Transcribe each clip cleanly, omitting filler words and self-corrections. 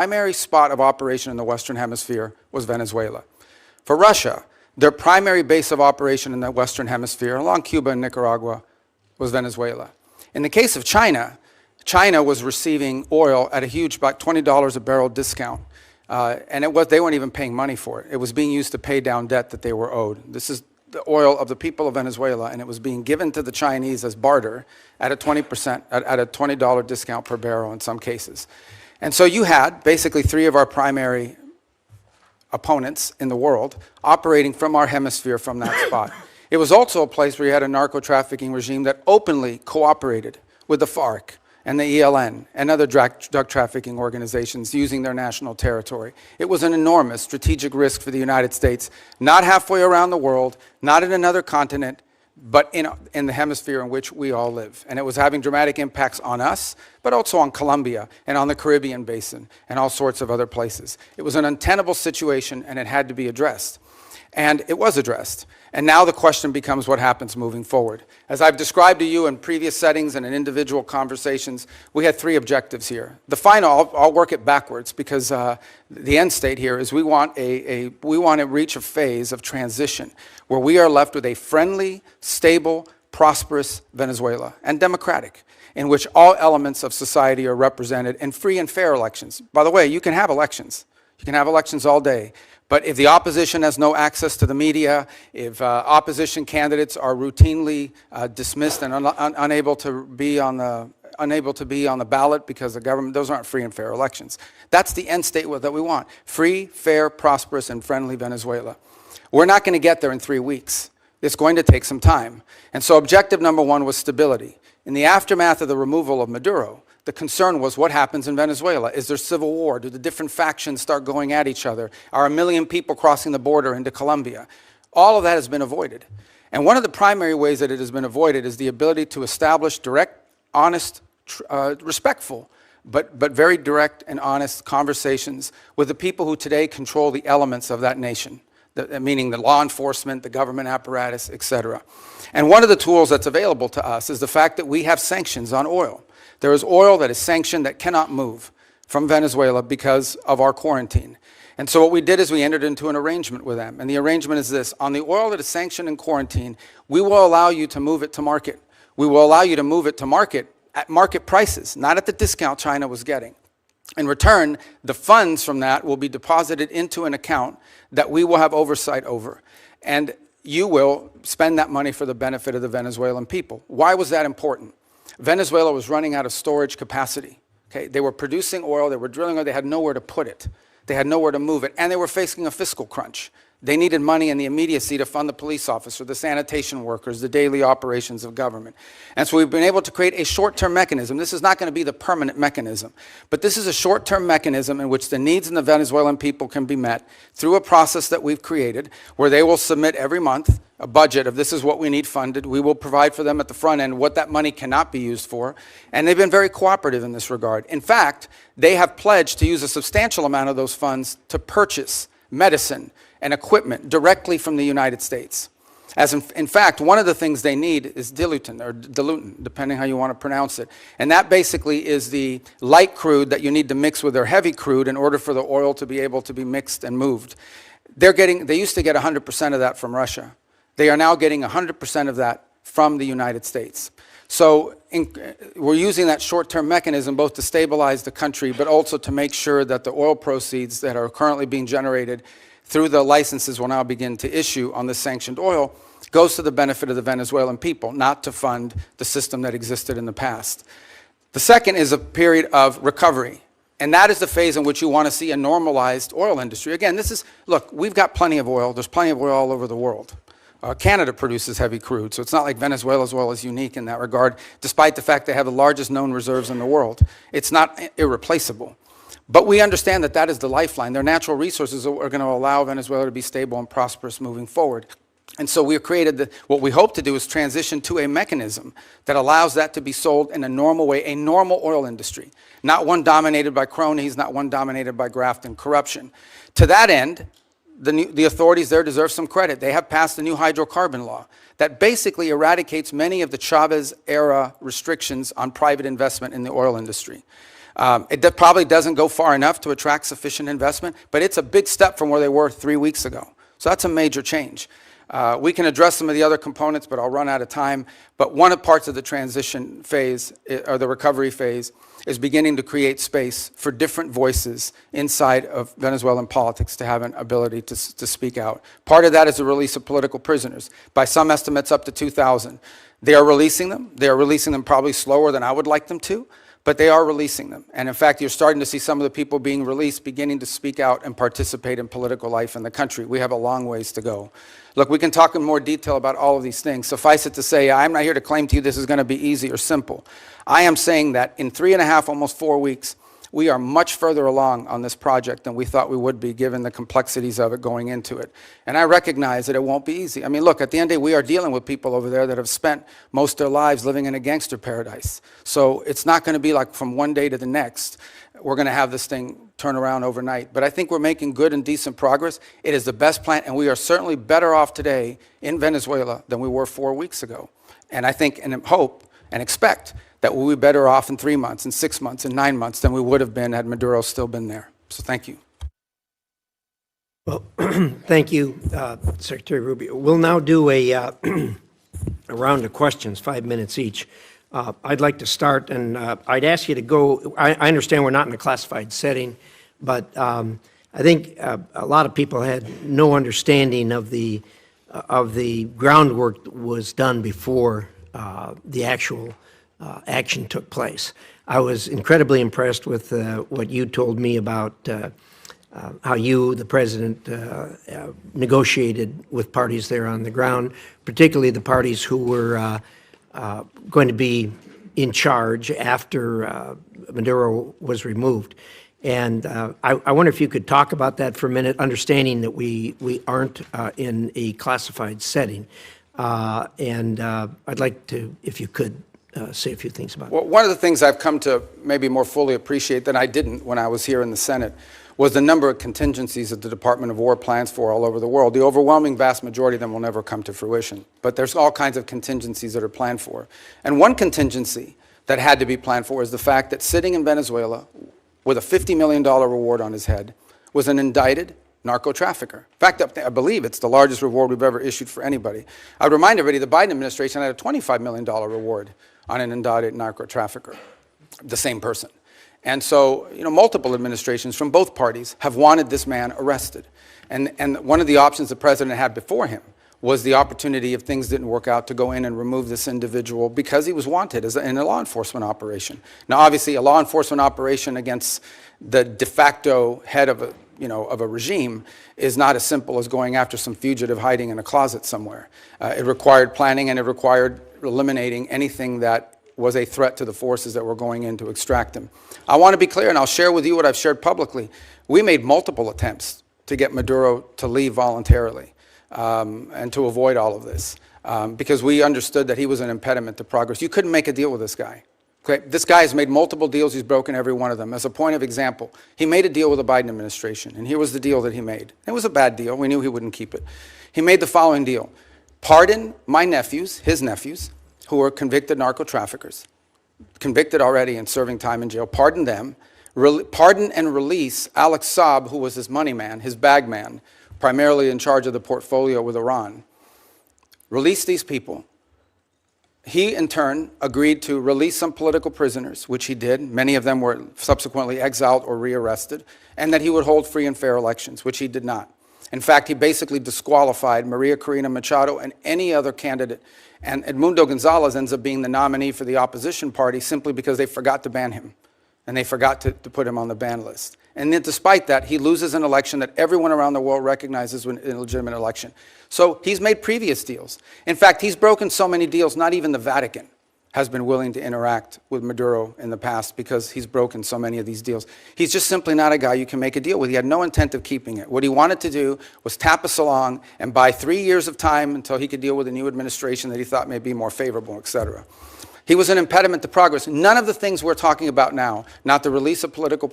primary spot of operation in the Western Hemisphere was Venezuela. For Russia, their primary base of operation in the Western Hemisphere, along Cuba and Nicaragua, was Venezuela. In the case of China, China was receiving oil at a huge, about $20 a barrel discount. And they weren't even paying money for it. It was being used to pay down debt that they were owed. This is the oil of the people of Venezuela, and it was being given to the Chinese as barter at a $20 discount per barrel in some cases. And so you had basically three of our primary opponents in the world operating from our hemisphere from that spot. It was also a place where you had a narco-trafficking regime that openly cooperated with the FARC and the ELN and other drug trafficking organizations using their national territory. It was an enormous strategic risk for the United States, not halfway around the world, not in another continent, but in the hemisphere in which we all live. And it was having dramatic impacts on us, but also on Colombia and on the Caribbean basin and all sorts of other places. It was an untenable situation, and it had to be addressed. And it was addressed. And now the question becomes what happens moving forward. As I've described to you in previous settings and in individual conversations, we had three objectives here. The final, I'll work it backwards because the end state here is we want to reach a phase of transition where we are left with a friendly, stable, prosperous Venezuela and democratic, in which all elements of society are represented in free and fair elections. By the way, you can have elections. You can have elections all day. But if the opposition has no access to the media, if opposition candidates are routinely dismissed and unable to be on the ballot because the government, those aren't free and fair elections. That's the end state that we want. Free, fair, prosperous, and friendly Venezuela. We're not going to get there in 3 weeks. It's going to take some time. And so objective number one was stability. In the aftermath of the removal of Maduro, the concern was what happens in Venezuela. Is there civil war? Do the different factions start going at each other? Are 1 million people crossing the border into Colombia? All of that has been avoided. And one of the primary ways that it has been avoided is the ability to establish direct, honest, respectful, but very direct and honest conversations with the people who today control the elements of that nation, meaning the law enforcement, the government apparatus, etc. And one of the tools that's available to us is the fact that we have sanctions on oil. There is oil that is sanctioned that cannot move from Venezuela because of our quarantine. And so what we did is we entered into an arrangement with them. And the arrangement is this: on the oil that is sanctioned in quarantine, we will allow you to move it to market. We will allow you to move it to market at market prices, not at the discount China was getting. In return, the funds from that will be deposited into an account that we will have oversight over. And you will spend that money for the benefit of the Venezuelan people. Why was that important? Venezuela was running out of storage capacity. Okay? They were producing oil, they were drilling oil, they had nowhere to put it. They had nowhere to move it, and they were facing a fiscal crunch. They needed money in the immediacy to fund the police officer, the sanitation workers, the daily operations of government. And so we've been able to create a short-term mechanism. This is not going to be the permanent mechanism, but this is a short-term mechanism in which the needs of the Venezuelan people can be met through a process that we've created where they will submit every month a budget of this is what we need funded. We will provide for them at the front end what that money cannot be used for. And they've been very cooperative in this regard. In fact, they have pledged to use a substantial amount of those funds to purchase medicine and equipment directly from the United States. As in fact, one of the things they need is diluent, depending how you want to pronounce it. And that basically is the light crude that you need to mix with their heavy crude in order for the oil to be able to be mixed and moved. They used to get 100% of that from Russia. They are now getting 100% of that from the United States. So we're using that short-term mechanism both to stabilize the country, but also to make sure that the oil proceeds that are currently being generated through the licenses we'll now begin to issue on this sanctioned oil goes to the benefit of the Venezuelan people, not to fund the system that existed in the past. The second is a period of recovery. And that is the phase in which you want to see a normalized oil industry. Again, look, we've got plenty of oil. There's plenty of oil all over the world. Canada produces heavy crude, so it's not like Venezuela's oil is unique in that regard, despite the fact they have the largest known reserves in the world. It's not irreplaceable. But we understand that that is the lifeline. Their natural resources are going to allow Venezuela to be stable and prosperous moving forward. And so we have created what we hope to do is transition to a mechanism that allows that to be sold in a normal way, a normal oil industry, not one dominated by cronies, not one dominated by graft and corruption. To that end, the authorities there deserve some credit. They have passed a new hydrocarbon law that basically eradicates many of the Chavez-era restrictions on private investment in the oil industry. Probably doesn't go far enough to attract sufficient investment, but it's a big step from where they were 3 weeks ago. So that's a major change. We can address some of the other components, but I'll run out of time. But one of the parts of the transition phase, or the recovery phase, is beginning to create space for different voices inside of Venezuelan politics to have an ability to speak out. Part of that is the release of political prisoners. By some estimates, up to 2,000. They are releasing them. They are releasing them probably slower than I would like them to, but they are releasing them. And in fact, you're starting to see some of the people being released beginning to speak out and participate in political life in the country. We have a long ways to go. Look, we can talk in more detail about all of these things. Suffice it to say, I'm not here to claim to you this is going to be easy or simple. I am saying that in 3.5, almost 4 weeks, we are much further along on this project than we thought we would be, given the complexities of it going into it. And I recognize that it won't be easy. I mean, look, at the end of the day, we are dealing with people over there that have spent most of their lives living in a gangster paradise. So it's not going to be like from one day to the next, we're going to have this thing turn around overnight. But I think we're making good and decent progress. It is the best plan, and we are certainly better off today in Venezuela than we were 4 weeks ago. And I think and hope and expect that we'll be better off in 3 months, in 6 months, in 9 months than we would have been had Maduro still been there. So thank you. Well, thank you, Secretary Rubio. We'll now do a round of questions, 5 minutes each. I'd like to start, and I'd ask you to go. I understand we're not in a classified setting, but I think a lot of people had no understanding of the groundwork that was done before the actual action took place. I was incredibly impressed with what you told me about how you, the president, negotiated with parties there on the ground, particularly the parties who were going to be in charge after Maduro was removed. And I wonder if you could talk about that for a minute, understanding that we aren't in a classified setting. And I'd like to, if you could, say a few things about it. Well, one of the things I've come to maybe more fully appreciate than I didn't when I was here in the Senate was the number of contingencies that the Department of War plans for all over the world. The overwhelming vast majority of them will never come to fruition, but there's all kinds of contingencies that are planned for. And one contingency that had to be planned for is the fact that sitting in Venezuela with a $50 million reward on his head was an indicted narco trafficker. In fact, I believe it's the largest reward we've ever issued for anybody. I would remind everybody the Biden administration had a $25 million reward on an indicted narco trafficker, the same person. And so, multiple administrations from both parties have wanted this man arrested. And one of the options the president had before him was the opportunity, if things didn't work out, to go in and remove this individual because he was wanted in a law enforcement operation. Now, obviously, a law enforcement operation against the de facto head of a regime is not as simple as going after some fugitive hiding in a closet somewhere. It required planning, and it required eliminating anything that was a threat to the forces that were going in to extract him. I want to be clear, and I'll share with you what I've shared publicly. We made multiple attempts to get Maduro to leave voluntarily and to avoid all of this because we understood that he was an impediment to progress. You couldn't make a deal with this guy. Okay? This guy has made multiple deals. He's broken every one of them. As a point of example, he made a deal with the Biden administration, and here was the deal that he made. It was a bad deal. We knew he wouldn't keep it. He made the following deal. Pardon my nephews, his nephews, who were convicted narco traffickers, convicted already and serving time in jail. Pardon them. Pardon and release Alex Saab, who was his money man, his bag man, primarily in charge of the portfolio with Iran. Release these people. He, in turn, agreed to release some political prisoners, which he did. Many of them were subsequently exiled or rearrested, and that he would hold free and fair elections, which he did not. In fact, he basically disqualified Maria Corina Machado and any other candidate. And Edmundo Gonzalez ends up being the nominee for the opposition party simply because they forgot to ban him. And they forgot to put him on the ban list. And then despite that, he loses an election that everyone around the world recognizes an illegitimate election. So he's made previous deals. In fact, he's broken so many deals, not even the Vatican has been willing to interact with Maduro in the past because he's broken so many of these deals. He's just simply not a guy you can make a deal with. He had no intent of keeping it. What he wanted to do was tap us along and buy 3 years of time until he could deal with a new administration that he thought may be more favorable, et cetera. He was an impediment to progress. None of the things we're talking about now, not the release of political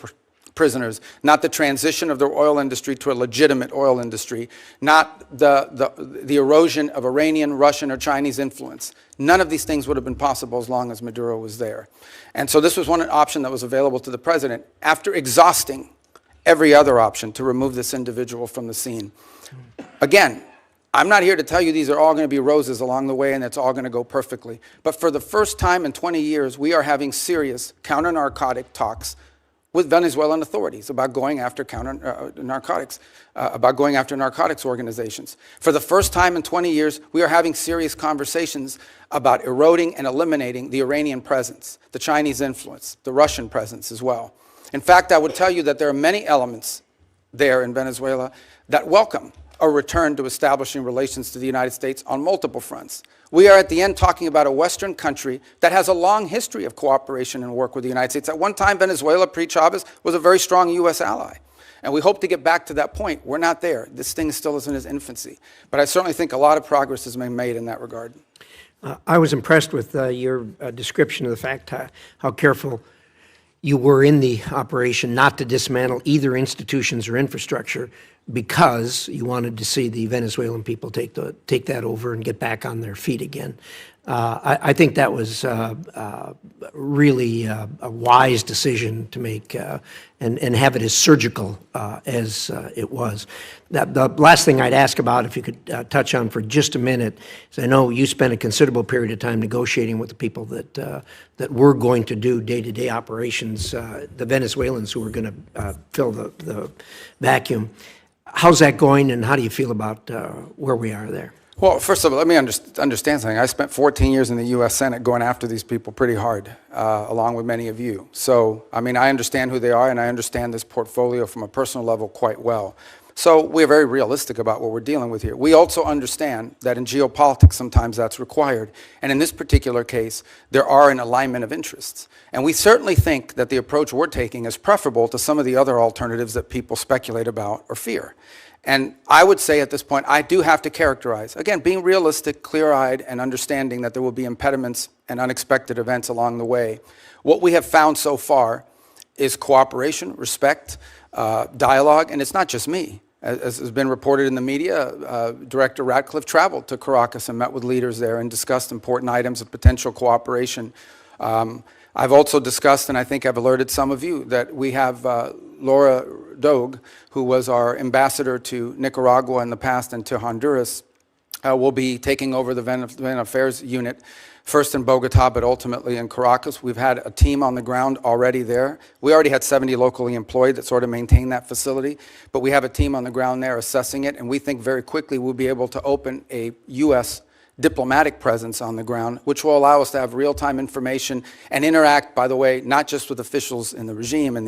prisoners, not the transition of the oil industry to a legitimate oil industry, not the erosion of Iranian, Russian, or Chinese influence. None of these things would have been possible as long as Maduro was there. And so this was one option that was available to the president after exhausting every other option to remove this individual from the scene. Again, I'm not here to tell you these are all going to be roses along the way and it's all going to go perfectly. But for the first time in 20 years, we are having serious counter-narcotic talks with Venezuelan authorities about going after narcotics organizations. For the first time in 20 years, we are having serious conversations about eroding and eliminating the Iranian presence, the Chinese influence, the Russian presence as well. In fact, I would tell you that there are many elements there in Venezuela that welcome a return to establishing relations to the United States on multiple fronts. We are at the end talking about a Western country that has a long history of cooperation and work with the United States. At one time, Venezuela, pre-Chavez, was a very strong U.S. ally. And we hope to get back to that point. We're not there. This thing still is in its infancy. But I certainly think a lot of progress has been made in that regard. I was impressed with your description of the fact how careful you were in the operation not to dismantle either institutions or infrastructure because you wanted to see the Venezuelan people take that over and get back on their feet again. I think that was really a wise decision to make and have it as surgical as it was. The last thing I'd ask about, if you could touch on for just a minute, is I know you spent a considerable period of time negotiating with the people that were going to do day-to-day operations, the Venezuelans who were going to fill the vacuum. How's that going, and how do you feel about where we are there? Well, first of all, let me understand something. I spent 14 years in the U.S. Senate going after these people pretty hard, along with many of you. So, I mean, I understand who they are, and I understand this portfolio from a personal level quite well. So we're very realistic about what we're dealing with here. We also understand that in geopolitics, sometimes that's required. And in this particular case, there are an alignment of interests. And we certainly think that the approach we're taking is preferable to some of the other alternatives that people speculate about or fear. And I would say at this point, I do have to characterize, again, being realistic, clear-eyed, and understanding that there will be impediments and unexpected events along the way. What we have found so far is cooperation, respect, dialogue, and it's not just me. As has been reported in the media, Director Ratcliffe traveled to Caracas and met with leaders there and discussed important items of potential cooperation. I've also discussed, and I think I've alerted some of you, that we have Laura Dogue, who was our ambassador to Nicaragua in the past and to Honduras, will be taking over the Venezuelan Affairs Unit, first in Bogota, but ultimately in Caracas. We've had a team on the ground already there. We already had 70 locally employed that sort of maintain that facility, but we have a team on the ground there assessing it, and we think very quickly we'll be able to open a U.S. diplomatic presence on the ground, which will allow us to have real-time information and interact, by the way, not just with officials in the regime and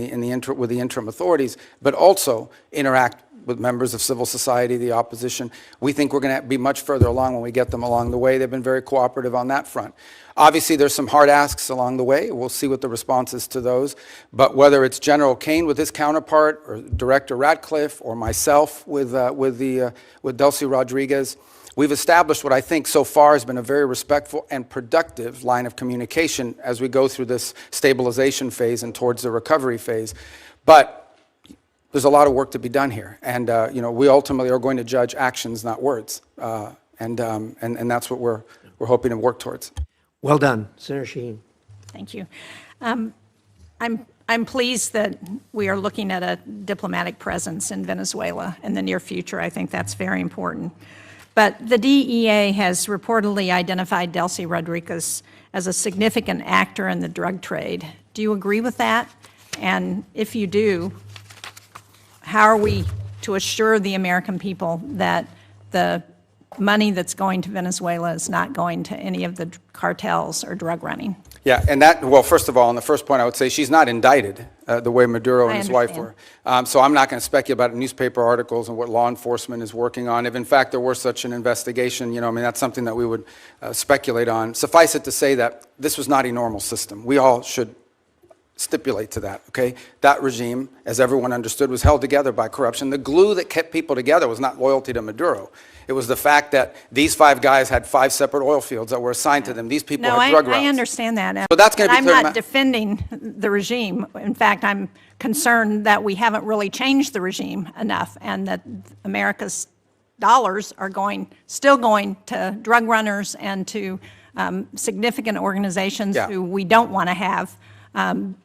with the interim authorities, but also interact with members of civil society, the opposition. We think we're going to be much further along when we get them along the way. They've been very cooperative on that front. Obviously, there's some hard asks along the way. We'll see what the response is to those. But whether it's General Kane with his counterpart, or Director Ratcliffe, or myself with Delcy Rodriguez, we've established what I think so far has been a very respectful and productive line of communication as we go through this stabilization phase and towards the recovery phase. But there's a lot of work to be done here, and we ultimately are going to judge actions, not words, and that's what we're hoping to work towards. Well done, Senator Shaheen. Thank you. I'm pleased that we are looking at a diplomatic presence in Venezuela in the near future. I think that's very important. But the DEA has reportedly identified Delcy Rodriguez as a significant actor in the drug trade. Do you agree with that? And if you do, how are we to assure the American people that the money that's going to Venezuela is not going to any of the cartels or drug running? Yeah, and that, well, first of all, on the first point, I would say she's not indicted the way Maduro and his wife were. So I'm not going to speculate about newspaper articles and what law enforcement is working on. If, in fact, there were such an investigation, that's something that we would speculate on. Suffice it to say that this was not a normal system. We all should stipulate to that, okay? That regime, as everyone understood, was held together by corruption. The glue that kept people together was not loyalty to Maduro. It was the fact that these 5 guys had 5 separate oil fields that were assigned to them. These people had drug routes. I understand that. So that's going to be I'm not defending the regime. In fact, I'm concerned that we haven't really changed the regime enough, and that America's dollars are still going to drug runners and to significant organizations who we don't want to have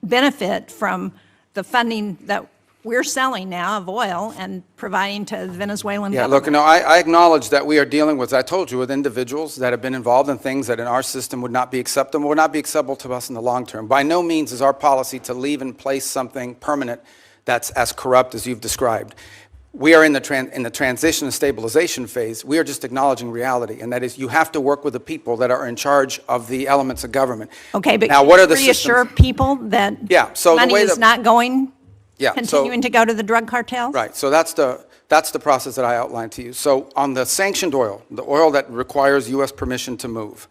benefit from the funding that we're selling now of oil and providing to the Venezuelan government. Look, no, I acknowledge that we are dealing with, I told you, with individuals that have been involved in things that in our system would not be acceptable to us in the long term. By no means is our policy to leave in place something permanent that's as corrupt as you've described. We are in the transition and stabilization phase. We are just acknowledging reality, and that is you have to work with the people that are in charge of the elements of government. Okay, but now, can what you are the reassure people that money is not going, continuing to go to the drug cartels? Right, so that's the process that I outlined to you. So on the sanctioned oil, the oil that requires U.S. permission to move,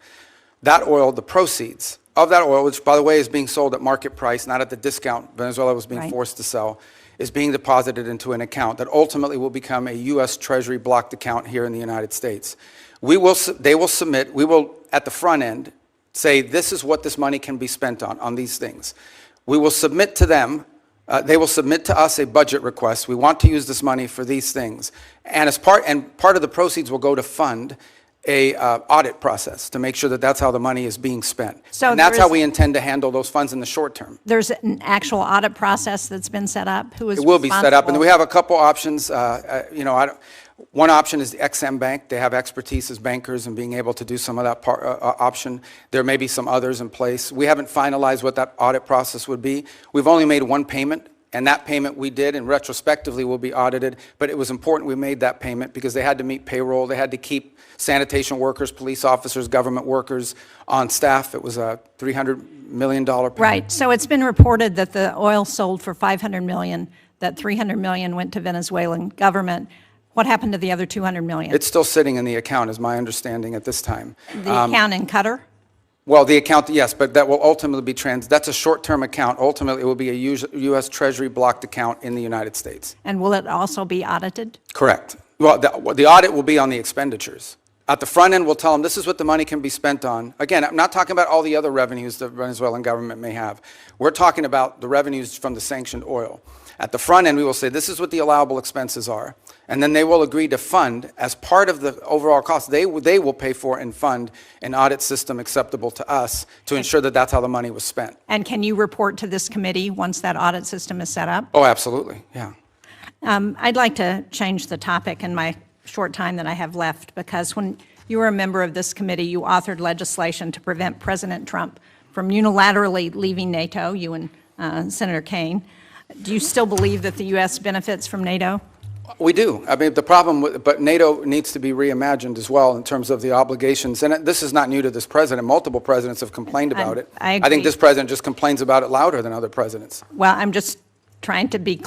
that oil, the proceeds of that oil, which, by the way, is being sold at market price, not at the discount Venezuela was being forced to sell, is being deposited into an account that ultimately will become a U.S. Treasury blocked account here in the United States. They will submit, we will, at the front end, say this is what this money can be spent on these things. We will submit to them, they will submit to us a budget request. We want to use this money for these things. And part of the proceeds will go to fund a audit process to make sure that that's how the money is being spent. So and that's how we intend to handle those funds in the short term. There's an actual audit process that's been set up? It will be set up, and we have a couple options. One option is the XM Bank. They have expertise as bankers and being able to do some of that option. There may be some others in place. We haven't finalized what that audit process would be. We've only made one payment, and that payment we did, and retrospectively will be audited, but it was important we made that payment because they had to meet payroll. They had to keep sanitation workers, police officers, government workers on staff. It was a $300 million payment. Right, so it's been reported that the oil sold for $500 million, that $300 million went to Venezuelan government. What happened to the other $200 million? It's still sitting in the account, is my understanding at this time. The account in Qatar? Well, the account, yes, but that will ultimately be that's a short-term account. Ultimately, it will be a U.S. Treasury blocked account in the United States. And will it also be audited? Correct. Well, the audit will be on the expenditures. At the front end, we'll tell them this is what the money can be spent on. Again, I'm not talking about all the other revenues the Venezuelan government may have. We're talking about the revenues from the sanctioned oil. At the front end, we will say this is what the allowable expenses are, and then they will agree to fund, as part of the overall cost, they will pay for and fund an audit system acceptable to us to ensure that that's how the money was spent. And can you report to this committee once that audit system is set up? Oh, absolutely, yeah. I'd like to change the topic in my short time that I have left, because when you were a member of this committee, you authored legislation to prevent President Trump from unilaterally leaving NATO, you and Senator Kaine. Do you still believe that the U.S. benefits from NATO? We do. I mean, the problem but NATO needs to be reimagined as well in terms of the obligations. And this is not new to this president. Multiple presidents have complained about it. I agree. I think this president just complains about it louder than other presidents. Well, I'm just trying to be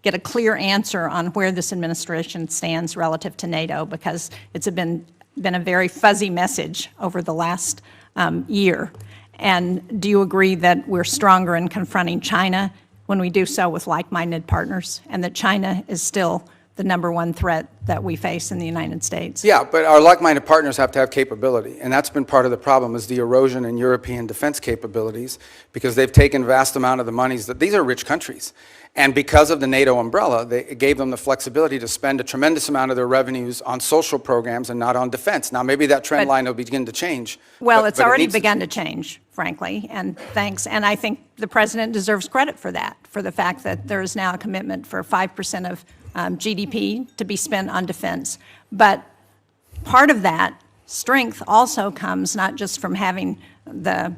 get a clear answer on where this administration stands relative to NATO, because it's been a very fuzzy message over the last year. And do you agree that we're stronger in confronting China when we do so with like-minded partners, and that China is still the #1 threat that we face in the United States? Yeah, but our like-minded partners have to have capability, and that's been part of the problem, is the erosion in European defense capabilities, because they've taken vast amount of the monies these are rich countries. And because of the NATO umbrella, it gave them the flexibility to spend a tremendous amount of their revenues on social programs and not on defense. Now, maybe that trend line will begin to change. Well, it's already begun to change, frankly, and thanks. And I think the president deserves credit for that, for the fact that there is now a commitment for 5% of GDP to be spent on defense. But part of that strength also comes not just from having the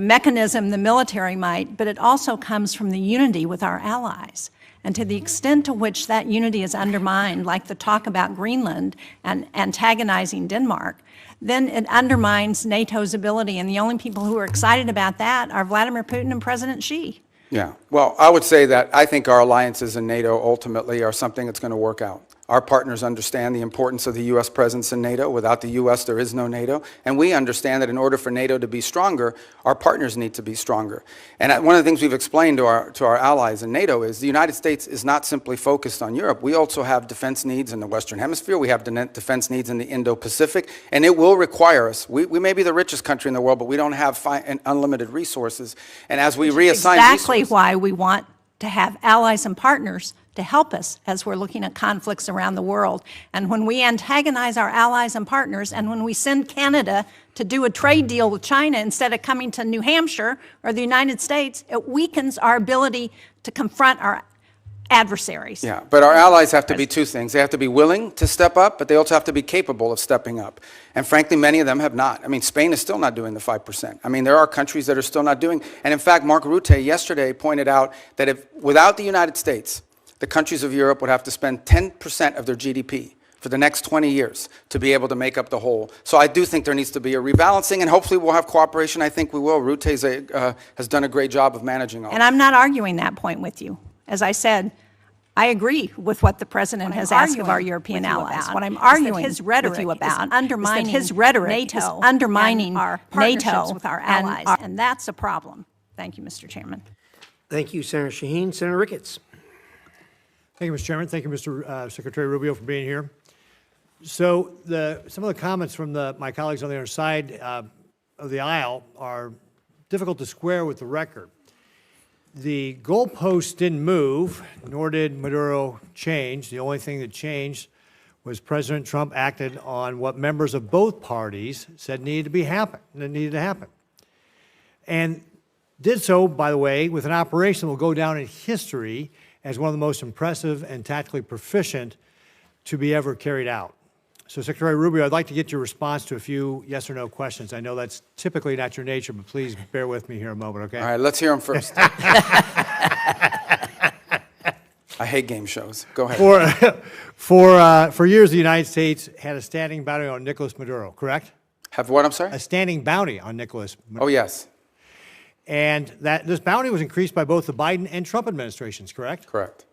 mechanism, the military might, but it also comes from the unity with our allies. And to the extent to which that unity is undermined, like the talk about Greenland and antagonizing Denmark, then it undermines NATO's ability. And the only people who are excited about that are Vladimir Putin and President Xi. Yeah, well, I would say that I think our alliances in NATO ultimately are something that's going to work out. Our partners understand the importance of the U.S. presence in NATO. Without the U.S., there is no NATO. And we understand that in order for NATO to be stronger, our partners need to be stronger. And one of the things we've explained to our allies in NATO is the United States is not simply focused on Europe. We also have defense needs in the Western Hemisphere. We have defense needs in the Indo-Pacific. And it will require us. We may be the richest country in the world, but we don't have unlimited resources. And as we reassign Exactly resources, why we want to have allies and partners to help us as we're looking at conflicts around the world. And when we antagonize our allies and partners, and when we send Canada to do a trade deal with China instead of coming to New Hampshire or the United States, it weakens our ability to confront our adversaries. yeah, but our allies have to be two things. They have to be willing to step up, but they also have to be capable of stepping up. And frankly, many of them have not. I mean, Spain is still not doing the 5%. I mean, there are countries that are still not doing. And in fact, Marco Rutte yesterday pointed out that if without the United States, the countries of Europe would have to spend 10% of their GDP for the next 20 years to be able to make up the whole. So I do think there needs to be a rebalancing, and hopefully we'll have cooperation. I think we will. Rutte has done a great job of managing all. And I'm not arguing that point with you. As I said, I agree with what the president has asked of our European allies. What I'm arguing with you about is that his rhetoric is undermining our partnerships with our allies, and that's a problem. Thank you, Mr. Chairman. Thank you, Senator Shaheen. Senator Ricketts. Thank you, Mr. Chairman. Thank you, Mr. Secretary Rubio, for being here. So some of the comments from my colleagues on the other side of the aisle are difficult to square with the record. The goalposts didn't move, nor did Maduro change. The only thing that changed was President Trump acted on what members of both parties said needed to happen. And did so, by the way, with an operation that will go down in history as one of the most impressive and tactically proficient to be ever carried out. So, Secretary Rubio, I'd like to get your response to a few yes or no questions. I know that's typically not your nature, but please bear with me here a moment, okay? All right, let's hear them first. I hate game shows. Go ahead. For years, the United States had a standing bounty on Nicolás Maduro, correct? Have what, I'm sorry? A standing bounty on Nicolás Maduro. Oh, yes. And this bounty was increased by both the Biden and Trump administrations, correct? Correct.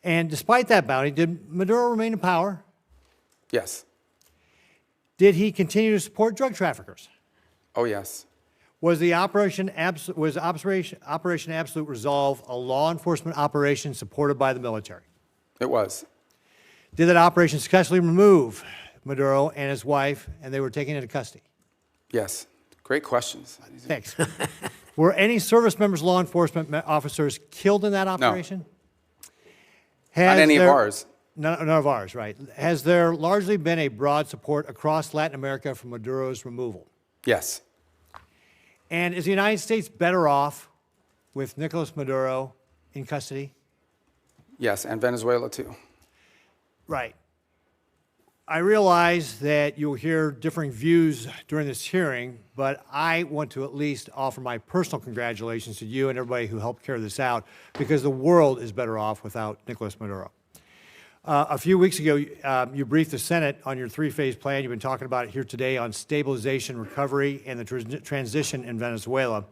And despite that bounty, did Maduro remain in power? Yes. Did he continue to support drug traffickers? Oh, yes. Was Operation Absolute Resolve a law enforcement operation supported by the military? It was. Did that operation successfully remove Maduro and his wife, and they were taken into custody? Yes. Great questions. Thanks. Were any service members, law enforcement officers killed in that operation? Not any of ours. None of ours, right. Has there largely been a broad support across Latin America for Maduro's removal? Yes. And is the United States better off with Nicolás Maduro in custody? Yes, and Venezuela too. Right. I realize that you'll hear differing views during this hearing, but I want to at least offer my personal congratulations to you and everybody who helped carry this out, because the world is better off without Nicolás Maduro. A few weeks ago, you briefed the Senate on your three-phase plan. You've been talking about it here today on stabilization, recovery, and the transition in Venezuela.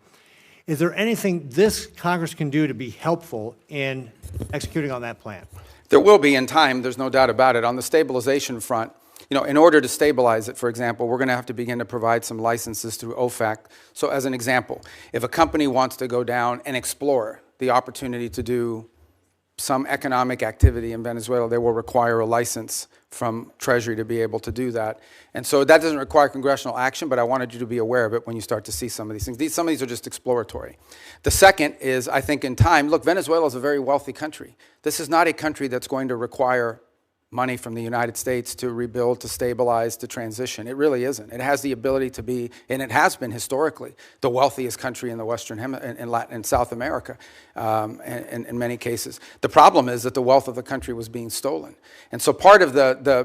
Is there anything this Congress can do to be helpful in executing on that plan? There will be in time, there's no doubt about it. On the stabilization front, in order to stabilize it, for example, we're going to have to begin to provide some licenses through OFAC. So as an example, if a company wants to go down and explore the opportunity to do some economic activity in Venezuela, they will require a license from Treasury to be able to do that. And so that doesn't require congressional action, but I wanted you to be aware of it when you start to see some of these things. Some of these are just exploratory. The second is, I think in time, look, Venezuela is a very wealthy country. This is not a country that's going to require money from the United States to rebuild, to stabilize, to transition. It really isn't. It has the ability to be, and it has been historically, the wealthiest country in the Western in Latin and South America, in many cases. The problem is that the wealth of the country was being stolen. And so part of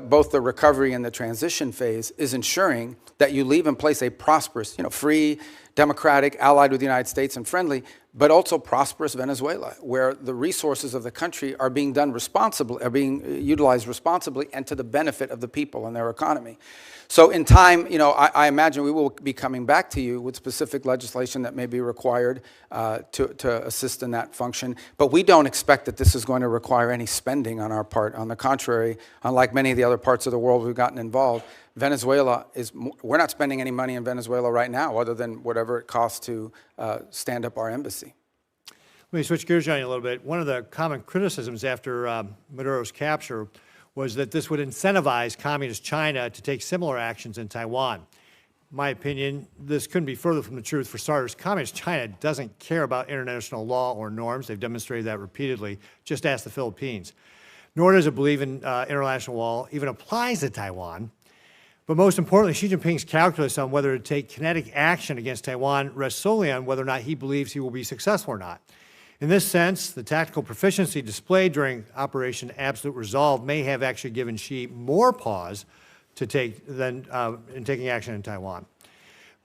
both the recovery and the transition phase is ensuring that you leave in place a prosperous, free, democratic, allied with the United States and friendly, but also prosperous Venezuela, where the resources of the country are being done responsibly, are being utilized responsibly and to the benefit of the people and their economy. So in time, I imagine we will be coming back to you with specific legislation that may be required to assist in that function. But we don't expect that this is going to require any spending on our part. On the contrary, unlike many of the other parts of the world we've gotten involved, Venezuela we're not spending any money in Venezuela right now other than whatever it costs to stand up our embassy. Let me switch gears on you a little bit. One of the common criticisms after Maduro's capture was that this would incentivize Communist China to take similar actions in Taiwan. In my opinion, this couldn't be further from the truth. For starters, Communist China doesn't care about international law or norms. They've demonstrated that repeatedly. Just ask the Philippines. Nor does it believe in international law even applies to Taiwan. But most importantly, Xi Jinping's calculus on whether to take kinetic action against Taiwan rests solely on whether or not he believes he will be successful or not. In this sense, the tactical proficiency displayed during Operation Absolute Resolve may have actually given Xi more pause to take than in taking action in Taiwan.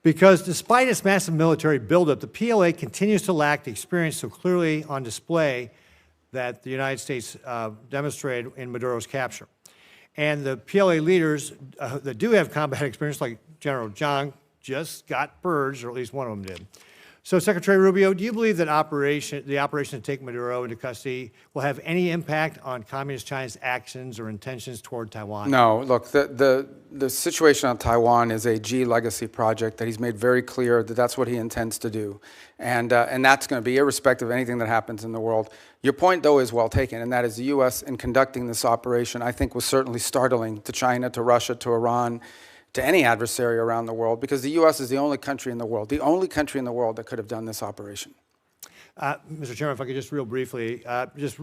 Because despite its massive military buildup, the PLA continues to lack the experience so clearly on display that the United States demonstrated in Maduro's capture. And the PLA leaders that do have combat experience, like General Zhang, just got purged, or at least one of them did. So, Secretary Rubio, do you believe that the operation to take Maduro into custody will have any impact on Communist China's actions or intentions toward Taiwan? No, look, the situation on Taiwan is a Xi legacy project that he's made very clear that that's what he intends to do. And that's going to be irrespective of anything that happens in the world. Your point, though, is well taken, and that is the U.S. in conducting this operation, I think, was certainly startling to China, to Russia, to Iran, to any adversary around the world, because the U.S. is the only country in the world that could have done this operation. Mr. Chairman, if I could just real briefly, I just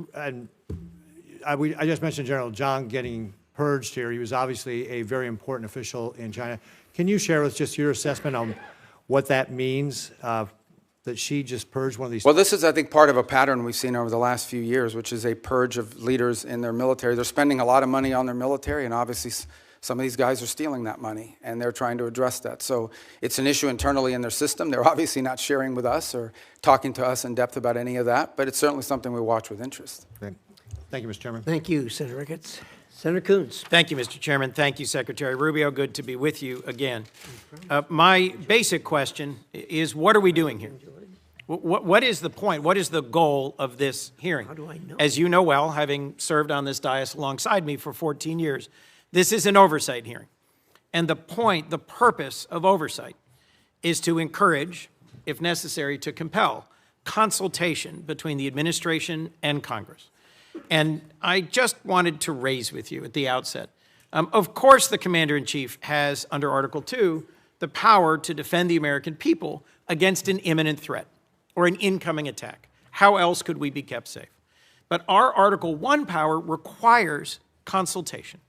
mentioned General Zhang getting purged here. He was obviously a very important official in China. Can you share with us just your assessment on what that means, that Xi just purged one of these? Well, this is, I think, part of a pattern we've seen over the last few years, which is a purge of leaders in their military. They're spending a lot of money on their military, and obviously some of these guys are stealing that money, and they're trying to address that. So it's an issue internally in their system. They're obviously not sharing with us or talking to us in depth about any of that, but it's certainly something we watch with interest. Okay. Thank you, Mr. Chairman. Thank you, Senator Ricketts. Senator Coons. Thank you, Mr. Chairman. Thank you, Secretary Rubio. Good to be with you again. My basic question is, what are we doing here? What is the point? What is the goal of this hearing? How do I know? As you know well, having served on this dais alongside me for 14 years, this is an oversight hearing. And the purpose of oversight is to encourage, if necessary, to compel consultation between the administration and Congress. And I just wanted to raise with you at the outset, of course the Commander-in-Chief has, under Article 2, the power to defend the American people against an imminent threat or an incoming attack. How else could we be kept safe? But our Article 1 power requires consultation.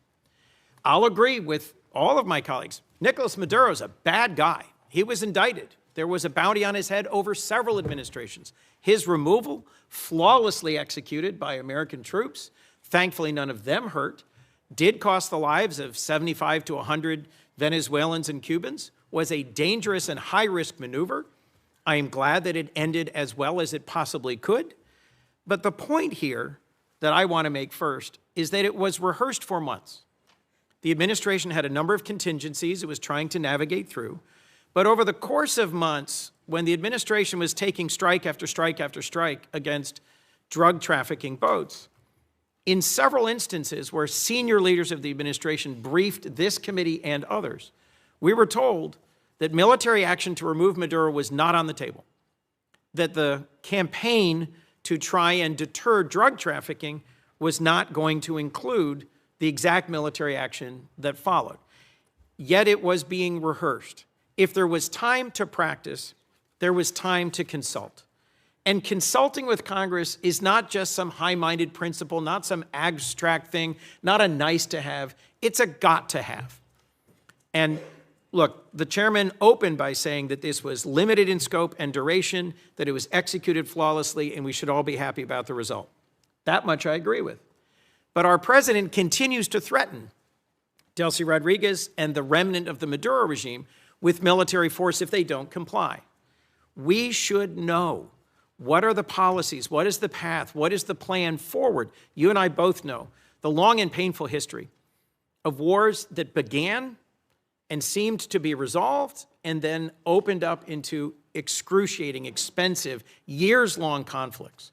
I'll agree with all of my colleagues. Nicolás Maduro is a bad guy. He was indicted. There was a bounty on his head over several administrations. His removal, flawlessly executed by American troops, thankfully none of them hurt, did cost the lives of 75 to 100 Venezuelans and Cubans, was a dangerous and high-risk maneuver. I am glad that it ended as well as it possibly could. But the point here that I want to make first is that it was rehearsed for months. The administration had a number of contingencies it was trying to navigate through. But over the course of months, when the administration was taking strike after strike after strike against drug trafficking boats, in several instances where senior leaders of the administration briefed this committee and others, we were told that military action to remove Maduro was not on the table, that the campaign to try and deter drug trafficking was not going to include the exact military action that followed. Yet it was being rehearsed. If there was time to practice, there was time to consult. And consulting with Congress is not just some high-minded principle, not some abstract thing, not a nice to have, it's a got to have. And look, the chairman opened by saying that this was limited in scope and duration, that it was executed flawlessly, and we should all be happy about the result. That much I agree with. But our president continues to threaten Delcy Rodriguez and the remnant of the Maduro regime with military force if they don't comply. We should know What are the policies? What is the path? What is the plan forward? You and I both know the long and painful history of wars that began and seemed to be resolved and then opened up into excruciating, expensive, years-long conflicts.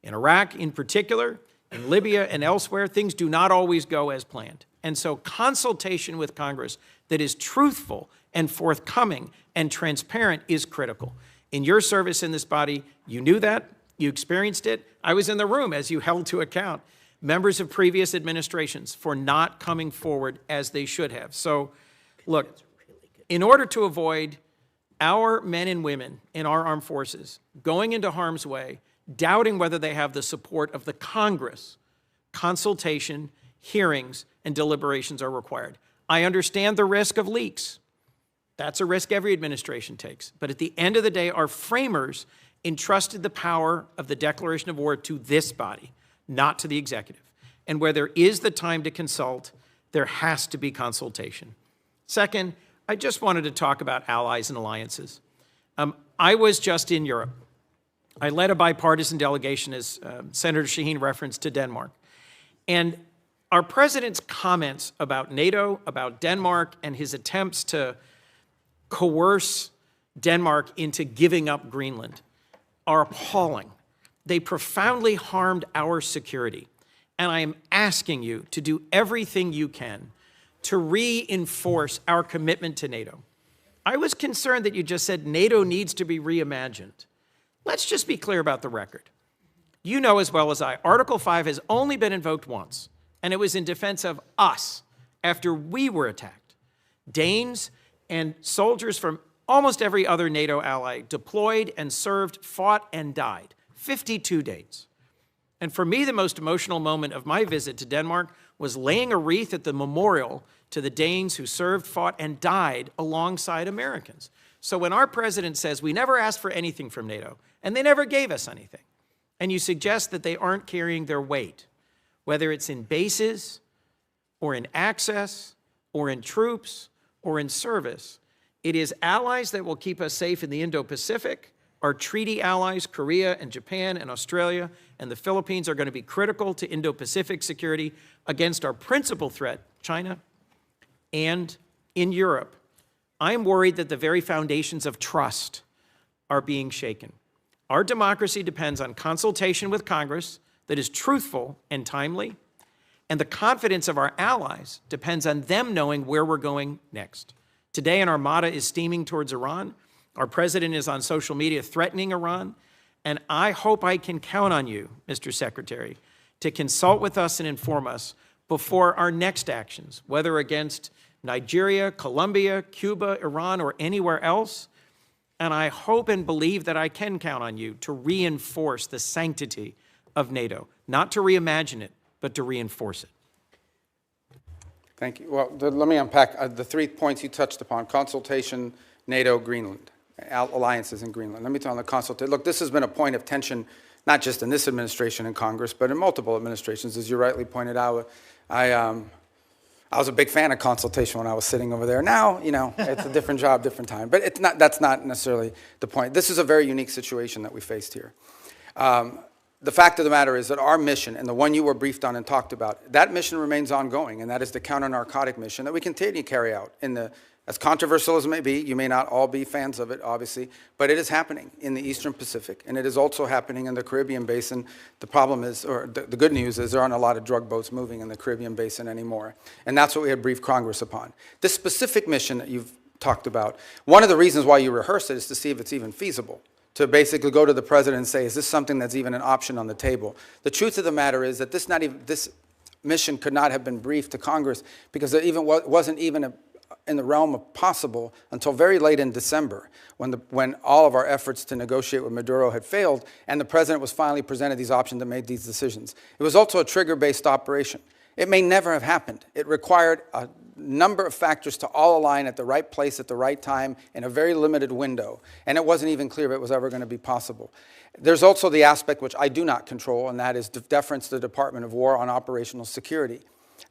In Iraq in particular, in Libya and elsewhere, things do not always go as planned. And so consultation with Congress that is truthful and forthcoming and transparent is critical. In your service in this body, you knew that, you experienced it. I was in the room as you held to account members of previous administrations for not coming forward as they should have. So, look, in order to avoid our men and women in our armed forces going into harm's way, doubting whether they have the support of the Congress, consultation, hearings, and deliberations are required. I understand the risk of leaks. That's a risk every administration takes. But at the end of the day, our framers entrusted the power of the declaration of war to this body, not to the executive. And where there is the time to consult, there has to be consultation. Second, I just wanted to talk about allies and alliances. I was just in Europe. I led a bipartisan delegation, as Senator Shaheen referenced, to Denmark. And our president's comments about NATO, about Denmark, and his attempts to coerce Denmark into giving up Greenland are appalling. They profoundly harmed our security. And I am asking you to do everything you can to reinforce our commitment to NATO. I was concerned that you just said NATO needs to be reimagined. Let's just be clear about the record. You know as well as I, Article 5 has only been invoked once, and it was in defense of us after we were attacked. Danes and soldiers from almost every other NATO ally deployed and served, fought, and died. 52 days. And for me, the most emotional moment of my visit to Denmark was laying a wreath at the memorial to the Danes who served, fought, and died alongside Americans. So when our president says we never asked for anything from NATO, and they never gave us anything, and you suggest that they aren't carrying their weight, whether it's in bases, or in access, or in troops, or in service, it is allies that will keep us safe in the Indo-Pacific. Our treaty allies, Korea and Japan and Australia and the Philippines, are going to be critical to Indo-Pacific security against our principal threat, China, and in Europe. I'm worried that the very foundations of trust are being shaken. Our democracy depends on consultation with Congress that is truthful and timely, and the confidence of our allies depends on them knowing where we're going next. Today, an armada is steaming towards Iran. Our president is on social media threatening Iran, and I hope I can count on you, Mr. Secretary, to consult with us and inform us before our next actions, whether against Nigeria, Colombia, Cuba, Iran, or anywhere else. And I hope and believe that I can count on you to reinforce the sanctity of NATO, not to reimagine it, but to reinforce it. Thank you. Well, let me unpack the 3 points you touched upon: consultation, NATO, Greenland, alliances in Greenland. Let me tell you on the consultation. Look, this has been a point of tension, not just in this administration and Congress, but in multiple administrations. As you rightly pointed out, I was a big fan of consultation when I was sitting over there. Now, you know, it's a different job, different time. But it's not, that's not necessarily the point. This is a very unique situation that we faced here. The fact of the matter is that our mission, and the one you were briefed on and talked about, that mission remains ongoing, and that is the counter-narcotic mission that we continue to carry out. As controversial as it may be, you may not all be fans of it, obviously, but it is happening in the Eastern Pacific, and it is also happening in the Caribbean Basin. The problem is, or the good news is, there aren't a lot of drug boats moving in the Caribbean Basin anymore, and that's what we had briefed Congress upon. This specific mission that you've talked about, one of the reasons why you rehearse it is to see if it's even feasible, to basically go to the president and say, is this something that's even an option on the table? The truth of the matter is that this mission could not have been briefed to Congress because it wasn't even in the realm of possible until very late in December, when all of our efforts to negotiate with Maduro had failed, and the president was finally presented these options and made these decisions. It was also a trigger-based operation. It may never have happened. It required a number of factors to all align at the right place at the right time in a very limited window, and it wasn't even clear if it was ever going to be possible. There's also the aspect which I do not control, and that is deference to the Department of War on operational security.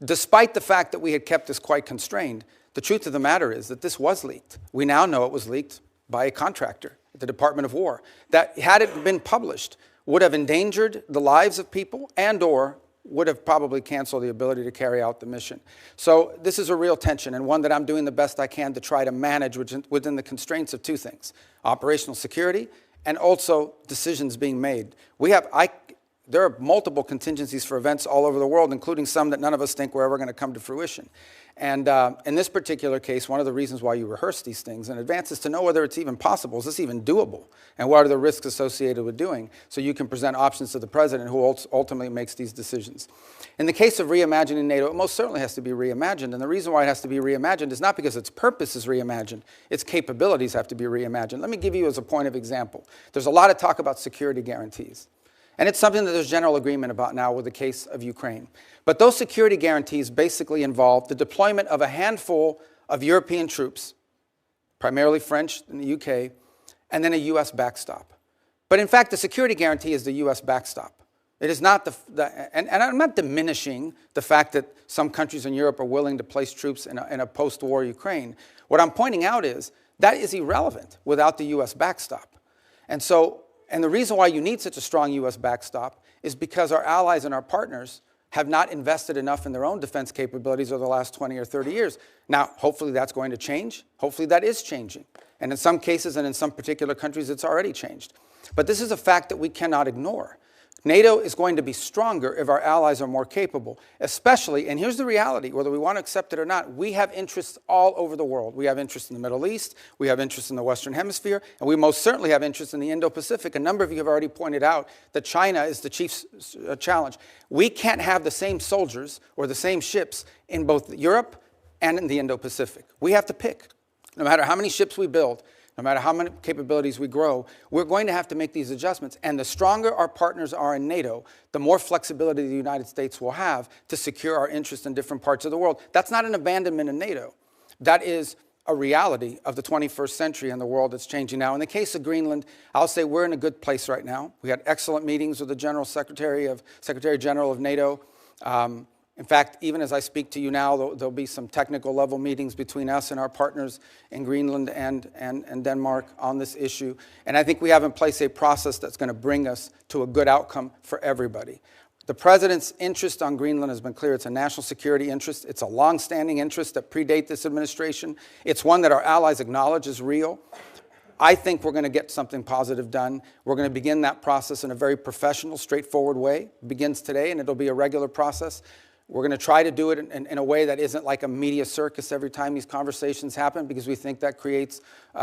Despite the fact that we had kept this quite constrained, the truth of the matter is that this was leaked. We now know it was leaked by a contractor. at the Department of War, that had it been published, would have endangered the lives of people and or would have probably canceled the ability to carry out the mission. So this is a real tension, and one that I'm doing the best I can to try to manage within the constraints of two things: operational security and also decisions being made. There are multiple contingencies for events all over the world, including some that none of us think were ever going to come to fruition. And in this particular case, one of the reasons why you rehearse these things in advance is to know whether it's even possible. Is this even doable? And what are the risks associated with doing? So you can present options to the president who ultimately makes these decisions. In the case of reimagining NATO, it most certainly has to be reimagined. And the reason why it has to be reimagined is not because its purpose is reimagined. Its capabilities have to be reimagined. Let me give you as a point of example. There's a lot of talk about security guarantees. And it's something that there's general agreement about now with the case of Ukraine. But those security guarantees basically involve the deployment of a handful of European troops, primarily French in the UK, and then a US backstop. But in fact, the security guarantee is the US backstop. It is not and I'm not diminishing the fact that some countries in Europe are willing to place troops in a post-war Ukraine. What I'm pointing out is that is irrelevant without the US backstop. And the reason why you need such a strong U.S. backstop is because our allies and our partners have not invested enough in their own defense capabilities over the last 20 or 30 years. Now, hopefully that's going to change. Hopefully that is changing. And in some cases and in some particular countries, it's already changed. But this is a fact that we cannot ignore. NATO is going to be stronger if our allies are more capable, especially, and here's the reality, whether we want to accept it or not, we have interests all over the world. We have interests in the Middle East, we have interests in the Western Hemisphere, and we most certainly have interests in the Indo-Pacific. A number of you have already pointed out that China is the chief challenge. We can't have the same soldiers or the same ships in both Europe and in the Indo-Pacific. We have to pick. No matter how many ships we build, no matter how many capabilities we grow, we're going to have to make these adjustments. And the stronger our partners are in NATO, the more flexibility the United States will have to secure our interests in different parts of the world. That's not an abandonment of NATO. That is a reality of the 21st century and the world that's changing now. In the case of Greenland, I'll say we're in a good place right now. We had excellent meetings with the Secretary General of NATO. In fact, even as I speak to you now, there'll be some technical level meetings between us and our partners in Greenland and Denmark on this issue. And I think we have in place a process that's going to bring us to a good outcome for everybody. The president's interest on Greenland has been clear. It's a national security interest. It's a long-standing interest that predate this administration. It's one that our allies acknowledge is real. I think we're going to get something positive done. We're going to begin that process in a very professional, straightforward way. It begins today, and it'll be a regular process. We're going to try to do it in a way that isn't like a media circus every time these conversations happen, because we think that creates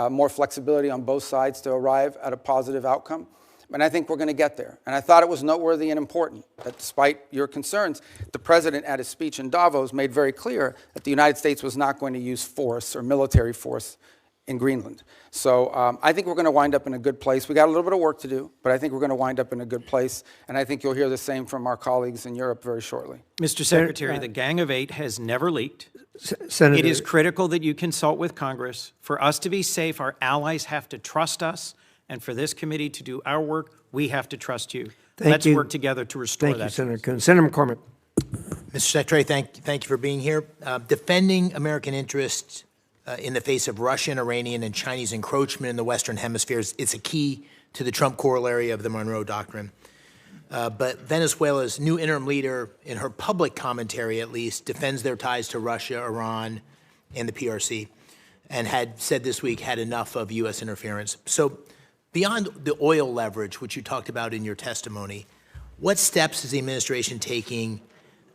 more flexibility on both sides to arrive at a positive outcome. And I think we're going to get there. And I thought it was noteworthy and important that despite your concerns, the president at his speech in Davos made very clear that the United States was not going to use force or military force in Greenland. So I think we're going to wind up in a good place. We got a little bit of work to do, but I think we're going to wind up in a good place. And I think you'll hear the same from our colleagues in Europe very shortly. Mr. Secretary, the Gang of Eight has never leaked. Senator, It is critical that you consult with Congress. For us to be safe, our allies have to trust us. And for this committee to do our work, we have to trust you. Let's work together to restore that. Thank you, Senator Coons. Senator McCormick. Mr. Secretary, thank you for being here. Defending American interests in the face of Russian, Iranian, and Chinese encroachment in the Western Hemisphere is a key to the Trump corollary of the Monroe Doctrine. But Venezuela's new interim leader, in her public commentary at least, defends their ties to Russia, Iran, and the PRC, and had said this week had enough of U.S. interference. So beyond the oil leverage, which you talked about in your testimony, what steps is the administration taking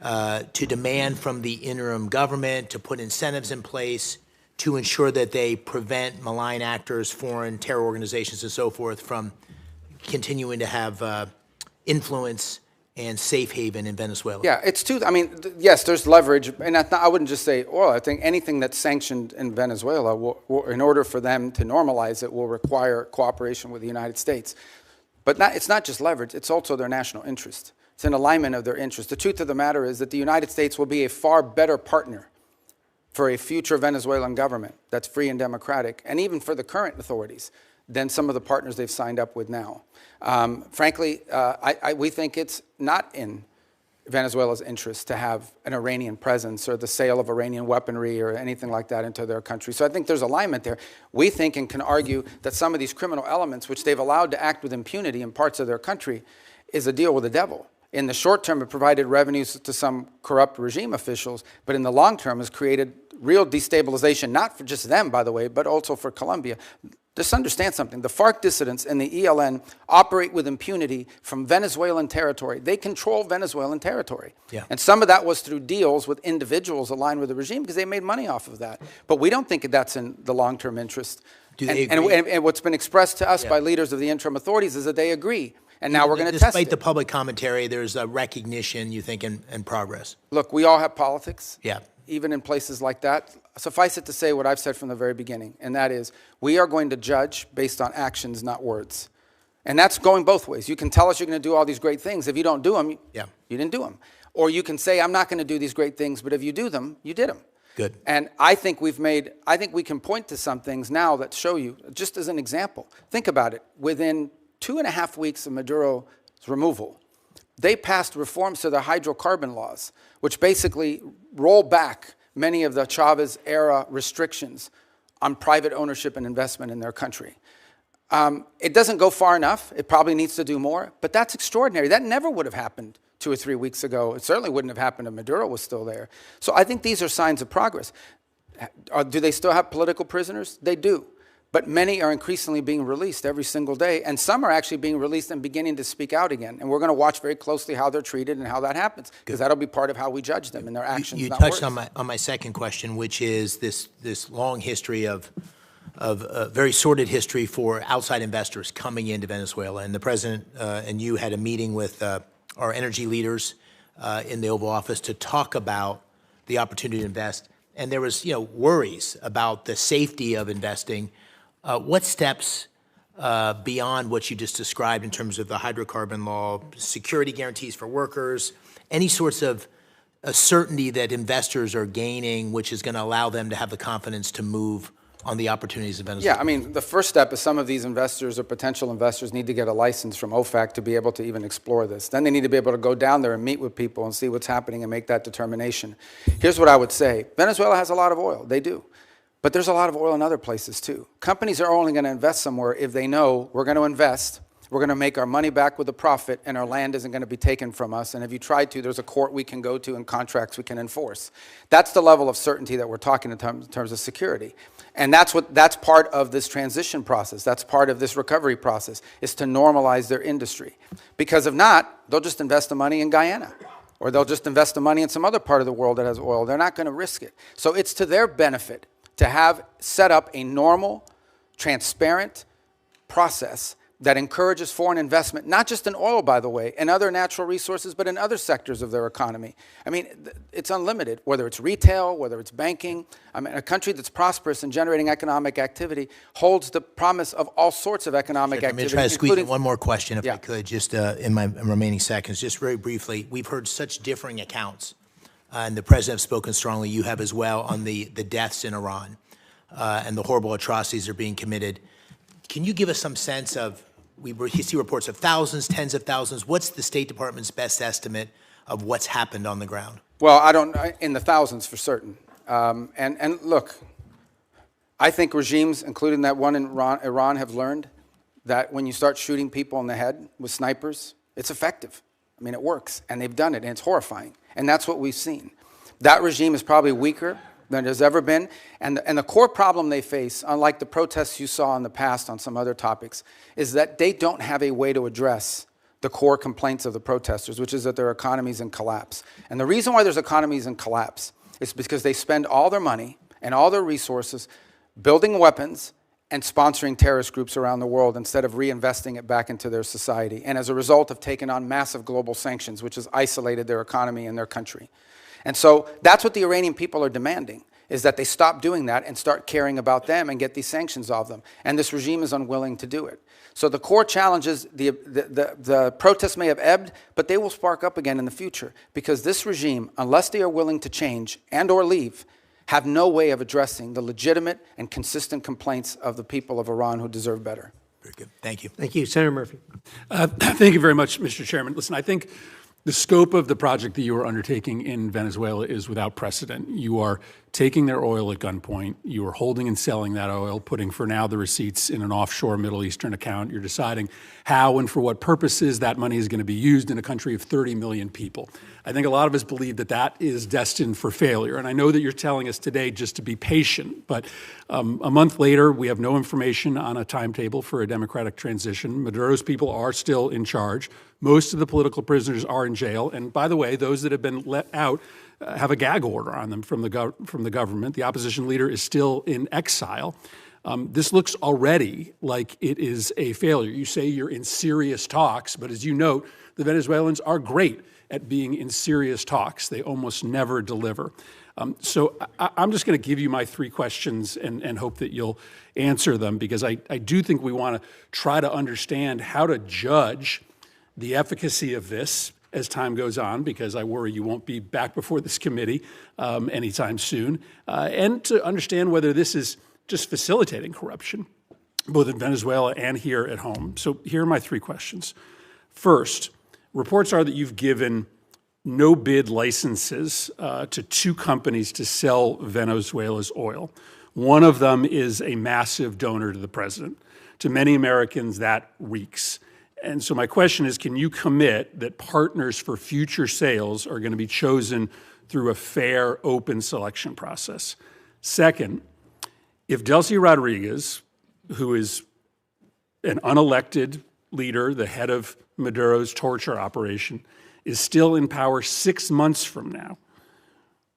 to demand from the interim government to put incentives in place to ensure that they prevent malign actors, foreign terror organizations, and so forth from continuing to have influence and safe haven in Venezuela? Yeah, it's I mean, yes, there's leverage, and I wouldn't just say oil. I think anything that's sanctioned in Venezuela, will, in order for them to normalize it, will require cooperation with the United States. But it's not just leverage, it's also their national interest. It's an alignment of their interest. The truth of the matter is that the United States will be a far better partner for a future Venezuelan government that's free and democratic, and even for the current authorities, than some of the partners they've signed up with now. Frankly, we think it's not in Venezuela's interest to have an Iranian presence or the sale of Iranian weaponry or anything like that into their country. So I think there's alignment there. We think and can argue that some of these criminal elements, which they've allowed to act with impunity in parts of their country, is a deal with the devil. In the short term, it provided revenues to some corrupt regime officials, but in the long term has created real destabilization, not for just them, by the way, but also for Colombia. Just understand something. The FARC dissidents and the ELN operate with impunity from Venezuelan territory. They control Venezuelan territory. Yeah. And some of that was through deals with individuals aligned with the regime because they made money off of that. But we don't think that's in the long-term interest. Do they and, agree? and what's been expressed to us by leaders of the interim authorities is that they agree. And now we're going to test Despite it. the public commentary, there's a recognition, you think, and progress. Look, we all have politics. Yeah. Even in places like that. Suffice it to say what I've said from the very beginning, and that is we are going to judge based on actions, not words. And that's going both ways. You can tell us you're going to do all these great things. If you don't do them, you didn't do them. Or you can say, I'm not going to do these great things, but if you do them, you did them. Good. And I think we can point to some things now that show you, just as an example. Think about it. Within 2.5 weeks of Maduro's removal, they passed reforms to the hydrocarbon laws, which basically roll back many of the Chavez-era restrictions on private ownership and investment in their country. It doesn't go far enough. It probably needs to do more, but that's extraordinary. That never would have happened 2 or 3 weeks ago. It certainly wouldn't have happened if Maduro was still there. So I think these are signs of progress. Do they still have political prisoners? They do. But many are increasingly being released every single day, and some are actually being released and beginning to speak out again. And we're going to watch very closely how they're treated and how that happens, because that'll be part of how we judge them and their actions. You not touched words. on my second question, which is this long history of very sordid history for outside investors coming into Venezuela. And the president and you had a meeting with our energy leaders in the Oval Office to talk about the opportunity to invest. And there was, worries about the safety of investing. What steps beyond what you just described in terms of the hydrocarbon law, security guarantees for workers, any sorts of certainty that investors are gaining, which is going to allow them to have the confidence to move on the opportunities in Venezuela? Yeah, I mean, the first step is some of these investors or potential investors need to get a license from OFAC to be able to even explore this. Then they need to be able to go down there and meet with people and see what's happening and make that determination. Here's what I would say. Venezuela has a lot of oil. They do. But there's a lot of oil in other places too. Companies are only going to invest somewhere if they know we're going to invest, we're going to make our money back with a profit, and our land isn't going to be taken from us. And if you try to, there's a court we can go to and contracts we can enforce. That's the level of certainty that we're talking in terms of security. And that's part of this transition process. That's part of this recovery process, is to normalize their industry. Because if not, they'll just invest the money in Guyana, or they'll just invest the money in some other part of the world that has oil. They're not going to risk it. So it's to their benefit to have set up a normal, transparent process that encourages foreign investment, not just in oil, by the way, and other natural resources, but in other sectors of their economy. I mean, it's unlimited, whether it's retail, whether it's banking. I mean, a country that's prosperous and generating economic activity holds the promise of all sorts of economic I'm activity. going to try to squeeze in including one more question, if I Yeah. could, just in my remaining seconds, just very briefly. We've heard such differing accounts, and the president has spoken strongly, you have as well, on the deaths in Iran and the horrible atrocities that are being committed. Can you give us some sense of, we see reports of thousands, tens of thousands. What's the State Department's best estimate of what's happened on the ground? Well, in the thousands for certain. And look, I think regimes, including that one in Iran, have learned that when you start shooting people in the head with snipers, it's effective. I mean, it works, and they've done it, and it's horrifying. And that's what we've seen. That regime is probably weaker than it has ever been. And the core problem they face, unlike the protests you saw in the past on some other topics, is that they don't have a way to address the core complaints of the protesters, which is that their economy's in collapse. And the reason why there's economies in collapse is because they spend all their money and all their resources building weapons and sponsoring terrorist groups around the world instead of reinvesting it back into their society. And as a result, have taken on massive global sanctions, which has isolated their economy and their country. And so that's what the Iranian people are demanding, is that they stop doing that and start caring about them and get these sanctions off them. And this regime is unwilling to do it. So the core challenge is the protests may have ebbed, but they will spark up again in the future, because this regime, unless they are willing to change and or leave, have no way of addressing the legitimate and consistent complaints of the people of Iran who deserve better. Very good. Thank you. Thank you. Senator Murphy. Thank you very much, Mr. Chairman. Listen, I think The scope of the project that you are undertaking in Venezuela is without precedent. You are taking their oil at gunpoint. You are holding and selling that oil, putting for now the receipts in an offshore Middle Eastern account. You're deciding how and for what purposes that money is going to be used in a country of 30 million people. I think a lot of us believe that that is destined for failure. And I know that you're telling us today just to be patient, but a month later, we have no information on a timetable for a democratic transition. Maduro's people are still in charge. Most of the political prisoners are in jail. And by the way, those that have been let out have a gag order on them from the government. The opposition leader is still in exile. This looks already like it is a failure. You say you're in serious talks, but as you note, the Venezuelans are great at being in serious talks. They almost never deliver. So I'm just going to give you my three questions and hope that you'll answer them, because I do think we want to try to understand how to judge the efficacy of this as time goes on, because I worry you won't be back before this committee anytime soon, and to understand whether this is just facilitating corruption, both in Venezuela and here at home. So here are my three questions. First, reports are that you've given no-bid licenses to two companies to sell Venezuela's oil. One of them is a massive donor to the president. To many Americans, that reeks. And so my question is, can you commit that partners for future sales are going to be chosen through a fair, open selection process? Second, if Delcy Rodriguez, who is an unelected leader, the head of Maduro's torture operation, is still in power 6 months from now,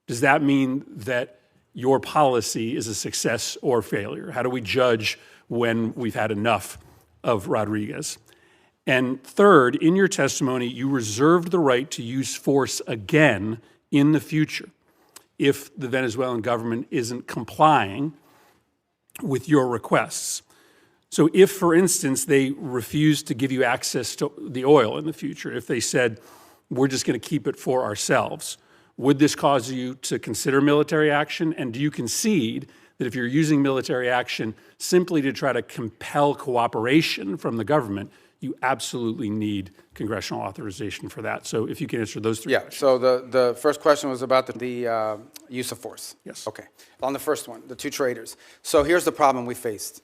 does that mean that your policy is a success or failure? How do we judge when we've had enough of Rodriguez? And third, in your testimony, you reserved the right to use force again in the future if the Venezuelan government isn't complying with your requests. So if, for instance, they refused to give you access to the oil in the future, if they said, we're just going to keep it for ourselves, would this cause you to consider military action? And do you concede that if you're using military action simply to try to compel cooperation from the government, you absolutely need congressional authorization for that? So if you can answer those three questions. So the first question was about the use of force. Yes. Okay. On the first one, the two traders. So here's the problem we faced.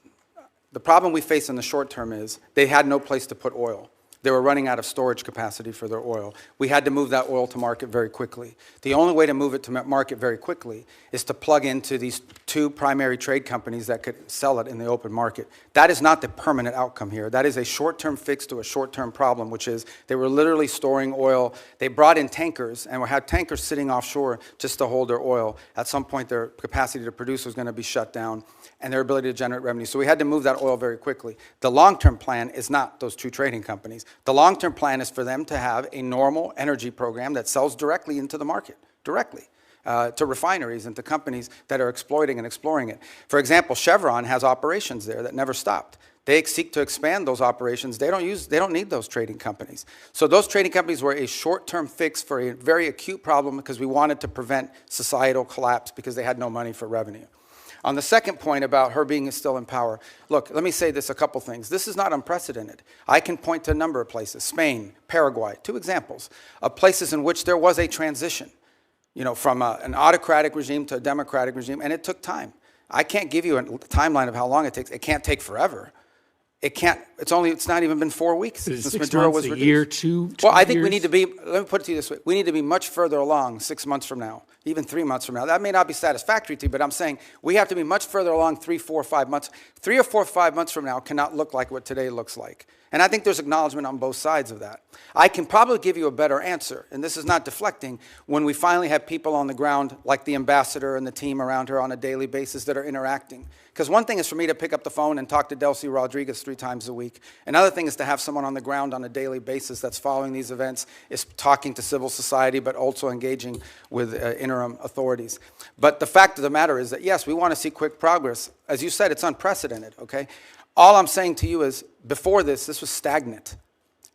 The problem we faced in the short term is they had no place to put oil. They were running out of storage capacity for their oil. We had to move that oil to market very quickly. The only way to move it to market very quickly is to plug into these two primary trade companies that could sell it in the open market. That is not the permanent outcome here. That is a short-term fix to a short-term problem, which is they were literally storing oil. They brought in tankers and had tankers sitting offshore just to hold their oil. At some point, their capacity to produce was going to be shut down and their ability to generate revenue. So we had to move that oil very quickly. The long-term plan is not those two trading companies. The long-term plan is for them to have a normal energy program that sells directly into the market, directly, to refineries and to companies that are exploiting and exploring it. For example, Chevron has operations there that never stopped. They seek to expand those operations. They don't need those trading companies. So those trading companies were a short-term fix for a very acute problem because we wanted to prevent societal collapse because they had no money for revenue. On the second point about her being still in power, look, let me say this, a couple things. This is not unprecedented. I can point to a number of places, Spain, Paraguay, two examples of places in which there was a transition, from an autocratic regime to a democratic regime, and it took time. I can't give you a timeline of how long it takes. It can't take forever. It's not even been 4 weeks since Maduro was reduced. A year, two Well, I think years? we need to be, let me put it to you this way, we need to be much further along 6 months from now, even 3 months from now. That may not be satisfactory to you, but I'm saying we have to be much further along 3, 4, 5 months. 3 or 4, 5 months from now cannot look like what today looks like. And I think there's acknowledgement on both sides of that. I can probably give you a better answer, and this is not deflecting, when we finally have people on the ground like the ambassador and the team around her on a daily basis that are interacting. Because one thing is for me to pick up the phone and talk to Delcy Rodriguez 3 times a week. Another thing is to have someone on the ground on a daily basis that's following these events, is talking to civil society, but also engaging with interim authorities. But the fact of the matter is that, yes, we want to see quick progress. As you said, it's unprecedented, okay? All I'm saying to you is, before this was stagnant.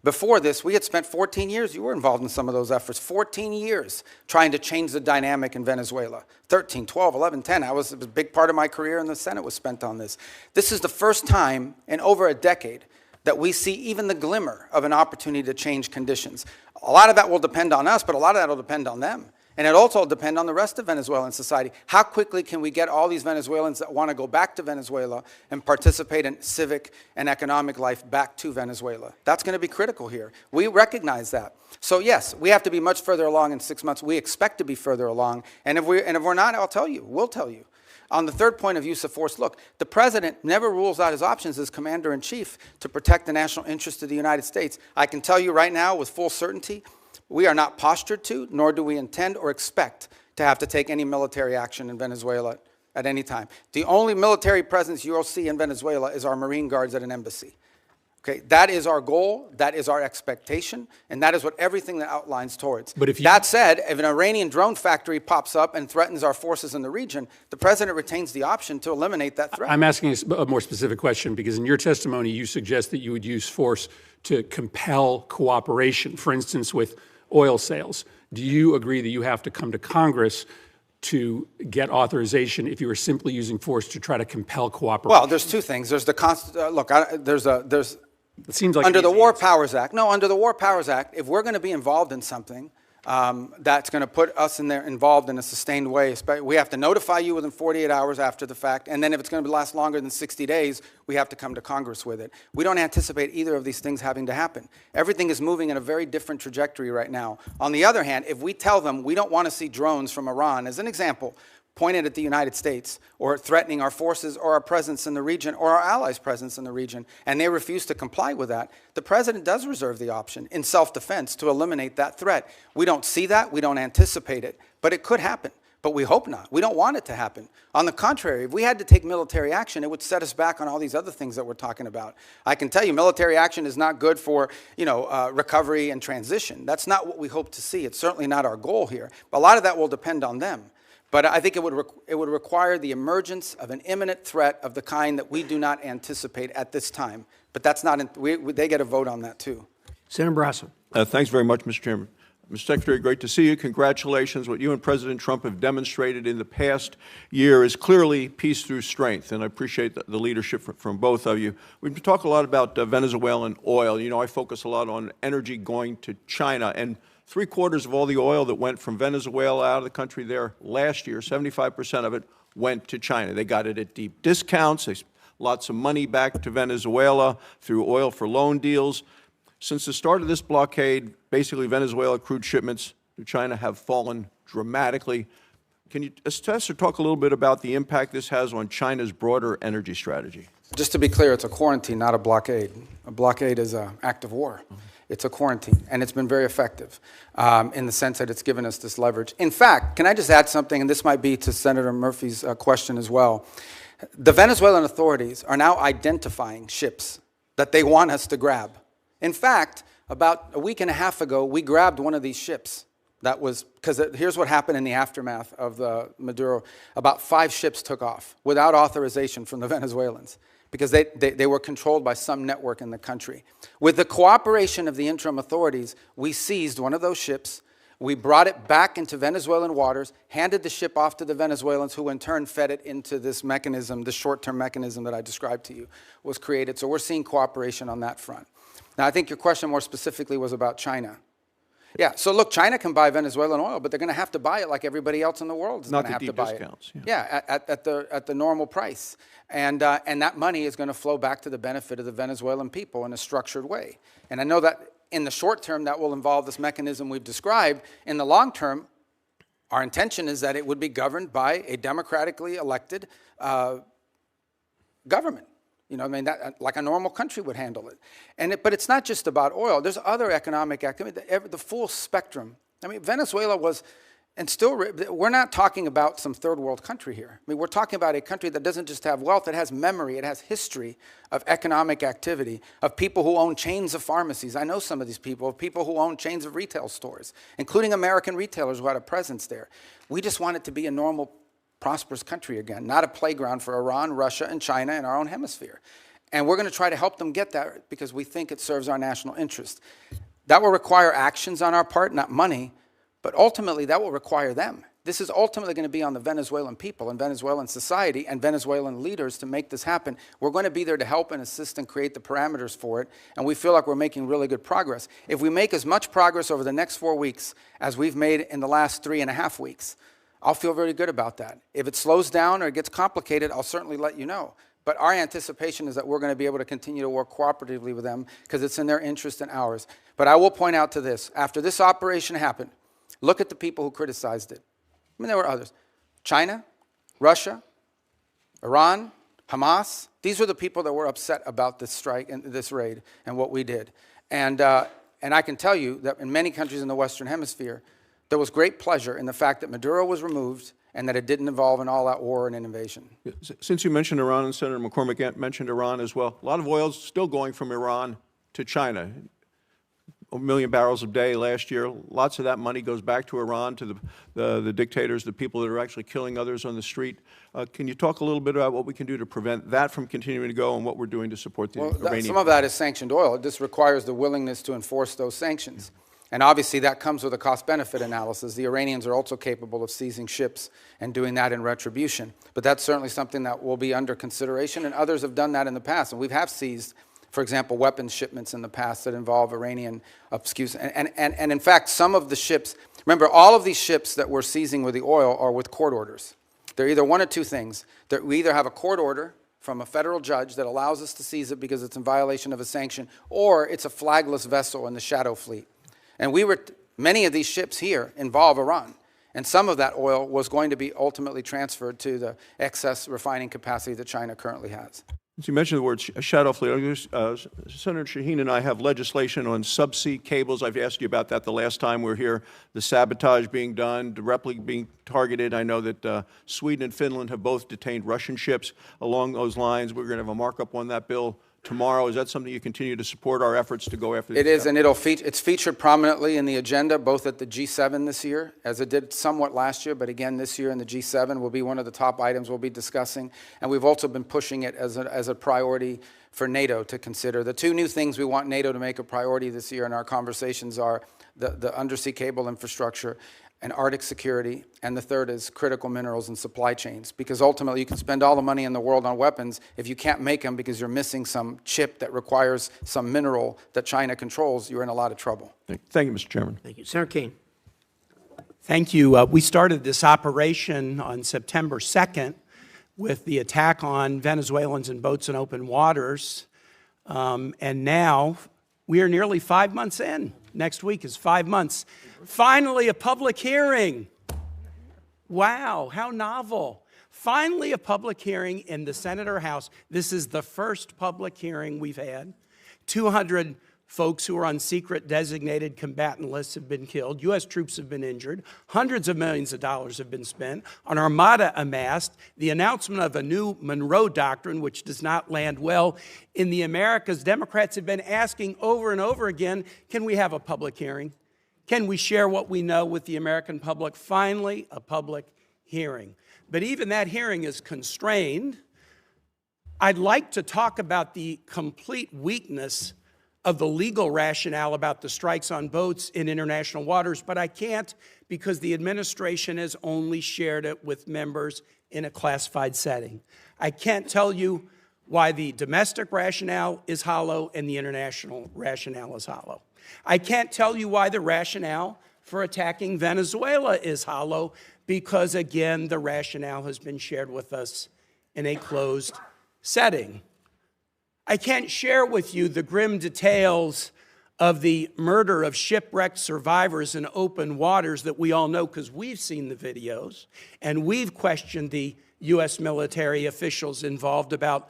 Before this, we had spent 14 years, you were involved in some of those efforts, 14 years trying to change the dynamic in Venezuela. 13, 12, 11, 10, it was a big part of my career in the Senate was spent on this. This is the first time in over a decade that we see even the glimmer of an opportunity to change conditions. A lot of that will depend on us, but a lot of that will depend on them. And it also will depend on the rest of Venezuelan society. How quickly can we get all these Venezuelans that want to go back to Venezuela and participate in civic and economic life back to Venezuela? That's going to be critical here. We recognize that. So yes, we have to be much further along in 6 months. We expect to be further along. And if we're not, I'll tell you, we'll tell you. On the third point of use of force, look, the president never rules out his options as commander-in-chief to protect the national interest of the United States. I can tell you right now with full certainty, we are not postured to, nor do we intend or expect to have to take any military action in Venezuela at any time. The only military presence you'll see in Venezuela is our Marine Guards at an embassy. Okay, that is our goal, that is our expectation, and that is what everything that outlines towards. But if you- That said, if an Iranian drone factory pops up and threatens our forces in the region, the president retains the option to eliminate that threat. I'm asking a more specific question because in your testimony, you suggest that you would use force to compel cooperation, for instance, with oil sales. Do you agree that you have to come to Congress to get authorization if you were simply using force to try to compel cooperation? Well, there's two things. There's the It seems like under an the easy War answer. Powers Act. No, under the War Powers Act, if we're going to be involved in something that's going to put us involved in a sustained way, we have to notify you within 48 hours after the fact, and then if it's going to last longer than 60 days, we have to come to Congress with it. We don't anticipate either of these things having to happen. Everything is moving in a very different trajectory right now. On the other hand, if we tell them we don't want to see drones from Iran, as an example, pointed at the United States or threatening our forces or our presence in the region or our allies' presence in the region, and they refuse to comply with that, the president does reserve the option in self-defense to eliminate that threat. We don't see that, we don't anticipate it, but it could happen. But we hope not. We don't want it to happen. On the contrary, if we had to take military action, it would set us back on all these other things that we're talking about. I can tell you military action is not good for recovery and transition. That's not what we hope to see. It's certainly not our goal here. But a lot of that will depend on them. But I think it would require the emergence of an imminent threat of the kind that we do not anticipate at this time. But that's not, they get a vote on that too. Senator Brasso. Thanks very much, Mr. Chairman. Mr. Secretary, great to see you. Congratulations. What you and President Trump have demonstrated in the past year is clearly peace through strength, and I appreciate the leadership from both of you. We've talked a lot about Venezuelan oil. You know, I focus a lot on energy going to China, and 3/4 of all the oil that went from Venezuela out of the country there last year, 75% of it went to China. They got it at deep discounts. Lots of money back to Venezuela through oil for loan deals. Since the start of this blockade, basically Venezuela crude shipments to China have fallen dramatically. Can you assess or talk a little bit about the impact this has on China's broader energy strategy? Just to be clear, it's a quarantine, not a blockade. A blockade is an act of war. It's a quarantine, and it's been very effective in the sense that it's given us this leverage. In fact, can I just add something, and this might be to Senator Murphy's question as well. The Venezuelan authorities are now identifying ships that they want us to grab. In fact, about a week and a half ago, we grabbed one of these ships. That was, because here's what happened in the aftermath of the Maduro. About 5 ships took off without authorization from the Venezuelans, because they were controlled by some network in the country. With the cooperation of the interim authorities, we seized one of those ships, we brought it back into Venezuelan waters, handed the ship off to the Venezuelans, who in turn fed it into this mechanism, the short-term mechanism that I described to you was created. So we're seeing cooperation on that front. Now, I think your question more specifically was about China. Yeah, so look, China can buy Venezuelan oil, but they're going to have to buy it like everybody else in the world is going to have to buy it. Not the deep discounts. Yeah, at the normal price. And that money is going to flow back to the benefit of the Venezuelan people in a structured way. And I know that in the short term, that will involve this mechanism we've described. In the long term, our intention is that it would be governed by a democratically elected government. You know, I mean, like a normal country would handle it. But it's not just about oil. There's other economic activity, the full spectrum. I mean, Venezuela was, and still, we're not talking about some third world country here. I mean, we're talking about a country that doesn't just have wealth, it has memory, it has history of economic activity, of people who own chains of pharmacies. I know some of these people, of people who own chains of retail stores, including American retailers who had a presence there. We just want it to be a normal, prosperous country again, not a playground for Iran, Russia, and China in our own hemisphere. And we're going to try to help them get that because we think it serves our national interest. That will require actions on our part, not money, but ultimately that will require them. This is ultimately going to be on the Venezuelan people and Venezuelan society and Venezuelan leaders to make this happen. We're going to be there to help and assist and create the parameters for it, and we feel like we're making really good progress. If we make as much progress over the next 4 weeks as we've made in the last 3.5 weeks, I'll feel very good about that. If it slows down or it gets complicated, I'll certainly let you know. But our anticipation is that we're going to be able to continue to work cooperatively with them because it's in their interest and ours. But I will point out to this, after this operation happened, look at the people who criticized it. I mean, there were others. China, Russia, Iran, Hamas. These were the people that were upset about this strike and this raid and what we did. And I can tell you that in many countries in the Western Hemisphere, there was great pleasure in the fact that Maduro was removed and that it didn't involve an all-out war and an invasion. Since you mentioned Iran, and Senator McCormick mentioned Iran as well, a lot of oil is still going from Iran to China. 1 million barrels a day last year. Lots of that money goes back to Iran, to the dictators, the people that are actually killing others on the street. Can you talk a little bit about what we can do to prevent that from continuing to go and what we're doing to support the Iranian? Some of that is sanctioned oil. This requires the willingness to enforce those sanctions. And obviously that comes with a cost-benefit analysis. The Iranians are also capable of seizing ships and doing that in retribution. But that's certainly something that will be under consideration, and others have done that in the past. And we have seized, for example, weapons shipments in the past that involve Iranian, and in fact, some of the ships, remember, all of these ships that we're seizing with the oil are with court orders. They're either one of two things. That we either have a court order from a federal judge that allows us to seize it because it's in violation of a sanction, or it's a flagless vessel in the shadow fleet. And many of these ships here involve Iran. And some of that oil was going to be ultimately transferred to the excess refining capacity that China currently has. Since you mentioned the word shadow fleet, Senator Shaheen and I have legislation on subsea cables. I've asked you about that the last time we were here. The sabotage being done, directly being targeted. I know that Sweden and Finland have both detained Russian ships along those lines. We're going to have a markup on that bill tomorrow. Is that something you continue to support our efforts to go after? It is, and it's featured prominently in the agenda, both at the G7 this year, as it did somewhat last year, but again this year in the G7 will be one of the top items we'll be discussing. And we've also been pushing it as a priority for NATO to consider. The two new things we want NATO to make a priority this year in our conversations are the undersea cable infrastructure and Arctic security, and the third is critical minerals and supply chains, because ultimately you can spend all the money in the world on weapons. If you can't make them because you're missing some chip that requires some mineral that China controls, you're in a lot of trouble. Thank you, Mr. Chairman. Thank you. Senator Kane. Thank you. We started this operation on September 2nd with the attack on Venezuelans in boats in open waters, and now we are nearly 5 months in. Next week is 5 months. Finally, a public hearing. Wow, how novel. Finally, a public hearing in the Senate or House. This is the first public hearing we've had. 200 folks who are on secret designated combatant lists have been killed. U.S. troops have been injured. Hundreds of millions of dollars have been spent. An armada amassed. The announcement of a new Monroe Doctrine, which does not land well in the Americas. Democrats have been asking over and over again, can we have a public hearing? Can we share what we know with the American public? Finally, a public hearing. But even that hearing is constrained. I'd like to talk about the complete weakness of the legal rationale about the strikes on boats in international waters, but I can't because the administration has only shared it with members in a classified setting. I can't tell you why the domestic rationale is hollow and the international rationale is hollow. I can't tell you why the rationale for attacking Venezuela is hollow because, again, the rationale has been shared with us in a closed setting. I can't share with you the grim details of the murder of shipwrecked survivors in open waters that we all know because we've seen the videos and we've questioned the U.S. military officials involved about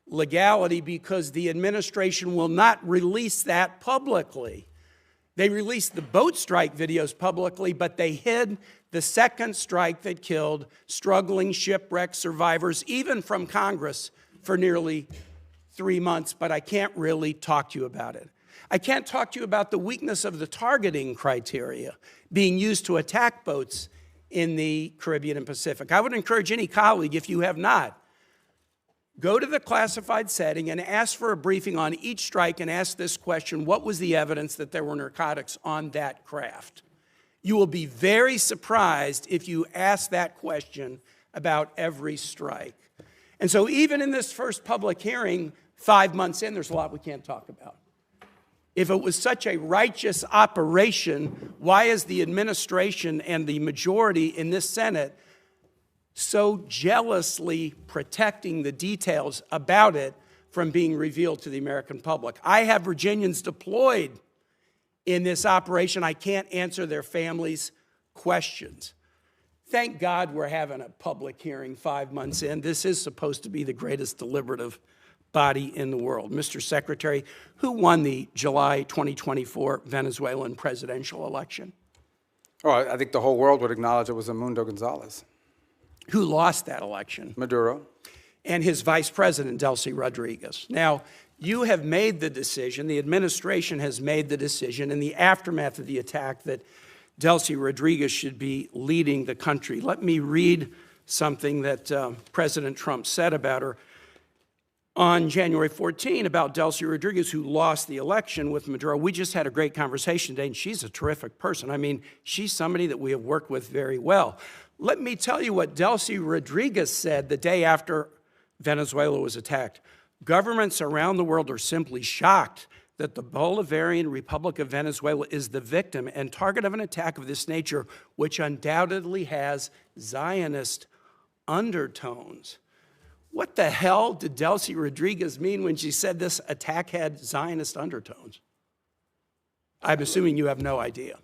legality because the administration will not release that publicly. They released the boat strike videos publicly, but they hid the second strike that killed struggling shipwreck survivors, even from Congress, for nearly 3 months, but I can't really talk to you about it. I can't talk to you about the weakness of the targeting criteria being used to attack boats in the Caribbean and Pacific. I would encourage any colleague, if you have not, go to the classified setting and ask for a briefing on each strike and ask this question: what was the evidence that there were narcotics on that craft? You will be very surprised if you ask that question about every strike. And so even in this first public hearing, 5 months in, there's a lot we can't talk about. If it was such a righteous operation, why is the administration and the majority in this Senate so jealously protecting the details about it from being revealed to the American public? I have Virginians deployed in this operation. I can't answer their families' questions. Thank God we're having a public hearing 5 months in. This is supposed to be the greatest deliberative body in the world. Mr. Secretary, who won the July 2024 Venezuelan presidential election? Oh, I think the whole world would acknowledge it was Edmundo Gonzalez. Who lost that election? Maduro. And his vice president, Delcy Rodriguez. Now, you have made the decision, the administration has made the decision in the aftermath of the attack that Delcy Rodriguez should be leading the country. Let me read something that President Trump said about her on January 14 about Delcy Rodriguez, who lost the election with Maduro. We just had a great conversation today, and she's a terrific person. I mean, she's somebody that we have worked with very well. Let me tell you what Delcy Rodriguez said the day after Venezuela was attacked. Governments around the world are simply shocked that the Bolivarian Republic of Venezuela is the victim and target of an attack of this nature, which undoubtedly has Zionist undertones. What the hell did Delcy Rodriguez mean when she said this attack had Zionist undertones? I'm assuming you have no idea.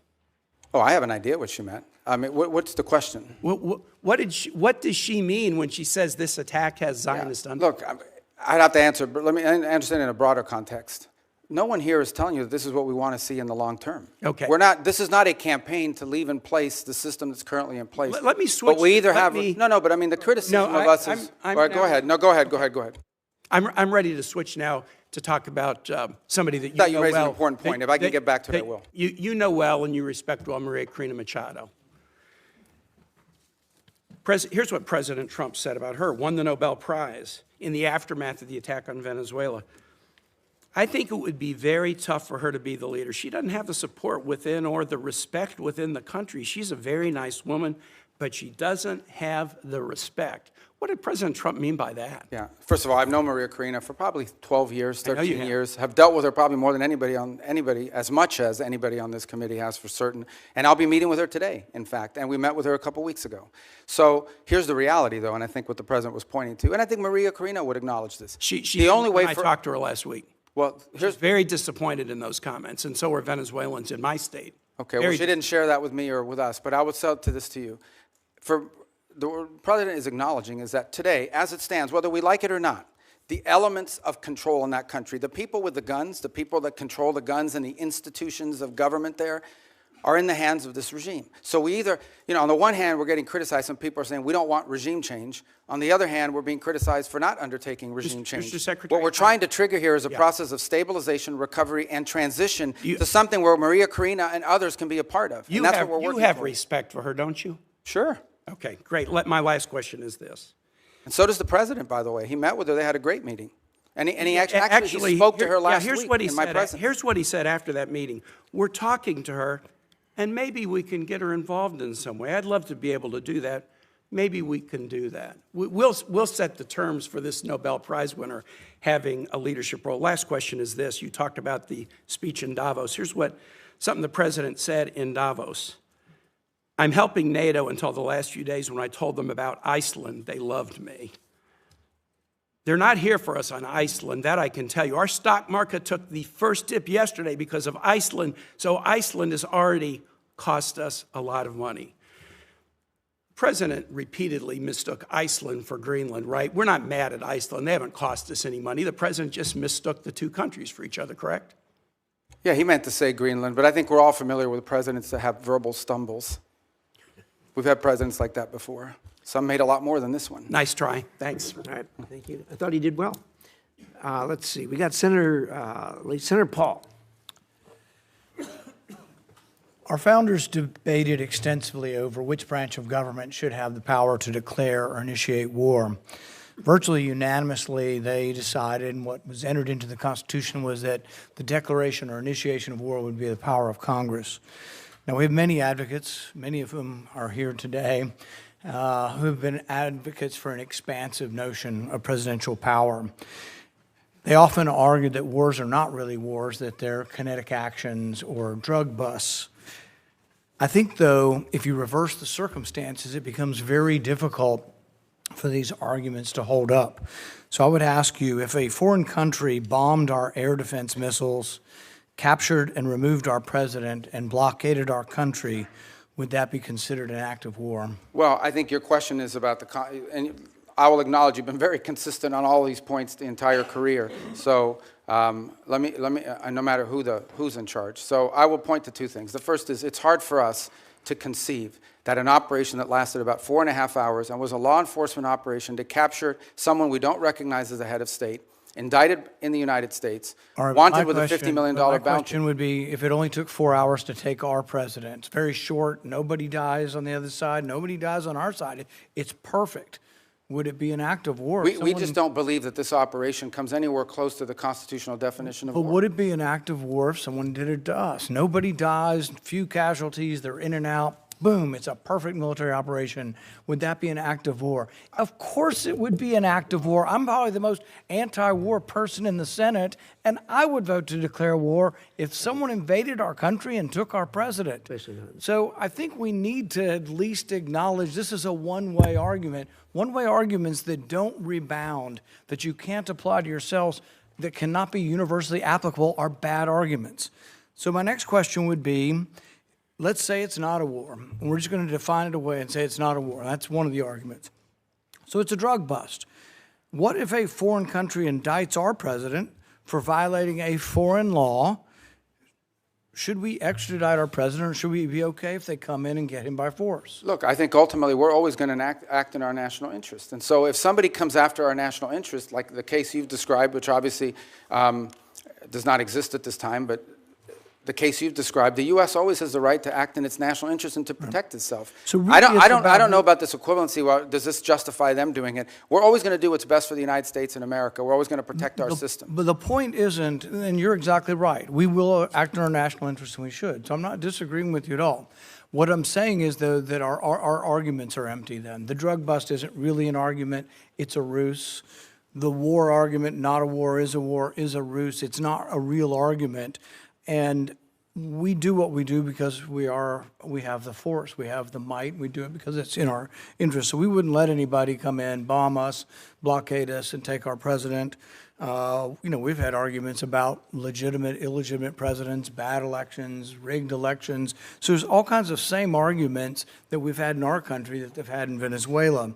Oh, I have an idea what she meant. I mean, what's the question? What does she mean when she says this attack has Zionist undertones? Look, I'd have to answer, but let me understand in a broader context. No one here is telling you that this is what we want to see in the long term. Okay. This is not a campaign to leave in place the system that's currently in place. Let me switch. But we either but I mean, the criticism of us is, all right, go ahead. No, go ahead. I'm ready to switch now to talk about somebody that you know well. You raised an important point. If I can get back to it, I will. You know well and you respect well Maria Corina Machado. Here's what President Trump said about her. Won the Nobel Prize in the aftermath of the attack on Venezuela. I think it would be very tough for her to be the leader. She doesn't have the support within or the respect within the country. She's a very nice woman, but she doesn't have the respect. What did President Trump mean by that? Yeah. First of all, I've known Maria Corina for probably 12 years, 13 have. years. Have dealt with her probably more than anybody, as much as anybody on this committee has for certain. And I'll be meeting with her today, in fact. And we met with her a couple weeks ago. So here's the reality, though, and I think what the president was pointing to. And I think Maria Corina would acknowledge this. The only way I talked to her last week. Well, she's very disappointed in those comments, and so are Venezuelans in my state. Okay, well, she didn't share that with me or with us, but I would sell this to you. The president is acknowledging is that today, as it stands, whether we like it or not, the elements of control in that country, the people with the guns, the people that control the guns and the institutions of government there, are in the hands of this regime. So we either, on the one hand, we're getting criticized. Some people are saying we don't want regime change. On the other hand, we're being criticized for not undertaking regime change. Mr. Secretary, what we're trying to trigger here is a process of stabilization, recovery, and transition to something where Maria Corina and others can be a part of. You have respect for her, don't you? Sure. Okay, great. My last question is this. And so does the president, by the way. He met with her. They had a great meeting. And he actually spoke to her last week in my presence. Here's what he said after that meeting. We're talking to her, and maybe we can get her involved in some way. I'd love to be able to do that. Maybe we can do that. We'll set the terms for this Nobel Prize winner having a leadership role. Last question is this. You talked about the speech in Davos. Here's something the president said in Davos. I'm helping NATO until the last few days. When I told them about Iceland, they loved me. They're not here for us on Iceland, that I can tell you. Our stock market took the first dip yesterday because of Iceland, so Iceland has already cost us a lot of money. The president repeatedly mistook Iceland for Greenland, right? We're not mad at Iceland. They haven't cost us any money. The president just mistook the two countries for each other, correct? Yeah, he meant to say Greenland, but I think we're all familiar with presidents that have verbal stumbles. We've had presidents like that before. Some made a lot more than this one. Nice try. Thanks. All right, thank you. I thought he did well. Let's see. We got Senator Paul. Our founders debated extensively over which branch of government should have the power to declare or initiate war. Virtually unanimously, they decided, and what was entered into the Constitution was that the declaration or initiation of war would be the power of Congress. Now, we have many advocates, many of whom are here today, who have been advocates for an expansive notion of presidential power. They often argue that wars are not really wars, that they're kinetic actions or drug busts. I think, though, if you reverse the circumstances, it becomes very difficult for these arguments to hold up. So I would ask you, if a foreign country bombed our air defense missiles, captured and removed our president, and blockaded our country, would that be considered an act of war? Well, I think your question is about and I will acknowledge you've been very consistent on all these points the entire career. So let me, no matter who's in charge. So I will point to two things. The first is it's hard for us to conceive that an operation that lasted about 4.5 hours and was a law enforcement operation to capture someone we don't recognize as a head of state, indicted in the United States, wanted with a $50 million bounty. My question would be, if it only took 4 hours to take our president, it's very short, nobody dies on the other side, nobody dies on our side, it's perfect. Would it be an act of war? We just don't believe that this operation comes anywhere close to the constitutional definition of war. But would it be an act of war if someone did it to us? Nobody dies, few casualties, they're in and out. Boom, it's a perfect military operation. Would that be an act of war? Of course it would be an act of war. I'm probably the most anti-war person in the Senate, and I would vote to declare war if someone invaded our country and took our president. So I think we need to at least acknowledge this is a one-way argument. One-way arguments that don't rebound, that you can't apply to yourselves, that cannot be universally applicable are bad arguments. So my next question would be, let's say it's not a war, and we're just going to define it away and say it's not a war. That's one of the arguments. So it's a drug bust. What if a foreign country indicts our president for violating a foreign law? Should we extradite our president, or should we be okay if they come in and get him by force? Look, I think ultimately we're always going to act in our national interest. And so if somebody comes after our national interest, like the case you've described, which obviously does not exist at this time, but the case you've described, the U.S. always has the right to act in its national interest and to protect itself. So really I don't know about this equivalency. Well, does this justify them doing it? We're always going to do what's best for the United States and America. We're always going to protect our system. But the point isn't, and you're exactly right, we will act in our national interest and we should. So I'm not disagreeing with you at all. What I'm saying is, though, that our arguments are empty then. The drug bust isn't really an argument. It's a ruse. The war argument, not a war, is a ruse. It's not a real argument. And we do what we do because we have the force, we have the might, we do it because it's in our interest. So we wouldn't let anybody come in, bomb us, blockade us, and take our president. We've had arguments about legitimate, illegitimate presidents, bad elections, rigged elections. So there's all kinds of same arguments that we've had in our country that they've had in Venezuela.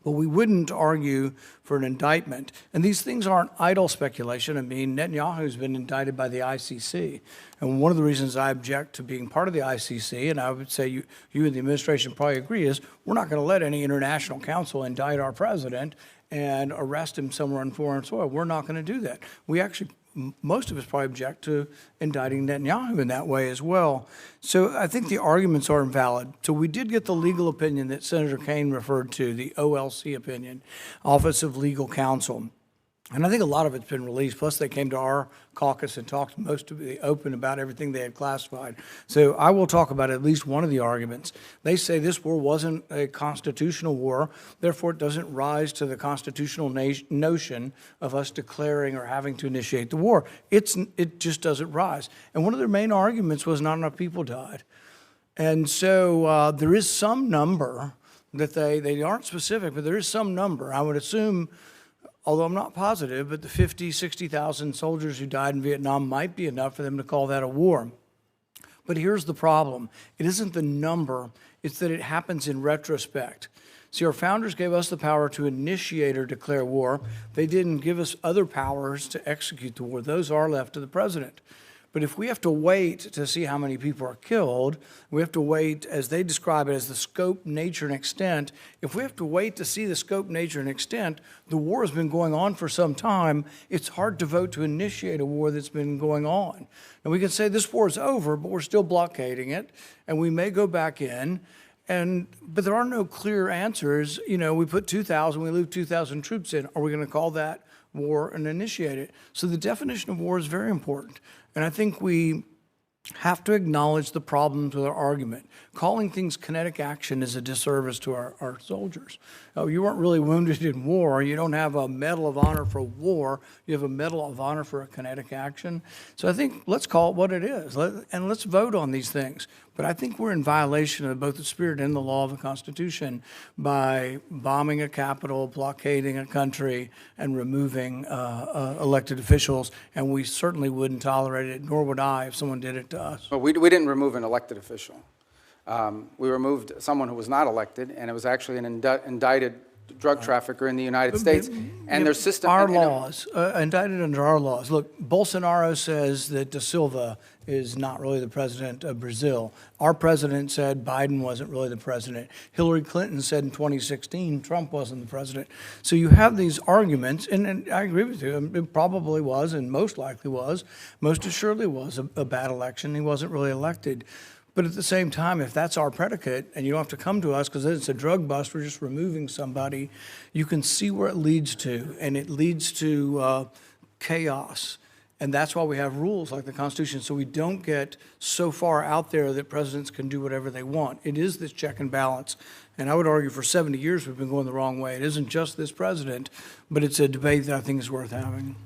But we wouldn't argue for an indictment. And these things aren't idle speculation. I mean, Netanyahu's been indicted by the ICC. And one of the reasons I object to being part of the ICC, and I would say you and the administration probably agree, is we're not going to let any international council indict our president and arrest him somewhere on foreign soil. We're not going to do that. We actually, most of us probably object to indicting Netanyahu in that way as well. So I think the arguments are invalid. So we did get the legal opinion that Senator Kaine referred to, the OLC opinion, Office of Legal Counsel. And I think a lot of it's been released. Plus, they came to our caucus and talked most of the open about everything they had classified. So I will talk about at least one of the arguments. They say this war wasn't a constitutional war, therefore it doesn't rise to the constitutional notion of us declaring or having to initiate the war. It just doesn't rise. And one of their main arguments was not enough people died. And so there is some number that they aren't specific, but there is some number. I would assume, although I'm not positive, but the 50, 60,000 soldiers who died in Vietnam might be enough for them to call that a war. But here's the problem. It isn't the number, it's that it happens in retrospect. See, our founders gave us the power to initiate or declare war. They didn't give us other powers to execute the war. Those are left to the president. But if we have to wait to see how many people are killed, we have to wait, as they describe it, as the scope, nature, and extent. If we have to wait to see the scope, nature, and extent, the war has been going on for some time. It's hard to vote to initiate a war that's been going on. And we can say this war is over, but we're still blockading it, and we may go back in. But there are no clear answers. You know, we put 2,000, we leave 2,000 troops in. Are we going to call that war and initiate it? So the definition of war is very important. And I think we have to acknowledge the problems with our argument. Calling things kinetic action is a disservice to our soldiers. Oh, you weren't really wounded in war. You don't have a Medal of Honor for war. You have a Medal of Honor for a kinetic action. So I think let's call it what it is, and let's vote on these things. But I think we're in violation of both the spirit and the law of the Constitution by bombing a capital, blockading a country, and removing elected officials. And we certainly wouldn't tolerate it, nor would I if someone did it to us. But we didn't remove an elected official. We removed someone who was not elected, and it was actually an indicted drug trafficker in the United States. And their system... Our laws, indicted under our laws. Look, Bolsonaro says that Da Silva is not really the president of Brazil. Our president said Biden wasn't really the president. Hillary Clinton said in 2016 Trump wasn't the president. So you have these arguments, and I agree with you, it probably was, and most likely was, most assuredly was a bad election. He wasn't really elected. But at the same time, if that's our predicate, and you don't have to come to us because it's a drug bust, we're just removing somebody, you can see where it leads to, and it leads to chaos. And that's why we have rules like the Constitution, so we don't get so far out there that presidents can do whatever they want. It is this check and balance. And I would argue for 70 years we've been going the wrong way. It isn't just this president, but it's a debate that I think is worth having.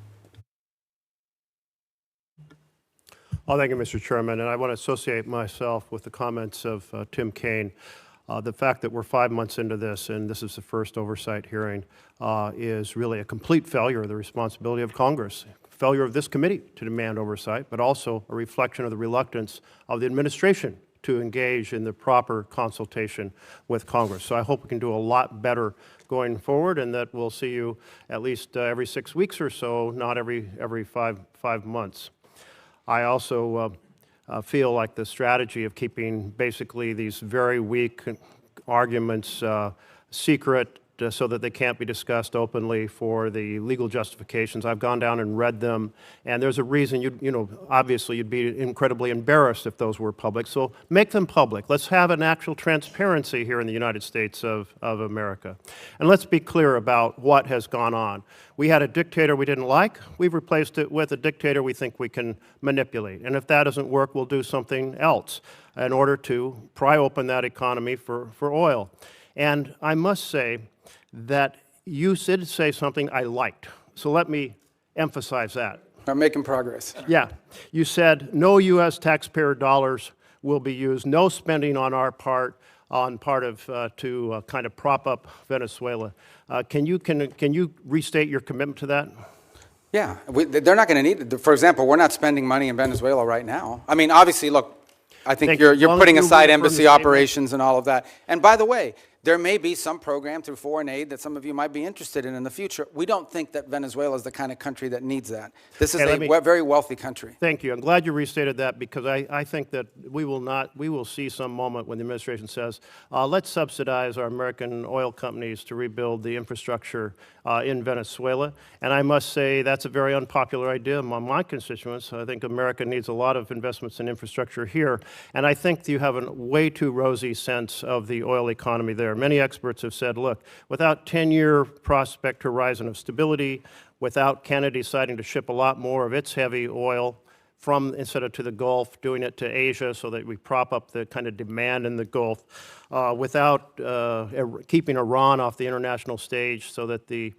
Well, thank you, Mr. Chairman, and I want to associate myself with the comments of Tim Kaine. The fact that we're 5 months into this, and this is the first oversight hearing, is really a complete failure of the responsibility of Congress, failure of this committee to demand oversight, but also a reflection of the reluctance of the administration to engage in the proper consultation with Congress. So I hope we can do a lot better going forward, and that we'll see you at least every 6 weeks or so, not every five months. I also feel like the strategy of keeping basically these very weak arguments secret so that they can't be discussed openly for the legal justifications. I've gone down and read them, and there's a reason obviously you'd be incredibly embarrassed if those were public. So make them public. Let's have an actual transparency here in the United States of America. And let's be clear about what has gone on. We had a dictator we didn't like. We've replaced it with a dictator we think we can manipulate. And if that doesn't work, we'll do something else in order to pry open that economy for oil. And I must say that you did say something I liked. So let me emphasize that. I'm making progress. Yeah. You said no U.S. taxpayer dollars will be used, no spending on our part, to kind of prop up Venezuela. Can you restate your commitment to that? Yeah. They're not going to need it. For example, we're not spending money in Venezuela right now. I mean, obviously, look, I think you're putting aside embassy operations and all of that. And by the way, there may be some program through foreign aid that some of you might be interested in the future. We don't think that Venezuela is the kind of country that needs that. This is a very wealthy country. Thank you. I'm glad you restated that, because I think that we will see some moment when the administration says, let's subsidize our American oil companies to rebuild the infrastructure in Venezuela. And I must say that's a very unpopular idea among my constituents. I think America needs a lot of investments in infrastructure here. And I think you have a way too rosy sense of the oil economy there. Many experts have said, look, without 10-year prospect horizon of stability, without Canada deciding to ship a lot more of its heavy oil instead of to the Gulf, doing it to Asia so that we prop up the kind of demand in the Gulf, without keeping Iran off the international stage so that the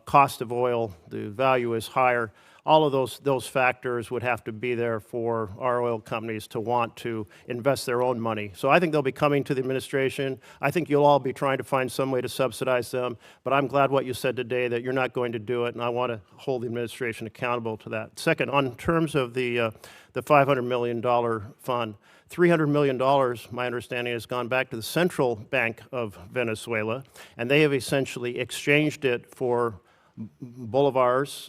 cost of oil, the value is higher. All of those factors would have to be there for our oil companies to want to invest their own money. So I think they'll be coming to the administration. I think you'll all be trying to find some way to subsidize them. But I'm glad what you said today, that you're not going to do it, and I want to hold the administration accountable to that. Second, on terms of the $500 million fund, $300 million, my understanding, has gone back to the Central Bank of Venezuela, and they have essentially exchanged it for bolivars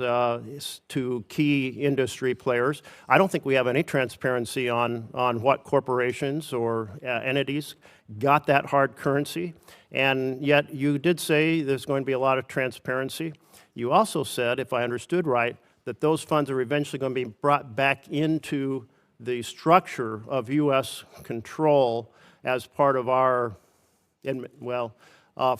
to key industry players. I don't think we have any transparency on what corporations or entities got that hard currency, and yet you did say there's going to be a lot of transparency. You also said, if I understood right, that those funds are eventually going to be brought back into the structure of U.S. control as part of our,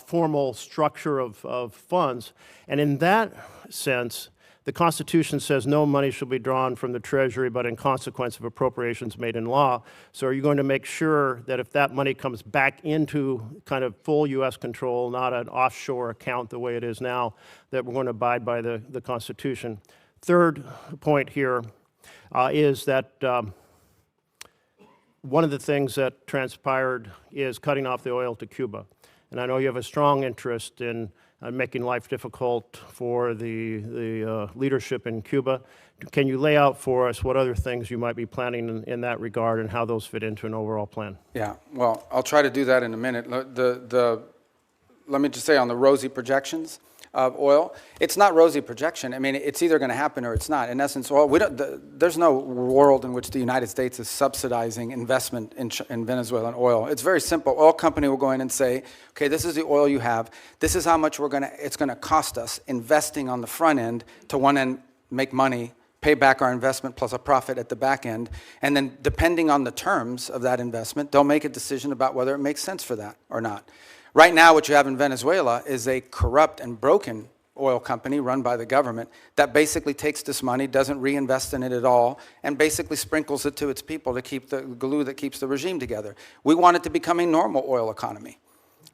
formal structure of funds. And in that sense, The Constitution says no money shall be drawn from the Treasury but in consequence of appropriations made in law. So are you going to make sure that if that money comes back into kind of full U.S. control, not an offshore account the way it is now, that we're going to abide by the Constitution? Third point here is that one of the things that transpired is cutting off the oil to Cuba. And I know you have a strong interest in making life difficult for the leadership in Cuba. Can you lay out for us what other things you might be planning in that regard and how those fit into an overall plan? Yeah, well, I'll try to do that in a minute. Let me just say on the rosy projections of oil, it's not rosy projection. I mean, it's either going to happen or it's not. In essence, oil, there's no world in which the United States is subsidizing investment in Venezuelan oil. It's very simple. Oil company will go in and say, okay, this is the oil you have. This is how much it's going to cost us investing on the front end to one end make money, pay back our investment plus a profit at the back end. And then depending on the terms of that investment, they'll make a decision about whether it makes sense for that or not. Right now, what you have in Venezuela is a corrupt and broken oil company run by the government that basically takes this money, doesn't reinvest in it at all, and basically sprinkles it to its people to keep the glue that keeps the regime together. We want it to become a normal oil economy.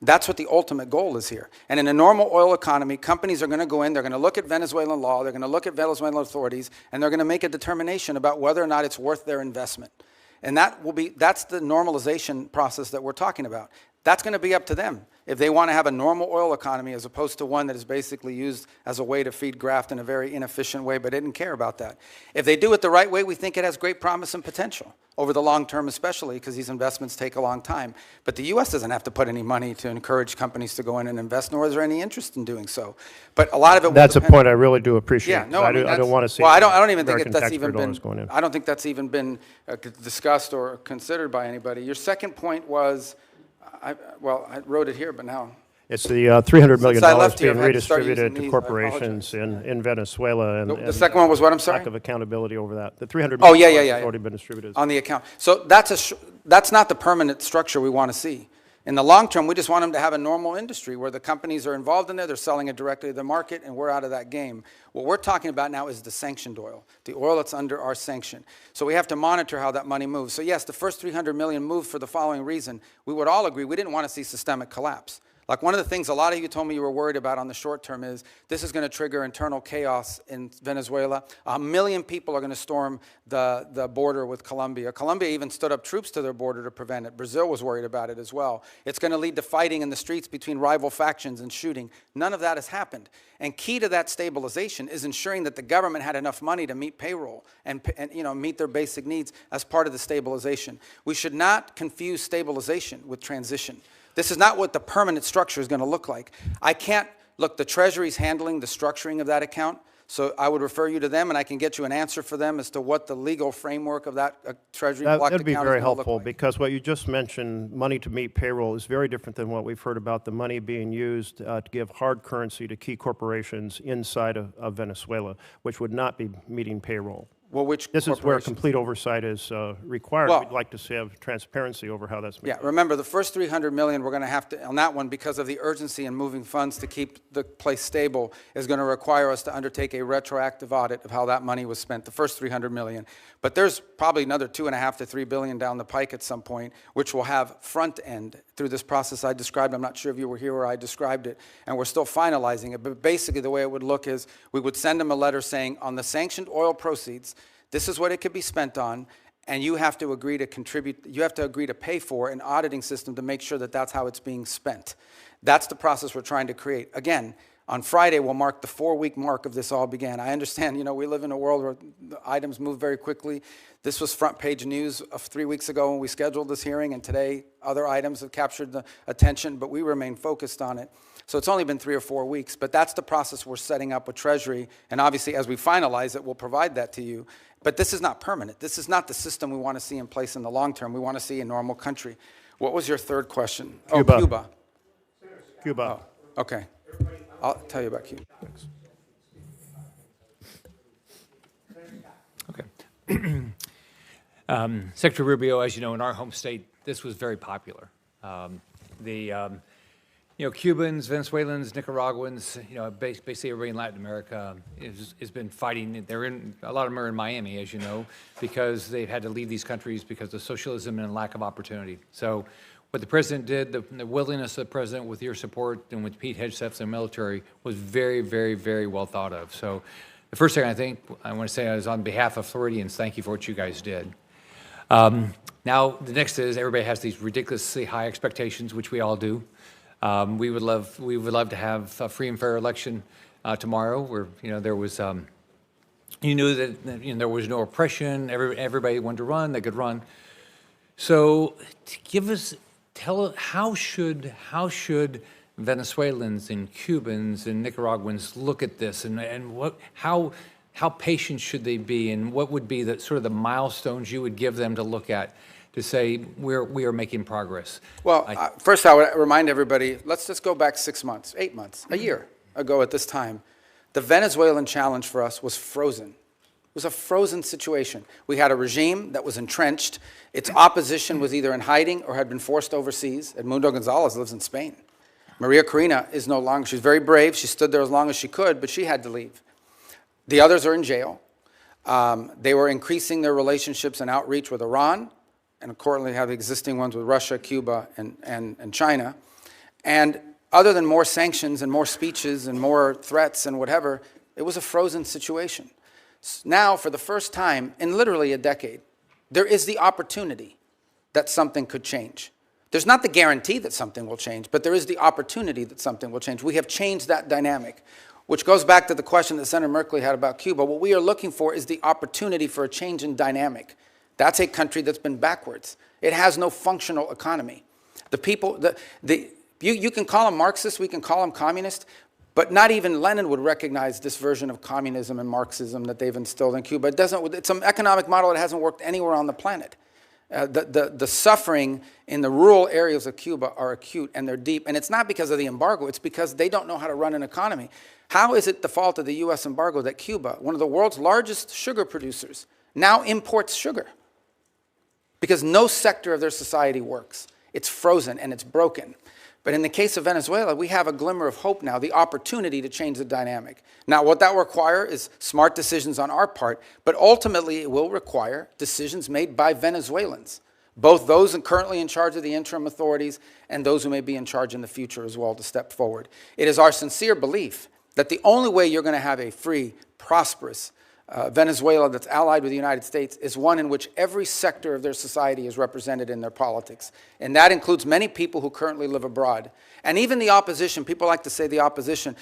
That's what the ultimate goal is here. And in a normal oil economy, companies are going to go in, they're going to look at Venezuelan law, they're going to look at Venezuelan authorities, and they're going to make a determination about whether or not it's worth their investment. And that's the normalization process that we're talking about. That's going to be up to them if they want to have a normal oil economy as opposed to one that is basically used as a way to feed graft in a very inefficient way, but they didn't care about that. If they do it the right way, we think it has great promise and potential over the long term, especially because these investments take a long time. But the U.S. doesn't have to put any money to encourage companies to go in and invest, nor is there any interest in doing so. But a lot of it That's a point I really do appreciate. Yeah, no, I don't want to see. Well, I don't even think American that's even taxpayer been. dollars going in. I don't think that's even been discussed or considered by anybody. Your second point was, I wrote it here, but now. It's the $300 million Since I left here, being I've had to start redistributed using to these. I corporations in Venezuela. And The second one was what, I'm sorry? lack of accountability over that. The $300 Oh, million yeah. has already been distributed. On the account. So that's not the permanent structure we want to see. In the long term, we just want them to have a normal industry where the companies are involved in there, they're selling it directly to the market, and we're out of that game. What we're talking about now is the sanctioned oil, the oil that's under our sanction. So we have to monitor how that money moves. So yes, the first $300 million moved for the following reason. We would all agree we didn't want to see systemic collapse. Like one of the things a lot of you told me you were worried about on the short term is this is going to trigger internal chaos in Venezuela. 1 million people are going to storm the border with Colombia. Colombia even stood up troops to their border to prevent it. Brazil was worried about it as well. It's going to lead to fighting in the streets between rival factions and shooting. None of that has happened. And key to that stabilization is ensuring that the government had enough money to meet payroll and meet their basic needs as part of the stabilization. We should not confuse stabilization with transition. This is not what the permanent structure is going to look like. The Treasury's handling the structuring of that account, so I would refer you to them, and I can get you an answer for them as to what the legal framework of that Treasury blocked account is going to look like. That would be very helpful, because what you just mentioned, money to meet payroll, is very different than what we've heard about the money being used to give hard currency to key corporations inside of Venezuela, which would not be meeting payroll. Well, which This is where corporations? complete oversight is required. Well- We'd like to have transparency over how that's made. Yeah, remember, the first $300 million we're going to have to, on that one, because of the urgency in moving funds to keep the place stable, is going to require us to undertake a retroactive audit of how that money was spent, the first $300 million. But there's probably another $2.5 to $3 billion down the pike at some point, which will have front end through this process I described. I'm not sure if you were here where I described it, and we're still finalizing it. But basically, the way it would look is we would send them a letter saying, on the sanctioned oil proceeds, this is what it could be spent on, and you have to agree to contribute, you have to agree to pay for an auditing system to make sure that that's how it's being spent. That's the process we're trying to create. Again, on Friday will mark the 4-week mark of this all began. I understand, we live in a world where the items move very quickly. This was front page news of 3 weeks ago when we scheduled this hearing, and today other items have captured the attention, but we remain focused on it. So it's only been 3 or 4 weeks, but that's the process we're setting up with Treasury, and obviously as we finalize it, we'll provide that to you. But this is not permanent. This is not the system we want to see in place in the long term. We want to see a normal country. What was your third question? Cuba. Oh, Cuba. Cuba. Oh, okay. I'll tell you about Cuba. Okay. Secretary Rubio, as you know, in our home state, this was very popular. Cubans, Venezuelans, Nicaraguans, basically everybody in Latin America has been fighting. A lot of them are in Miami, as you know, because they've had to leave these countries because of socialism and lack of opportunity. So what the president did, the willingness of the president with your support and with Pete Hegseth's and military was very, very, very well thought of. So the first thing I want to say is on behalf of Floridians, thank you for what you guys did. Now, the next is everybody has these ridiculously high expectations, which we all do. We would love to have a free and fair election tomorrow, where there was you knew that there was no oppression. Everybody wanted to run; they could run. So, tell us how should Venezuelans and Cubans and Nicaraguans look at this, and how patient should they be, and what would be the sort of the milestones you would give them to look at to say we are making progress? Well, first I would remind everybody, let's just go back 6 months, 8 months, a year ago at this time. The Venezuelan challenge for us was frozen. It was a frozen situation. We had a regime that was entrenched. Its opposition was either in hiding or had been forced overseas. Edmundo Gonzalez lives in Spain. Maria Corina is no longer, she's very brave. She stood there as long as she could, but she had to leave. The others are in jail. They were increasing their relationships and outreach with Iran, and currently have existing ones with Russia, Cuba, and China. And other than more sanctions and more speeches and more threats and whatever, it was a frozen situation. Now, for the first time in literally a decade, there is the opportunity that something could change. There's not the guarantee that something will change, but there is the opportunity that something will change. We have changed that dynamic, which goes back to the question that Senator Merkley had about Cuba. What we are looking for is the opportunity for a change in dynamic. That's a country that's been backwards. It has no functional economy. The people, you can call them Marxist, we can call them communist, but not even Lenin would recognize this version of communism and Marxism that they've instilled in Cuba. It's an economic model that hasn't worked anywhere on the planet. The suffering in the rural areas of Cuba are acute and they're deep. And it's not because of the embargo, it's because they don't know how to run an economy. How is it the fault of the US embargo that Cuba, one of the world's largest sugar producers, now imports sugar? Because no sector of their society works. It's frozen and it's broken. But in the case of Venezuela, we have a glimmer of hope now, the opportunity to change the dynamic. Now, what that will require is smart decisions on our part, but ultimately it will require decisions made by Venezuelans, both those currently in charge of the interim authorities and those who may be in charge in the future as well to step forward. It is our sincere belief that the only way you're going to have a free, prosperous Venezuela that's allied with the United States is one in which every sector of their society is represented in their politics. And that includes many people who currently live abroad. And even the opposition, people like to say the opposition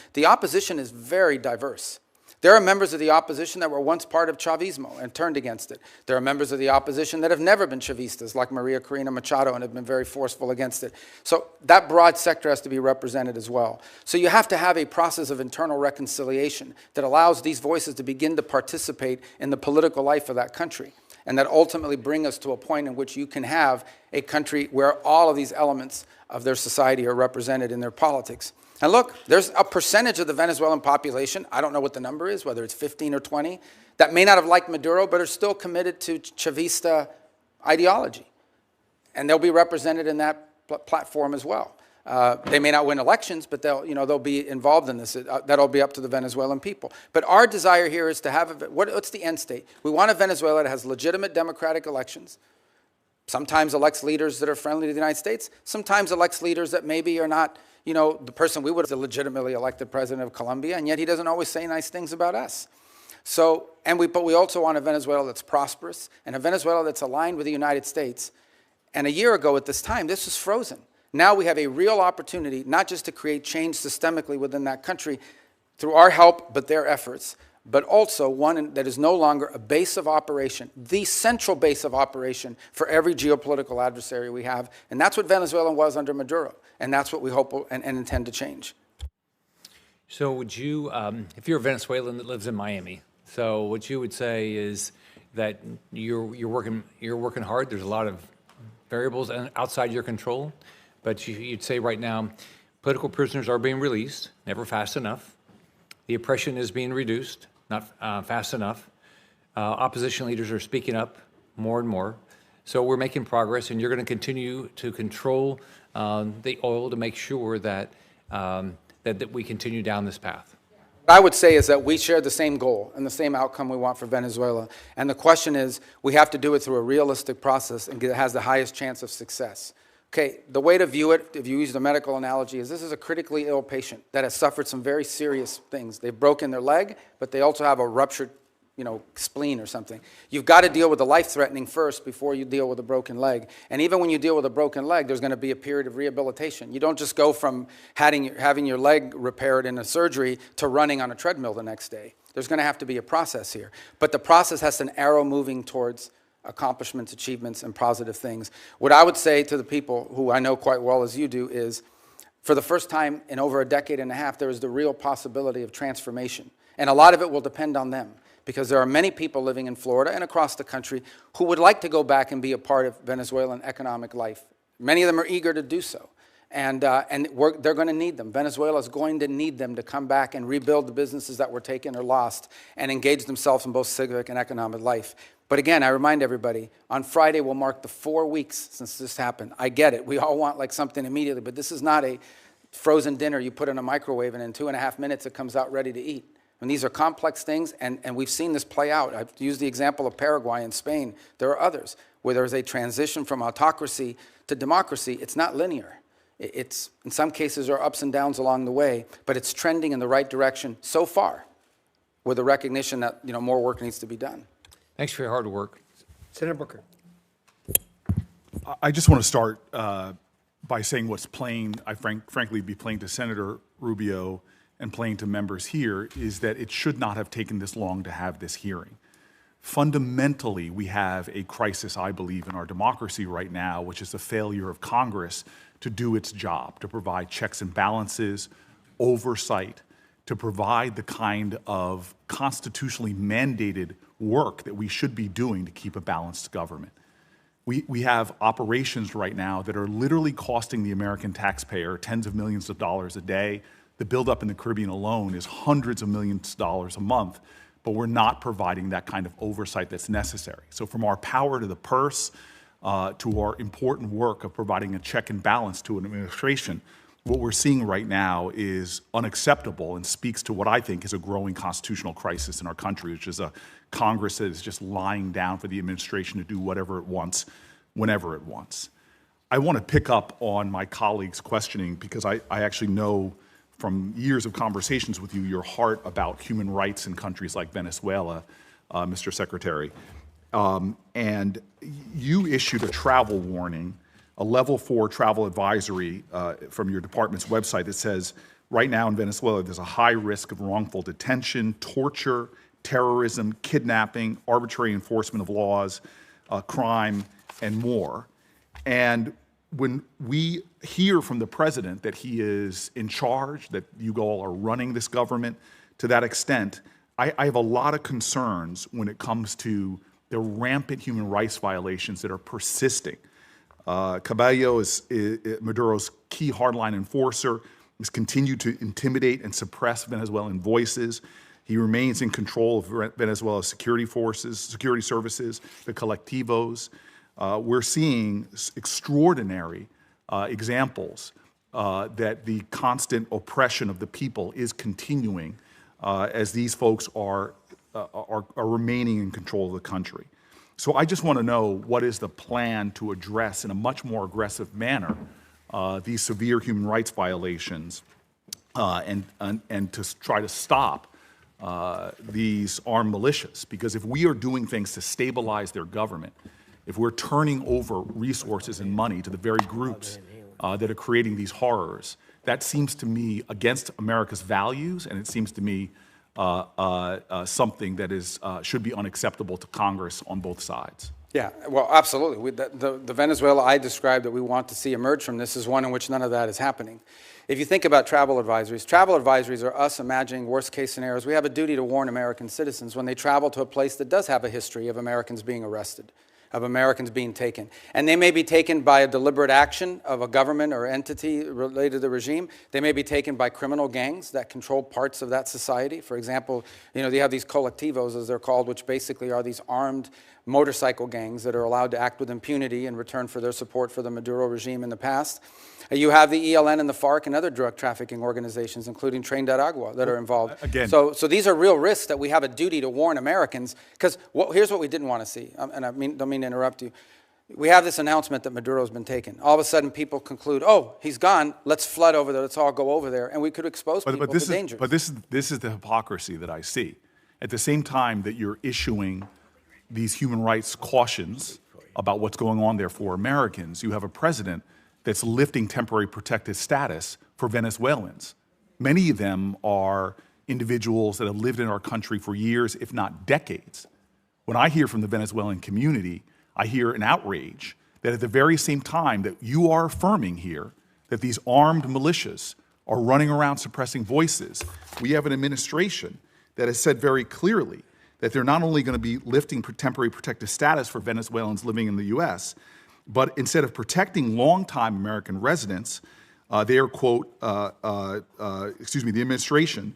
is very diverse. There are members of the opposition that were once part of Chavismo and turned against it. There are members of the opposition that have never been Chavistas, like Maria Corina Machado, and have been very forceful against it. So that broad sector has to be represented as well. So you have to have a process of internal reconciliation that allows these voices to begin to participate in the political life of that country, and that ultimately bring us to a point in which you can have a country where all of these elements of their society are represented in their politics. And look, there's a percentage of the Venezuelan population, I don't know what the number is, whether it's 15 or 20, that may not have liked Maduro, but are still committed to Chavista ideology. And they'll be represented in that platform as well. They may not win elections, but they'll be involved in this. That'll be up to the Venezuelan people. But our desire here is to have, what's the end state? We want a Venezuela that has legitimate democratic elections, sometimes elects leaders that are friendly to the United States, sometimes elects leaders that maybe are not, the person we would have legitimately elected president of Colombia, and yet he doesn't always say nice things about us. So, but we also want a Venezuela that's prosperous and a Venezuela that's aligned with the United States. And a year ago at this time, this was frozen. Now we have a real opportunity, not just to create change systemically within that country through our help, but their efforts, but also one that is no longer a base of operation, the central base of operation for every geopolitical adversary we have. And that's what Venezuela was under Maduro. And that's what we hope and intend to change. So would you, if you're a Venezuelan that lives in Miami, so what you would say is that you're working hard. There's a lot of variables outside your control. But you'd say right now, political prisoners are being released, never fast enough. The oppression is being reduced, not fast enough. Opposition leaders are speaking up more and more. So we're making progress, and you're going to continue to control the oil to make sure that that we continue down this path. What I would say is that we share the same goal and the same outcome we want for Venezuela. And the question is, we have to do it through a realistic process and it has the highest chance of success. Okay, the way to view it, if you use the medical analogy, is this is a critically ill patient that has suffered some very serious things. They've broken their leg, but they also have a ruptured spleen or something. You've got to deal with the life-threatening first before you deal with a broken leg. And even when you deal with a broken leg, there's going to be a period of rehabilitation. You don't just go from having your leg repaired in a surgery to running on a treadmill the next day. There's going to have to be a process here. But the process has an arrow moving towards accomplishments, achievements, and positive things. What I would say to the people who I know quite well as you do is, for the first time in over a decade and a half, there is the real possibility of transformation. And a lot of it will depend on them, because there are many people living in Florida and across the country who would like to go back and be a part of Venezuelan economic life. Many of them are eager to do so, and they're going to need them. Venezuela is going to need them to come back and rebuild the businesses that were taken or lost and engage themselves in both civic and economic life. But again, I remind everybody, on Friday will mark the 4 weeks since this happened. I get it. We all want like something immediately, but this is not a frozen dinner you put in a microwave and in 2.5 minutes it comes out ready to eat. And these are complex things, and we've seen this play out. I've used the example of Paraguay and Spain. There are others where there's a transition from autocracy to democracy. It's not linear. It's, in some cases, there are ups and downs along the way, but it's trending in the right direction so far, with the recognition that more work needs to be done. Thanks for your hard work. Senator Booker. I just want to start by saying what's plain, frankly, be plain to Senator Rubio and plain to members here, is that it should not have taken this long to have this hearing. Fundamentally, we have a crisis, I believe, in our democracy right now, which is the failure of Congress to do its job, to provide checks and balances, oversight, to provide the kind of constitutionally mandated work that we should be doing to keep a balanced government. We have operations right now that are literally costing the American taxpayer tens of millions of dollars a day. The buildup in the Caribbean alone is hundreds of millions of dollars a month, but we're not providing that kind of oversight that's necessary. So from our power to the purse, to our important work of providing a check and balance to an administration, what we're seeing right now is unacceptable and speaks to what I think is a growing constitutional crisis in our country, which is a Congress that is just lying down for the administration to do whatever it wants, whenever it wants. I want to pick up on my colleague's questioning because I actually know from years of conversations with you your heart about human rights in countries like Venezuela, Mr. Secretary. And you issued a travel warning, a level 4 travel advisory from your department's website that says, right now in Venezuela, there's a high risk of wrongful detention, torture, terrorism, kidnapping, arbitrary enforcement of laws, crime, and more. And when we hear from the president that he is in charge, that you all are running this government to that extent, I have a lot of concerns when it comes to the rampant human rights violations that are persisting. Cabello is Maduro's key hardline enforcer. He's continued to intimidate and suppress Venezuelan voices. He remains in control of Venezuela's security forces, security services, the colectivos. We're seeing extraordinary examples that the constant oppression of the people is continuing as these folks are remaining in control of the country. So I just want to know what is the plan to address in a much more aggressive manner these severe human rights violations and to try to stop these armed militias. Because if we are doing things to stabilize their government, if we're turning over resources and money to the very groups that are creating these horrors, that seems to me against America's values, and it seems to me something that is should be unacceptable to Congress on both sides. Yeah, well, absolutely. The Venezuela I described that we want to see emerge from this is one in which none of that is happening. If you think about travel advisories are us imagining worst-case scenarios. We have a duty to warn American citizens when they travel to a place that does have a history of Americans being arrested, of Americans being taken. And they may be taken by a deliberate action of a government or entity related to the regime. They may be taken by criminal gangs that control parts of that society. For example, they have these colectivos, as they're called, which basically are these armed motorcycle gangs that are allowed to act with impunity in return for their support for the Maduro regime in the past. You have the ELN and the FARC and other drug trafficking organizations, including Tren de Aragua, that are involved. Again. So these are real risks that we have a duty to warn Americans, because here's what we didn't want to see, and I don't mean to interrupt you. We have this announcement that Maduro's been taken. All of a sudden, people conclude, oh, he's gone, let's flood over there, let's all go over there, and we could expose people to dangers. But this is the hypocrisy that I see. At the same time that you're issuing these human rights cautions about what's going on there for Americans, you have a president that's lifting temporary protected status for Venezuelans. Many of them are individuals that have lived in our country for years, if not decades. When I hear from the Venezuelan community, I hear an outrage that at the very same time that you are affirming here that these armed militias are running around suppressing voices, we have an administration that has said very clearly that they're not only going to be lifting temporary protected status for Venezuelans living in the U.S., but instead of protecting longtime American residents, they are, quote, the administration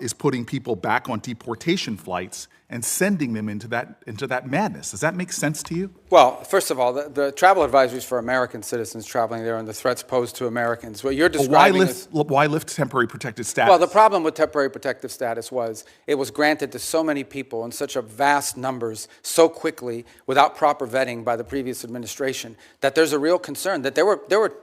is putting people back on deportation flights and sending them into that madness. Does that make sense to you? Well, first of all, the travel advisories for American citizens traveling there and the threats posed to Americans. What you're describing why lift temporary protected status? Well, the problem with temporary protective status was it was granted to so many people in such a vast numbers so quickly without proper vetting by the previous administration that there's a real concern that there were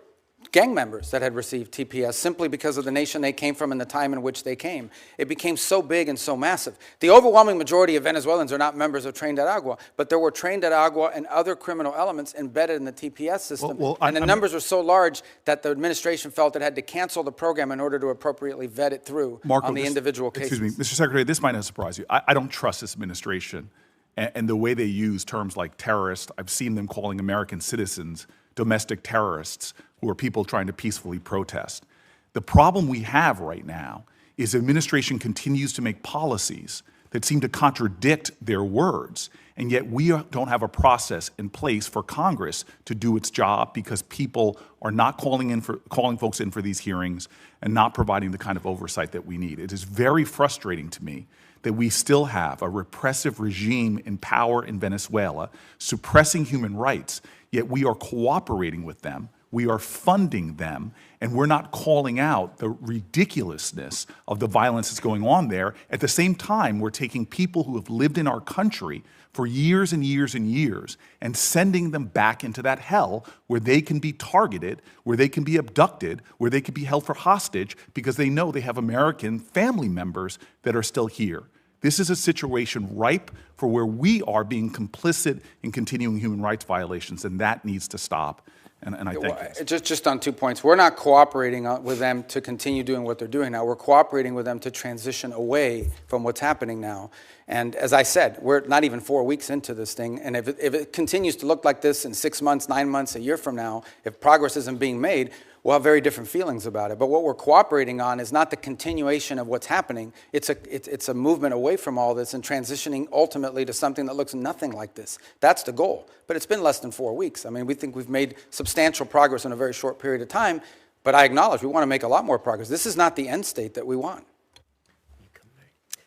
gang members that had received TPS simply because of the nation they came from and the time in which they came. It became so big and so massive. The overwhelming majority of Venezuelans are not members of Tren de Aragua, but there were Tren de Aragua and other criminal elements embedded in the TPS system. And the numbers were so large that the administration felt it had to cancel the program in order to appropriately vet it through on the individual cases. Excuse me, Mr. Secretary, this might not surprise you. I don't trust this administration and the way they use terms like terrorist. I've seen them calling American citizens domestic terrorists who are people trying to peacefully protest. The problem we have right now is the administration continues to make policies that seem to contradict their words, and yet we don't have a process in place for Congress to do its job because people are not calling folks in for these hearings and not providing the kind of oversight that we need. It is very frustrating to me that we still have a repressive regime in power in Venezuela suppressing human rights, yet we are cooperating with them, we are funding them, and we're not calling out the ridiculousness of the violence that's going on there. At the same time, we're taking people who have lived in our country for years and years and years and sending them back into that hell where they can be targeted, where they can be abducted, where they can be held for hostage because they know they have American family members that are still here. This is a situation ripe for where we are being complicit in continuing human rights violations, and that needs to stop. And I thank you. Just on 2 points. We're not cooperating with them to continue doing what they're doing now. We're cooperating with them to transition away from what's happening now. And as I said, we're not even 4 weeks into this thing. And if it continues to look like this in 6 months, 9 months, a year from now, if progress isn't being made, we'll have very different feelings about it. But what we're cooperating on is not the continuation of what's happening. It's a movement away from all this and transitioning ultimately to something that looks nothing like this. That's the goal. But it's been less than 4 weeks. I mean, we think we've made substantial progress in a very short period of time. But I acknowledge we want to make a lot more progress. This is not the end state that we want.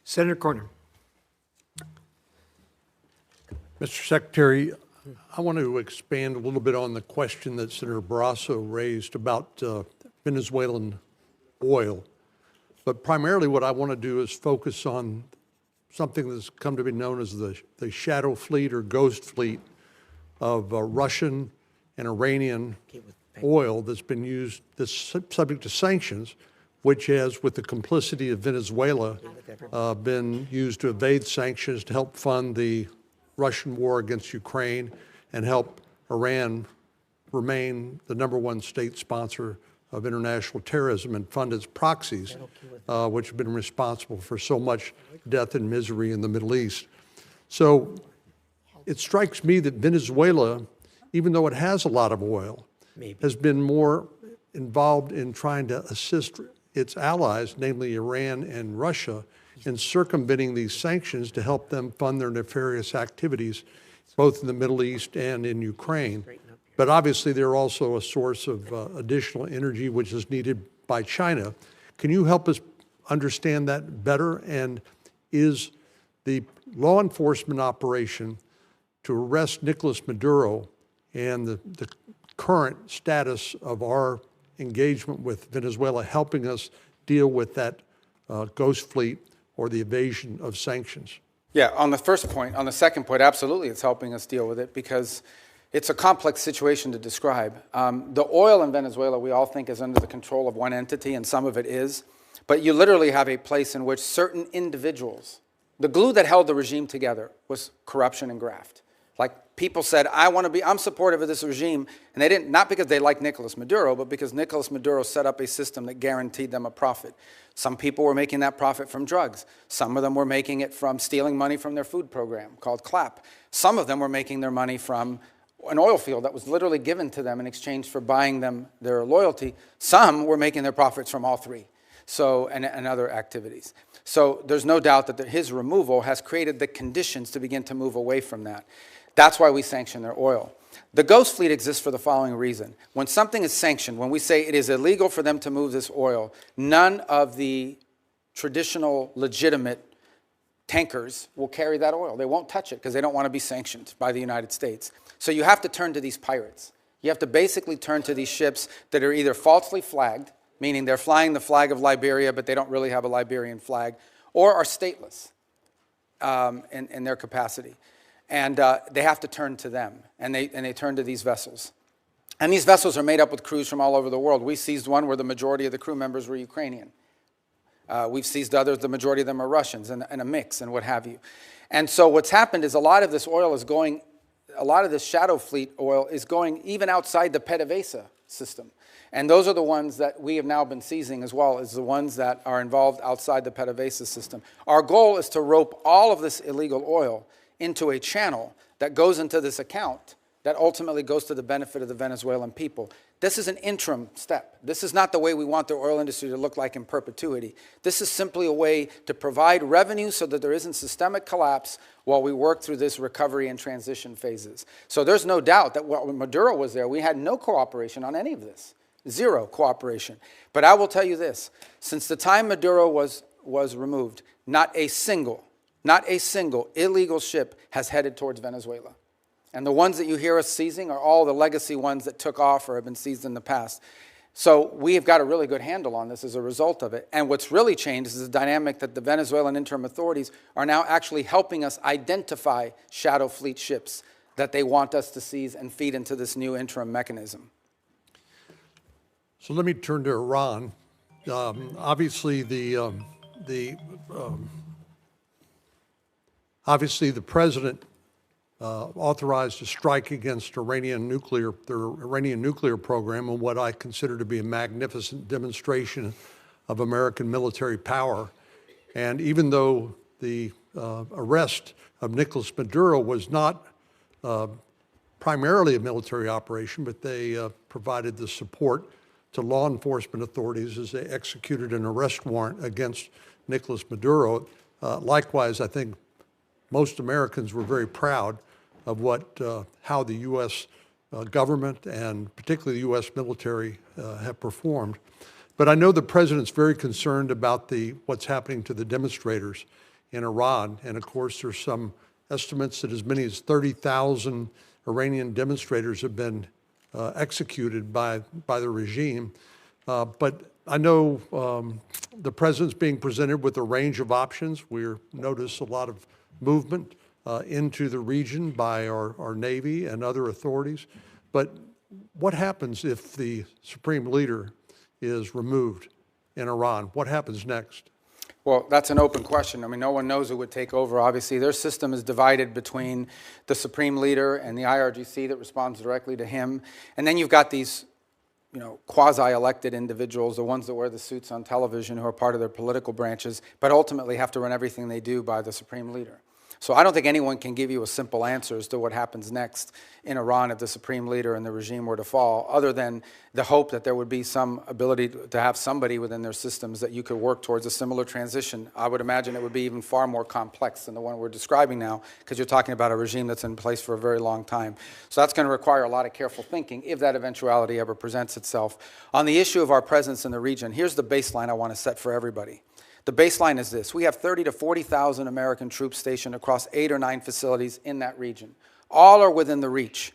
Senator Corner. Mr. Secretary, I want to expand a little bit on the question that Senator Barrasso raised about Venezuelan oil. But primarily what I want to do is focus on something that's come to be known as the shadow fleet or ghost fleet of Russian and Iranian oil that's been used, that's subject to sanctions, which has, with the complicity of Venezuela, been used to evade sanctions to help fund the Russian war against Ukraine and help Iran remain the #1 state sponsor of international terrorism and fund its proxies, which have been responsible for so much death and misery in the Middle East. So it strikes me that Venezuela, even though it has a lot of oil, has been more involved in trying to assist its allies, namely Iran and Russia, in circumventing these sanctions to help them fund their nefarious activities. It both in the Middle East and in Ukraine. But obviously, they're also a source of additional energy which is needed by China. Can you help us understand that better? And is the law enforcement operation to arrest Nicolás Maduro and the current status of our engagement with Venezuela helping us deal with that ghost fleet or the evasion of sanctions? Yeah, on the first point, on the second point, absolutely it's helping us deal with it because it's a complex situation to describe. The oil in Venezuela we all think is under the control of one entity, and some of it is, but you literally have a place in which certain individuals, the glue that held the regime together was corruption and graft. Like people said, I'm supportive of this regime, and they didn't, not because they like Nicolás Maduro, but because Nicolás Maduro set up a system that guaranteed them a profit. Some people were making that profit from drugs. Some of them were making it from stealing money from their food program called CLAP. Some of them were making their money from an oil field that was literally given to them in exchange for buying them their loyalty. Some were making their profits from all three, and other activities. So there's no doubt that his removal has created the conditions to begin to move away from that. That's why we sanction their oil. The ghost fleet exists for the following reason. When something is sanctioned, when we say it is illegal for them to move this oil, none of the traditional legitimate tankers will carry that oil. They won't touch it because they don't want to be sanctioned by the United States. So you have to turn to these pirates. You have to basically turn to these ships that are either falsely flagged, meaning they're flying the flag of Liberia, but they don't really have a Liberian flag, or are stateless in their capacity. And they have to turn to them, and they turn to these vessels. And these vessels are made up with crews from all over the world. We seized one where the majority of the crew members were Ukrainian. We've seized others, the majority of them are Russians, and a mix, and what have you. And so what's happened is a lot of this oil is going, a lot of this shadow fleet oil is going even outside the PDVSA system. And those are the ones that we have now been seizing as well, as the ones that are involved outside the PDVSA system. Our goal is to rope all of this illegal oil into a channel that goes into this account that ultimately goes to the benefit of the Venezuelan people. This is an interim step. This is not the way we want the oil industry to look like in perpetuity. This is simply a way to provide revenue so that there isn't systemic collapse while we work through this recovery and transition phases. So there's no doubt that when Maduro was there, we had no cooperation on any of this. Zero cooperation. But I will tell you this, since the time Maduro was removed, not a single illegal ship has headed towards Venezuela. And the ones that you hear us seizing are all the legacy ones that took off or have been seized in the past. So we have got a really good handle on this as a result of it. And what's really changed is the dynamic that the Venezuelan interim authorities are now actually helping us identify shadow fleet ships that they want us to seize and feed into this new interim mechanism. So let me turn to Iran. Obviously, the president authorized a strike against their Iranian nuclear program, and what I consider to be a magnificent demonstration of American military power. And even though the arrest of Nicolás Maduro was not primarily a military operation, but they provided the support to law enforcement authorities as they executed an arrest warrant against Nicolás Maduro. Likewise, I think most Americans were very proud of how the U.S. Government and particularly the U.S. military have performed. But I know the president's very concerned about what's happening to the demonstrators in Iran. And of course, there's some estimates that as many as 30,000 Iranian demonstrators have been executed by the regime. But I know the president's being presented with a range of options. We notice a lot of movement into the region by our Navy and other authorities. But what happens if the supreme leader is removed in Iran? What happens next? Well, that's an open question. I mean, no one knows who would take over. Obviously, their system is divided between the supreme leader and the IRGC that responds directly to him. And then you've got these, quasi-elected individuals, the ones that wear the suits on television who are part of their political branches, but ultimately have to run everything they do by the supreme leader. So I don't think anyone can give you a simple answer as to what happens next in Iran if the supreme leader and the regime were to fall, other than the hope that there would be some ability to have somebody within their systems that you could work towards a similar transition. I would imagine it would be even far more complex than the one we're describing now, because you're talking about a regime that's in place for a very long time. So that's going to require a lot of careful thinking if that eventuality ever presents itself. On the issue of our presence in the region, here's the baseline I want to set for everybody. The baseline is this. We have 30 to 40,000 American troops stationed across 8 or 9 facilities in that region. All are within the reach,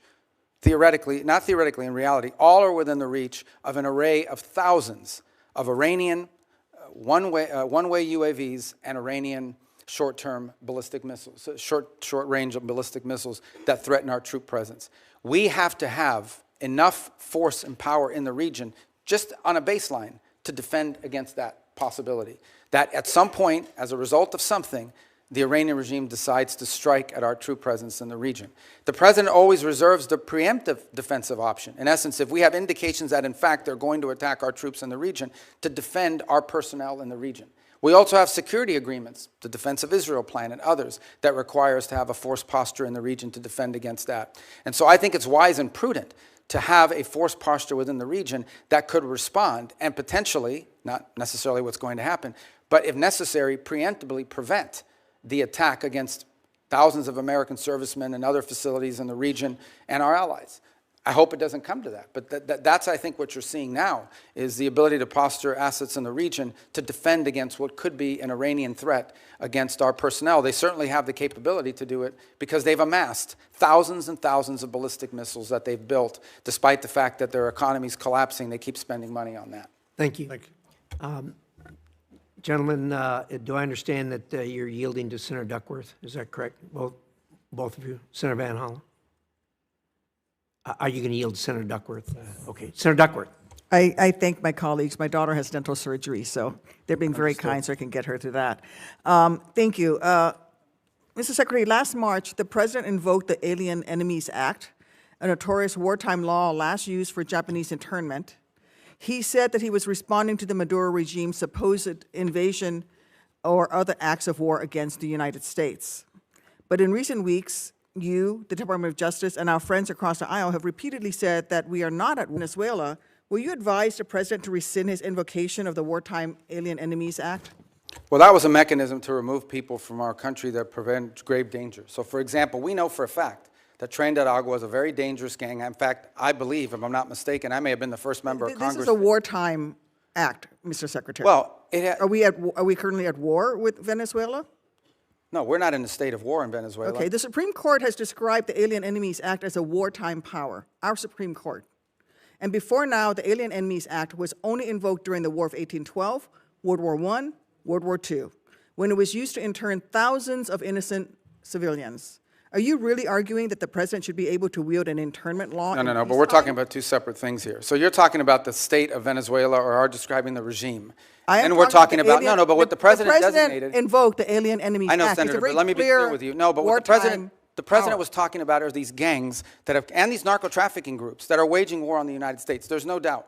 theoretically, not theoretically, in reality, all are within the reach of an array of thousands of Iranian one-way UAVs and Iranian short-term ballistic missiles, short-range ballistic missiles that threaten our troop presence. We have to have enough force and power in the region, just on a baseline, to defend against that possibility. That at some point, as a result of something, the Iranian regime decides to strike at our troop presence in the region. The president always reserves the preemptive defensive option. In essence, if we have indications that, in fact, they're going to attack our troops in the region, to defend our personnel in the region. We also have security agreements, the Defense of Israel Plan and others, that require us to have a force posture in the region to defend against that. And so I think it's wise and prudent to have a force posture within the region that could respond and potentially, not necessarily what's going to happen, but if necessary, preemptively prevent the attack against thousands of American servicemen and other facilities in the region and our allies. I hope it doesn't come to that, but that's, I think, what you're seeing now, is the ability to posture assets in the region to defend against what could be an Iranian threat against our personnel. They certainly have the capability to do it because they've amassed thousands and thousands of ballistic missiles that they've built. Despite the fact that their economy's collapsing, they keep spending money on that. Thank you. Gentlemen, do I understand that you're yielding to Senator Duckworth? Is that correct? Both of you? Senator Van Hollen? Are you going to yield to Senator Duckworth? Okay. Senator Duckworth. I thank my colleagues. My daughter has dental surgery, so they're being very kind so I can get her through that. Thank you. Mr. Secretary, last March, the President invoked the Alien Enemies Act, a notorious wartime law last used for Japanese internment. He said that he was responding to the Maduro regime's supposed invasion or other acts of war against the United States. But in recent weeks, you, the Department of Justice, and our friends across the aisle have repeatedly said that we are not at Venezuela. Will you advise the President to rescind his invocation of the Wartime Alien Enemies Act? Well, that was a mechanism to remove people from our country that prevent grave danger. So, for example, we know for a fact that Tren Agua is a very dangerous gang. In fact, I believe, if I'm not mistaken, I may have been the first member of Congress. This is a wartime act, Mr. Secretary. Well, are we currently at war with Venezuela? No, we're not in a state of war in Venezuela. Okay, the Supreme Court has described the Alien Enemies Act as a wartime power, our Supreme Court. And before now, the Alien Enemies Act was only invoked during the War of 1812, World War I, World War II, when it was used to intern thousands of innocent civilians. Are you really arguing that the President should be able to wield an internment law? No, but we're talking about two separate things here. So you're talking about the state of Venezuela, or are describing the regime. And we're talking about, but what the President designated. Invoked the Alien Enemies Act. I know, Senator, but let me be clear with you. No, but what the President was talking about are these gangs that have, and these narco-trafficking groups that are waging war on the United States. There's no doubt.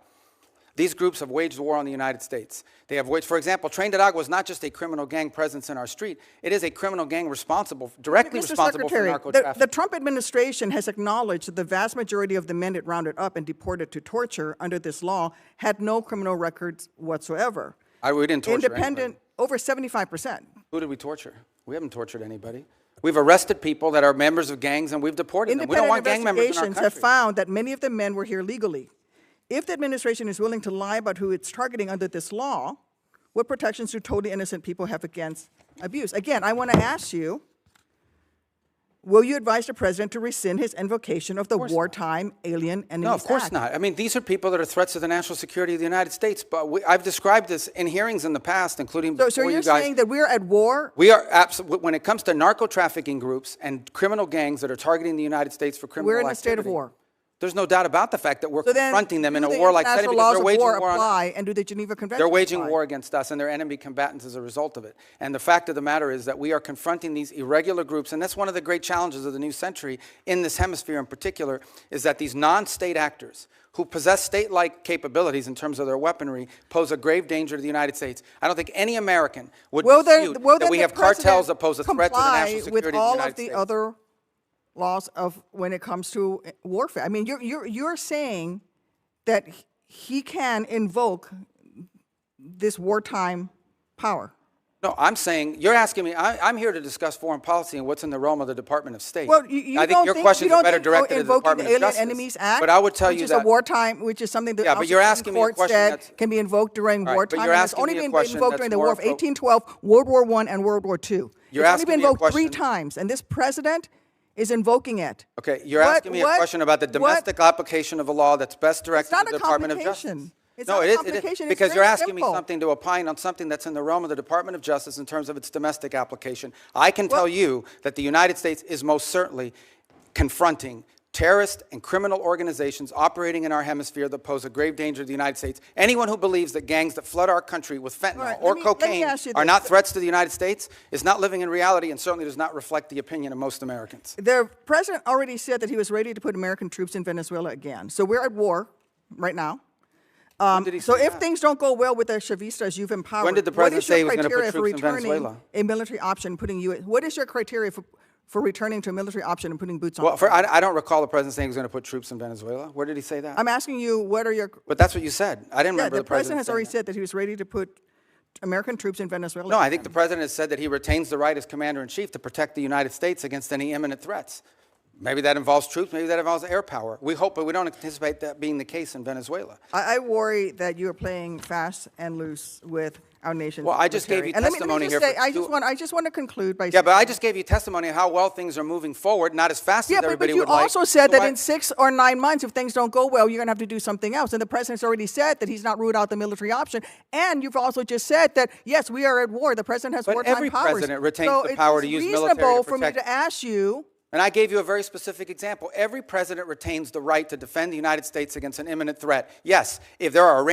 These groups have waged war on the United States. They have waged, for example, Tren Agua is not just a criminal gang presence in our street. It is a criminal gang directly responsible for narco-trafficking. The Trump administration has acknowledged that the vast majority of the men it rounded up and deported to torture under this law had no criminal records whatsoever. We didn't torture anybody. Over 75%. Who did we torture? We haven't tortured anybody. We've arrested people that are members of gangs and we've deported them. We don't want gang members in our country. Investigations have found that many of the men were here legally. If the administration is willing to lie about who it's targeting under this law, what protections do totally innocent people have against abuse? Again, I want to ask you, will you advise the President to rescind his invocation of the Wartime Alien Enemies Act? No, of course not. I mean, these are people that are threats to the national security of the United States. But I've described this in hearings in the past, including before you guys. So you're saying that we're at war? We are absolutely. When it comes to narco-trafficking groups and criminal gangs that are targeting the United States for criminal activity. We're in a state of war. There's no doubt about the fact that we're So then, confronting them in do a the warlike setting international because laws they're of waging war war on us. apply, and do the Geneva Convention They're waging apply? war against us, and they're enemy combatants as a result of it. And the fact of the matter is that we are confronting these irregular groups, and that's one of the great challenges of the new century in this hemisphere in particular, is that these non-state actors who possess state-like capabilities in terms of their weaponry pose a grave danger to the United States. I don't think any American would dispute that we have cartels that pose a threat to the national security of the all United of the States. other laws of when it comes to warfare. I mean, you're saying that he can invoke this wartime power. No, I'm saying, you're asking me, I'm here to discuss foreign policy and what's in the realm of the Department of State. Well, you I think your questions are better directed to the invoking Department the of Alien Justice. Enemies Act, But I would tell you which is that, a wartime, which is something that Yeah, but you're asking me a court question said that's- can be invoked during All right, but wartime. you're And it's asking only me a been question invoked that's during the more War of appro- 1812, World War I, and World War II. You're It's only asking been me a invoked 3 question- times, and this president is invoking it. Okay, you're asking me a question about the domestic application of a law that's best directed not to the a Department of complication. Justice. It's No, not a it is, complication. It's because very you're asking me simple. something to opine on something that's in the realm of the Department of Justice in terms of its domestic application. I can tell you that the United States is most certainly confronting terrorist and criminal organizations operating in our hemisphere that pose a grave danger to the United States. Anyone who believes that gangs that flood our country with fentanyl right, or let me cocaine ask you are this. not threats to the United States is not living in reality and certainly does not reflect the opinion of most Americans. The president already said that he was ready to put American troops in Venezuela again. So we're at war right now. When did he So say if that? things don't go well with the Chavistas you've empowered, When did the what president is your say he was gonna put criteria for troops in returning Venezuela? a military option, putting you? What is your criteria for returning to a military option and putting boots on? Well, the ground? I don't recall the president saying he was going to put troops in Venezuela. Where did he say that? I'm asking you, what are your? But that's what you said. I didn't Yeah, remember the the president has saying already that. said that he was ready to put American troops in Venezuela. No, I think the president has said that he retains the right as commander-in-chief to protect the United States against any imminent threats. Maybe that involves troops, maybe that involves air power. We hope, but we don't anticipate that being the case in Venezuela. I worry that you are playing fast and loose with our nation's Well, I just gave military. you And testimony let me here just say, for I just want to conclude by Yeah, saying, but I just gave you testimony of how well things are moving forward, not as fast as but everybody you would like. also said So that I- in 6 or 9 months, if things don't go well, you're going to have to do something else. And the president's already said that he's not ruled out the military option. And you've also just said that, yes, we are at war. The president has But wartime every powers. president retains So the power to it's use military to reasonable for me protect- to ask you, And I gave you a very specific example. Every president retains the right to defend the United States against an imminent threat. Yes, if there are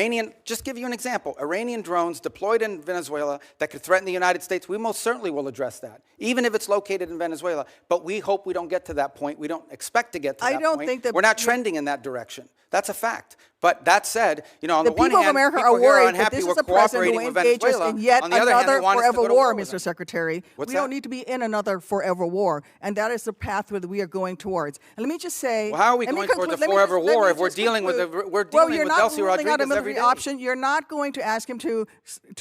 just give you an example, Iranian drones deployed in Venezuela that could threaten the United States, we most certainly will address that, even if it's located in Venezuela. But we hope we don't get to that point. We don't expect to get to that point. I don't think that We're not trending in that direction. That's a fact. But that said, on the the one people hand, of America people are here are worried that unhappy this we're is a president cooperating who with engages Venezuela. in yet On the other hand, they another want us to forever go to war, with Mr. them. Secretary. What's We that? don't need to be in another forever war, and that is the path that we are going towards. And let me just say, Well, how are we let me going towards a conclude- let me forever just- let war me if we're just dealing with conclude. we're Well, dealing you're with not Delcy ruling out a Rodriguez every military day? option. You're not going to ask him to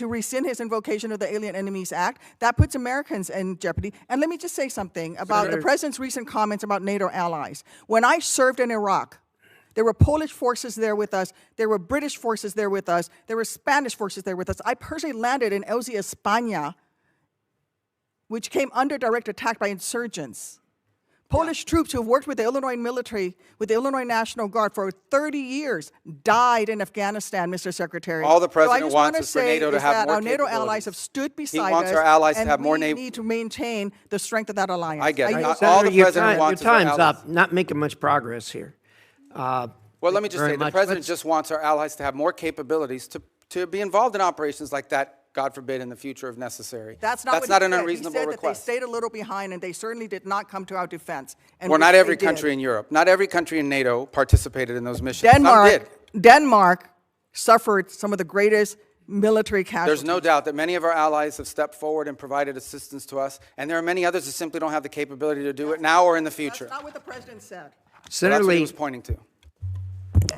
rescind his invocation of the Alien Enemies Act. That puts Americans in jeopardy. And let me just say something about the president's recent comments about NATO allies. When I served in Iraq, there were Polish forces there with us. There were British forces there with us. There were Spanish forces there with us. I personally landed in Elzi, España, which came under direct attack by insurgents. Polish troops who have worked with the Illinois military, with the Illinois National Guard for 30 years, died in Afghanistan, Mr. Secretary. All the So I president just wants wanna is for say NATO to is have that more our NATO capabilities. allies have stood beside us. wants our allies to and have more we naval- need to maintain the strength of that alliance. I get it. yield All back. the Senator, your president wants is our time's allies. up. Not making much progress here. Well, let me just very say, the much. president Let's- just wants our allies to have more capabilities to be involved in operations like that, God forbid, in the future if necessary. That's not what an he said. unreasonable He said request. that they stayed a little behind, and they certainly did not come to our defense. And Well, which not they every did. country in Europe, not every country in NATO participated in those missions. Some did. Denmark suffered some of the greatest military casualties. There's no doubt that many of our allies have stepped forward and provided assistance to us, and there are many others that simply don't have the capability to do it now or in the future. That's not what the president said. So Senator that's what he Lee, was pointing to.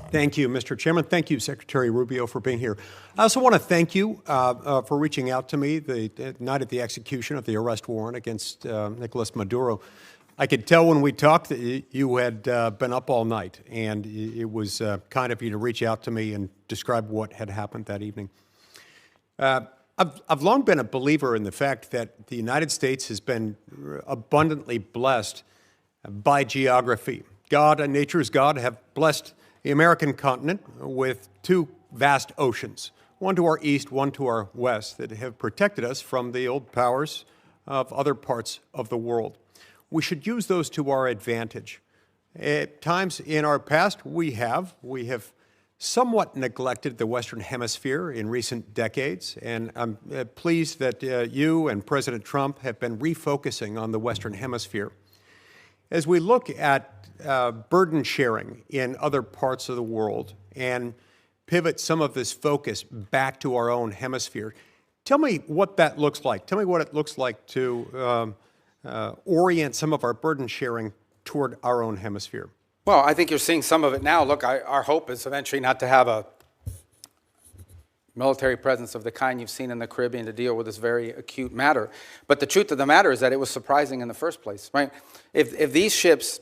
Thank you, Mr. Chairman. Thank you, Secretary Rubio, for being here. I also want to thank you for reaching out to me the night of the execution of the arrest warrant against Nicolás Maduro. I could tell when we talked that you had been up all night, and it was kind of you to reach out to me and describe what had happened that evening. I've long been a believer in the fact that the United States has been abundantly blessed by geography. God and nature's God have blessed the American continent with 2 vast oceans, one to our east, one to our west, that have protected us from the old powers of other parts of the world. We should use those to our advantage. At times in our past, we have somewhat neglected the Western Hemisphere in recent decades, and I'm pleased that you and President Trump have been refocusing on the Western Hemisphere. As we look at burden sharing in other parts of the world and pivot some of this focus back to our own hemisphere, tell me what that looks like. Tell me what it looks like to orient some of our burden sharing toward our own hemisphere. Well, I think you're seeing some of it now. Look, our hope is eventually not to have a military presence of the kind you've seen in the Caribbean to deal with this very acute matter. But the truth of the matter is that it was surprising in the first place, right? If these ships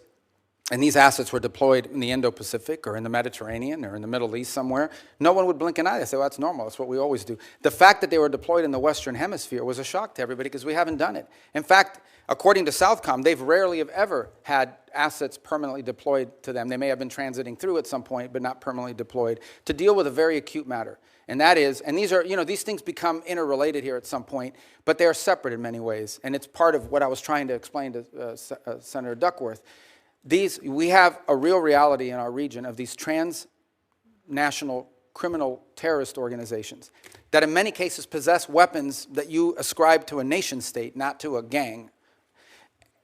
and these assets were deployed in the Indo-Pacific or in the Mediterranean or in the Middle East somewhere, no one would blink an eye. They say, well, that's normal. That's what we always do. The fact that they were deployed in the Western Hemisphere was a shock to everybody because we haven't done it. In fact, according to Southcom, they've rarely have ever had assets permanently deployed to them. They may have been transiting through at some point, but not permanently deployed, to deal with a very acute matter. And that is, and these are, these things become interrelated here at some point, but they are separate in many ways. And it's part of what I was trying to explain to Senator Duckworth. We have a real reality in our region of these transnational criminal terrorist organizations that in many cases possess weapons that you ascribe to a nation state, not to a gang,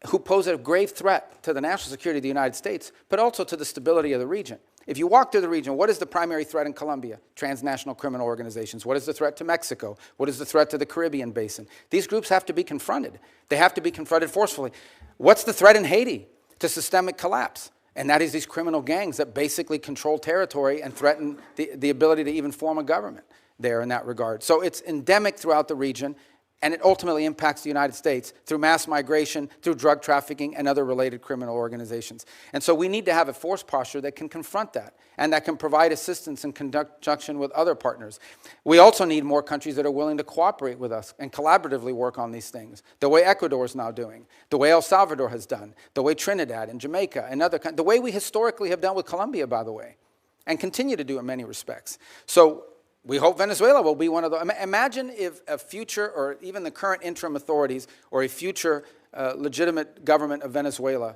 who pose a grave threat to the national security of the United States, but also to the stability of the region. If you walk through the region, what is the primary threat in Colombia? Transnational criminal organizations. What is the threat to Mexico? What is the threat to the Caribbean basin? These groups have to be confronted. They have to be confronted forcefully. What's the threat in Haiti? To systemic collapse. And that is these criminal gangs that basically control territory and threaten the ability to even form a government there in that regard. So it's endemic throughout the region, and it ultimately impacts the United States through mass migration, through drug trafficking, and other related criminal organizations. And so we need to have a force posture that can confront that and that can provide assistance in conjunction with other partners. We also need more countries that are willing to cooperate with us and collaboratively work on these things, the way Ecuador is now doing, the way El Salvador has done, the way Trinidad and Jamaica and other countries, the way we historically have done with Colombia, by the way, and continue to do in many respects. So we hope Venezuela will be one of those. Imagine if a future, or even the current interim authorities, or a future legitimate government of Venezuela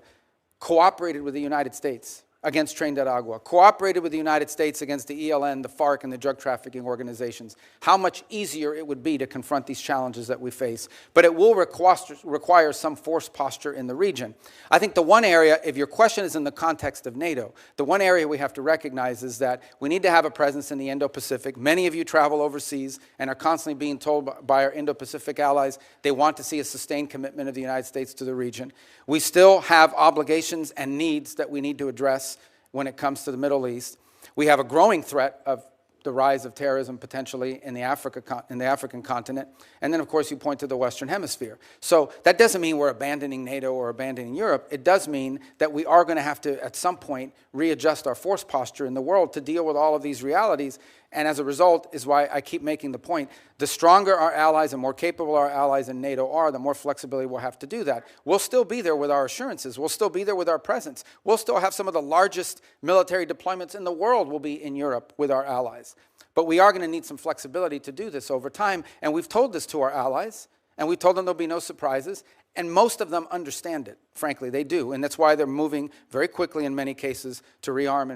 cooperated with the United States against Tren de Aragua, cooperated with the United States against the ELN, the FARC, and the drug trafficking organizations. How much easier it would be to confront these challenges that we face. But it will require some force posture in the region. I think the one area, if your question is in the context of NATO, the one area we have to recognize is that we need to have a presence in the Indo-Pacific. Many of you travel overseas and are constantly being told by our Indo-Pacific allies they want to see a sustained commitment of the United States to the region. We still have obligations and needs that we need to address when it comes to the Middle East. We have a growing threat of the rise of terrorism potentially in the African continent. And then, of course, you point to the Western Hemisphere. So that doesn't mean we're abandoning NATO or abandoning Europe. It does mean that we are going to have to, at some point, readjust our force posture in the world to deal with all of these realities. And as a result is why I keep making the point, the stronger our allies and more capable our allies in NATO are, the more flexibility we'll have to do that. We'll still be there with our assurances. We'll still be there with our presence. We'll still have some of the largest military deployments in the world will be in Europe with our allies. But we are going to need some flexibility to do this over time. And we've told this to our allies, and we told them there'll be no surprises. And most of them understand it, frankly, they do. And that's why they're moving very quickly in many cases to rearm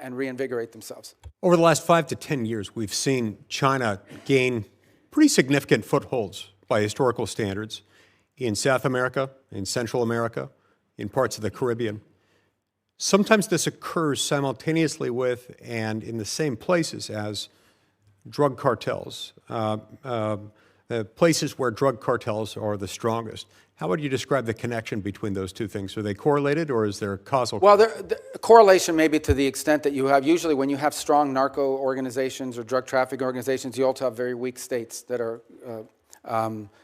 and reinvigorate themselves. Over the last 5 to 10 years, we've seen China gain pretty significant footholds by historical standards in South America, in Central America, in parts of the Caribbean. Sometimes this occurs simultaneously with and in the same places as drug cartels, places where drug cartels are the strongest. How would you describe the connection between those two things? Are they correlated, or is there a causal? Well, the correlation may be to the extent that you have, usually when you have strong narco organizations or drug trafficking organizations, you also have very weak states that are,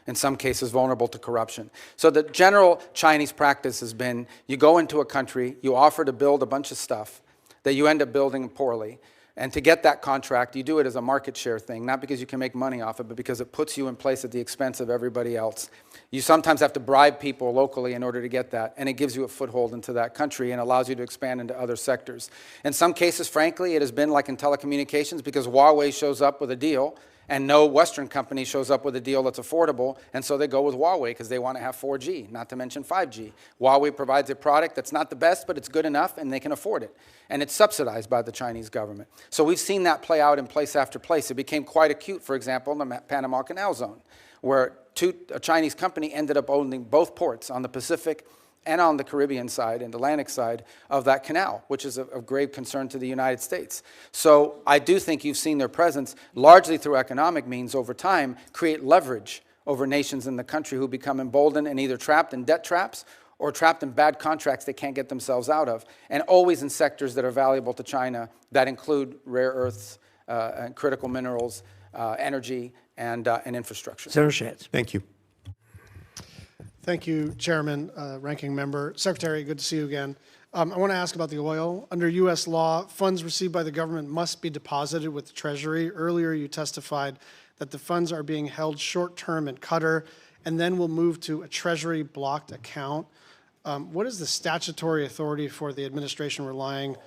in some cases, vulnerable to corruption. So the general Chinese practice has been, you go into a country, you offer to build a bunch of stuff that you end up building poorly. And to get that contract, you do it as a market share thing, not because you can make money off it, but because it puts you in place at the expense of everybody else. You sometimes have to bribe people locally in order to get that, and it gives you a foothold into that country and allows you to expand into other sectors. In some cases, frankly, it has been like in telecommunications, because Huawei shows up with a deal, And no Western company shows up with a deal that's affordable, and so they go with Huawei because they want to have 4G, not to mention 5G. Huawei provides a product that's not the best, but it's good enough, and they can afford it. And it's subsidized by the Chinese government. So we've seen that play out in place after place. It became quite acute, for example, in the Panama Canal Zone, where a Chinese company ended up owning both ports on the Pacific and on the Caribbean side and Atlantic side of that canal, which is of grave concern to the United States. So I do think you've seen their presence, largely through economic means over time, create leverage over nations in the country who become emboldened and either trapped in debt traps or trapped in bad contracts they can't get themselves out of, and always in sectors that are valuable to China that include rare earths and critical minerals, energy, and infrastructure. Senator Schatz. Thank you. Thank you, Chairman, Ranking Member. Secretary, good to see you again. I want to ask about the oil. Under U.S. law, funds received by the government must be deposited with the Treasury. Earlier, you testified that the funds are being held short-term in Qatar and then will move to a Treasury-blocked account. What is the statutory authority for the administration relying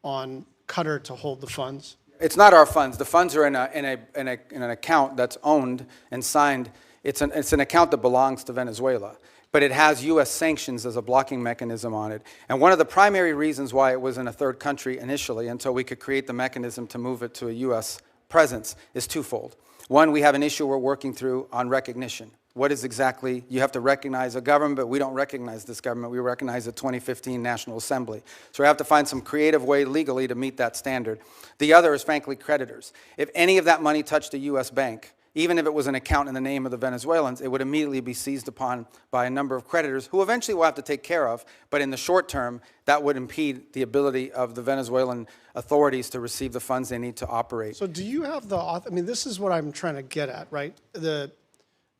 on Qatar to hold the funds? It's not our funds. The funds are in an account that's owned and signed. It's an account that belongs to Venezuela, but it has U.S. sanctions as a blocking mechanism on it. And one of the primary reasons why it was in a third country initially, until we could create the mechanism to move it to a U.S. presence, is twofold. One, we have an issue we're working through on recognition. What is exactly, you have to recognize a government, but we don't recognize this government. We recognize the 2015 National Assembly. So we have to find some creative way legally to meet that standard. The other is, frankly, creditors. If any of that money touched a U.S. bank, even if it was an account in the name of the Venezuelans, it would immediately be seized upon by a number of creditors who eventually we'll have to take care of, but in the short term, that would impede the ability of the Venezuelan authorities to receive the funds they need to operate. So do you have I mean, this is what I'm trying to get at, right?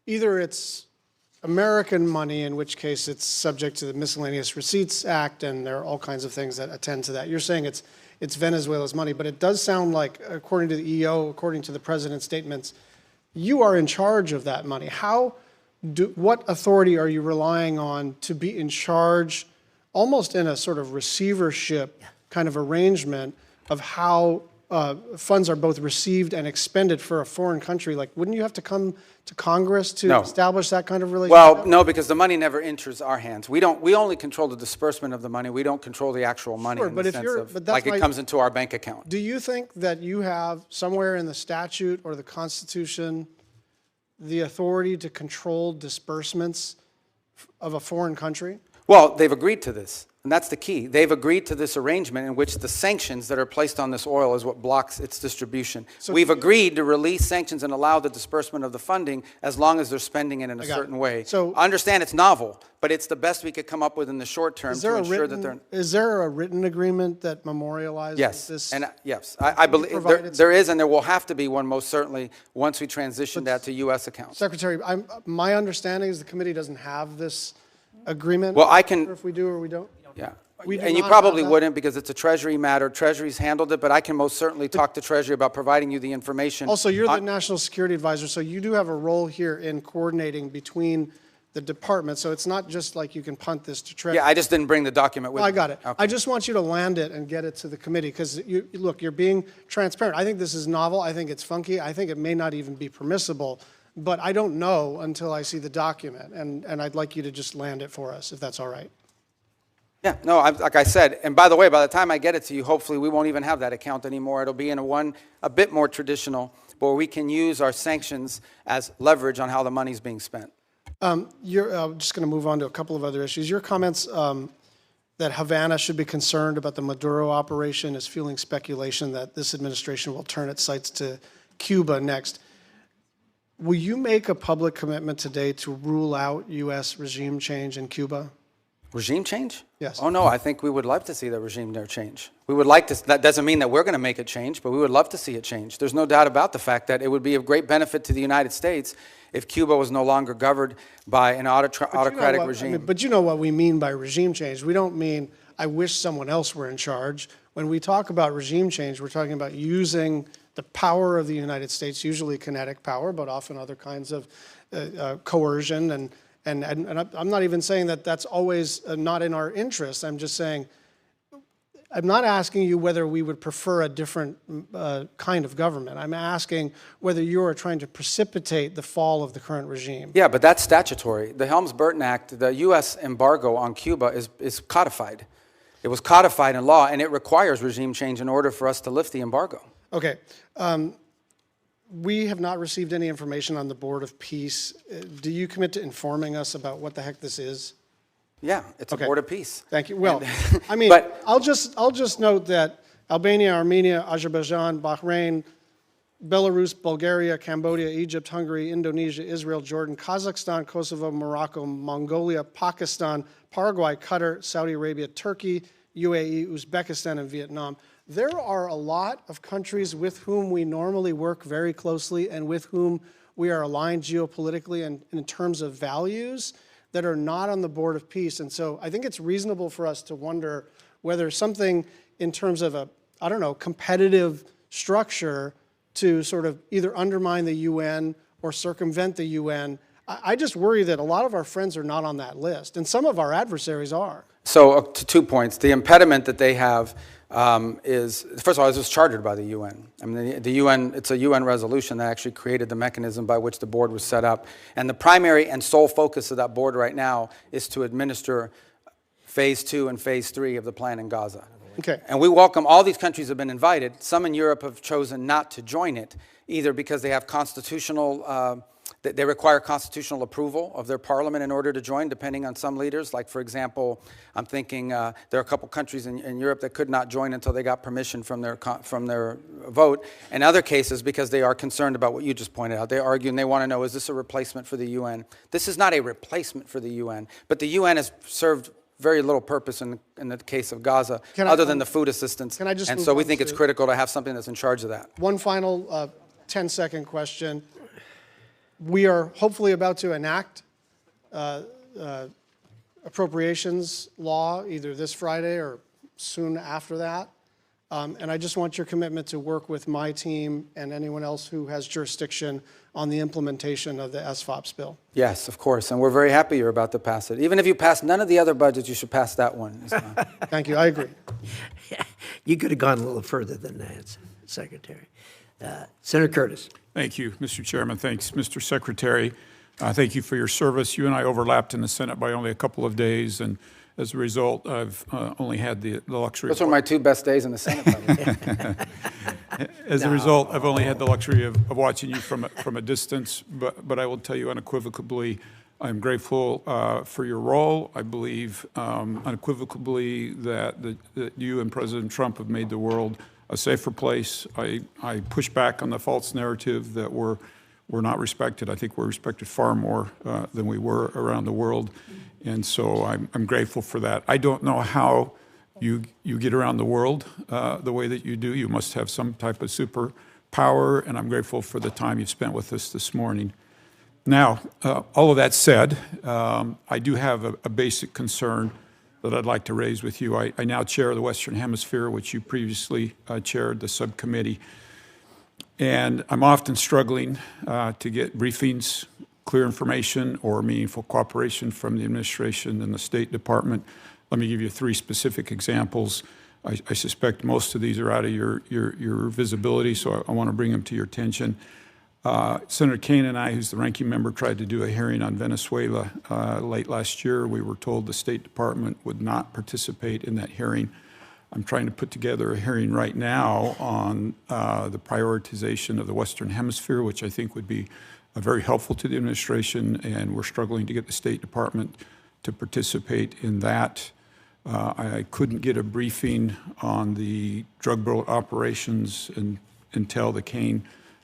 Either it's American money, in which case it's subject to the Miscellaneous Receipts Act, and there are all kinds of things that attend to that. You're saying it's Venezuela's money, but it does sound like, according to the EO, according to the president's statements, you are in charge of that money. What authority are you relying on to be in charge, almost in a sort of receivership kind of arrangement, of how funds are both received and expended for a foreign country? Like, wouldn't you have to come to Congress to establish that kind of relationship? Well, no, because the money never enters our hands. We only control the disbursement of the money. We don't control the actual money in the sense of, like, it comes into our bank account. Do you think that you have somewhere in the statute or the Constitution the authority to control disbursements of a foreign country? Well, they've agreed to this, and that's the key. They've agreed to this arrangement in which the sanctions that are placed on this oil is what blocks its distribution. So we've agreed to release sanctions and allow the disbursement of the funding as long as they're spending it in a certain way. So I understand it's novel, but it's the best we could come up with in the short term to ensure that they're... Is there a written agreement that memorializes this? Yes, I believe there is, and there will have to be one most certainly once we transition that to U.S. accounts. Secretary, my understanding is the committee doesn't have this agreement. Well, I can... If we do or we don't? Yeah. And you probably wouldn't because it's a Treasury matter. Treasury's handled it, but I can most certainly talk to Treasury about providing you the information. Also, you're the National Security Advisor, so you do have a role here in coordinating between the departments. So it's not just like you can punt this to Treasury. Yeah, I just didn't bring the document with me. I got it. Okay. I just want you to land it and get it to the committee because, look, you're being transparent. I think this is novel. I think it's funky. I think it may not even be permissible. But I don't know until I see the document, and I'd like you to just land it for us, if that's all right. Yeah, no, like I said, and by the way, by the time I get it to you, hopefully we won't even have that account anymore. It'll be in a bit more traditional, where we can use our sanctions as leverage on how the money's being spent. You're just going to move on to a couple of other issues. Your comments that Havana should be concerned about the Maduro operation is fueling speculation that this administration will turn its sights to Cuba next. Will you make a public commitment today to rule out U.S. regime change in Cuba? Regime change? Yes. Oh, no, I think we would love to see the regime there change. We would like to, that doesn't mean that we're going to make it change, but we would love to see it change. There's no doubt about the fact that it would be of great benefit to the United States if Cuba was no longer governed by an autocratic regime. But you know what we mean by regime change. We don't mean, I wish someone else were in charge. When we talk about regime change, we're talking about using the power of the United States, usually kinetic power, but often other kinds of coercion. And I'm not even saying that that's always not in our interest. I'm just saying I'm not asking you whether we would prefer a different kind of government. I'm asking whether you are trying to precipitate the fall of the current regime. Yeah, but that's statutory. The Helms-Burton Act, the U.S. embargo on Cuba is codified. It was codified in law, and it requires regime change in order for us to lift the embargo. Okay. We have not received any information on the Board of Peace. Do you commit to informing us about what the heck this is? Yeah, it's a Board of Peace. Thank you. Well, I mean, but, I'll just note that Albania, Armenia, Azerbaijan, Bahrain, Belarus, Bulgaria, Cambodia, Egypt, Hungary, Indonesia, Israel, Jordan, Kazakhstan, Kosovo, Morocco, Mongolia, Pakistan, Paraguay, Qatar, Saudi Arabia, Turkey, UAE, Uzbekistan, and Vietnam. There are a lot of countries with whom we normally work very closely and with whom we are aligned geopolitically and in terms of values that are not on the Board of Peace. And so I think it's reasonable for us to wonder whether something in terms of a, I don't know, competitive structure to sort of either undermine the UN or circumvent the UN. I just worry that a lot of our friends are not on that list, and some of our adversaries are. So to 2 points. The impediment that they have is, first of all, it was chartered by the UN. I mean, the UN, it's a UN resolution that actually created the mechanism by which the board was set up. And the primary and sole focus of that board right now is to administer phase 2 and phase 3 of the plan in Gaza. Okay. And we welcome, all these countries have been invited. Some in Europe have chosen not to join it, either because they have constitutional, they require constitutional approval of their parliament in order to join, depending on some leaders. Like, for example, I'm thinking there are a couple countries in Europe that could not join until they got permission from their vote. In other cases, because they are concerned about what you just pointed out. They argue and they want to know, is this a replacement for the UN? This is not a replacement for the UN, but the UN has served very little purpose in the case of Gaza, other than the food assistance. Can I just and move so we on think it's to- critical to have something that's in charge of that. One final 10-second question. We are hopefully about to enact appropriations law either this Friday or soon after that. And I just want your commitment to work with my team and anyone else who has jurisdiction on the implementation of the SFOPS bill. Yes, of course, and we're very happy you're about to pass it. Even if you pass none of the other budgets, you should pass that one. Thank you, I agree. You could have gone a little further than that, Secretary. Senator Curtis. Thank you, Mr. Chairman. Thanks, Mr. Secretary. Thank you for your service. You and I overlapped in the Senate by only a couple of days, and as a result, I've only had the luxury. Those were my 2 best days in the Senate. As a result, I've only had the luxury of watching you from a distance, but I will tell you unequivocally, I'm grateful for your role. I believe unequivocally that you and President Trump have made the world a safer place. I push back on the false narrative that we're not respected. I think we're respected far more than we were around the world, and so I'm grateful for that. I don't know how you get around the world the way that you do. You must have some type of superpower, and I'm grateful for the time you've spent with us this morning. Now, all of that said, I do have a basic concern that I'd like to raise with you. I now chair the Western Hemisphere, which you previously chaired, the subcommittee. And I'm often struggling to get briefings, clear information, or meaningful cooperation from the administration and the State Department. Let me give you 3 specific examples. I suspect most of these are out of your visibility, so I want to bring them to your attention. Senator Kaine and I, who's the ranking member, tried to do a hearing on Venezuela late last year. We were told the State Department would not participate in that hearing. I'm trying to put together a hearing right now on the prioritization of the Western Hemisphere, which I think would be very helpful to the administration, and we're struggling to get the State Department to participate in that. I couldn't get a briefing on the drug boat operations until the Kaine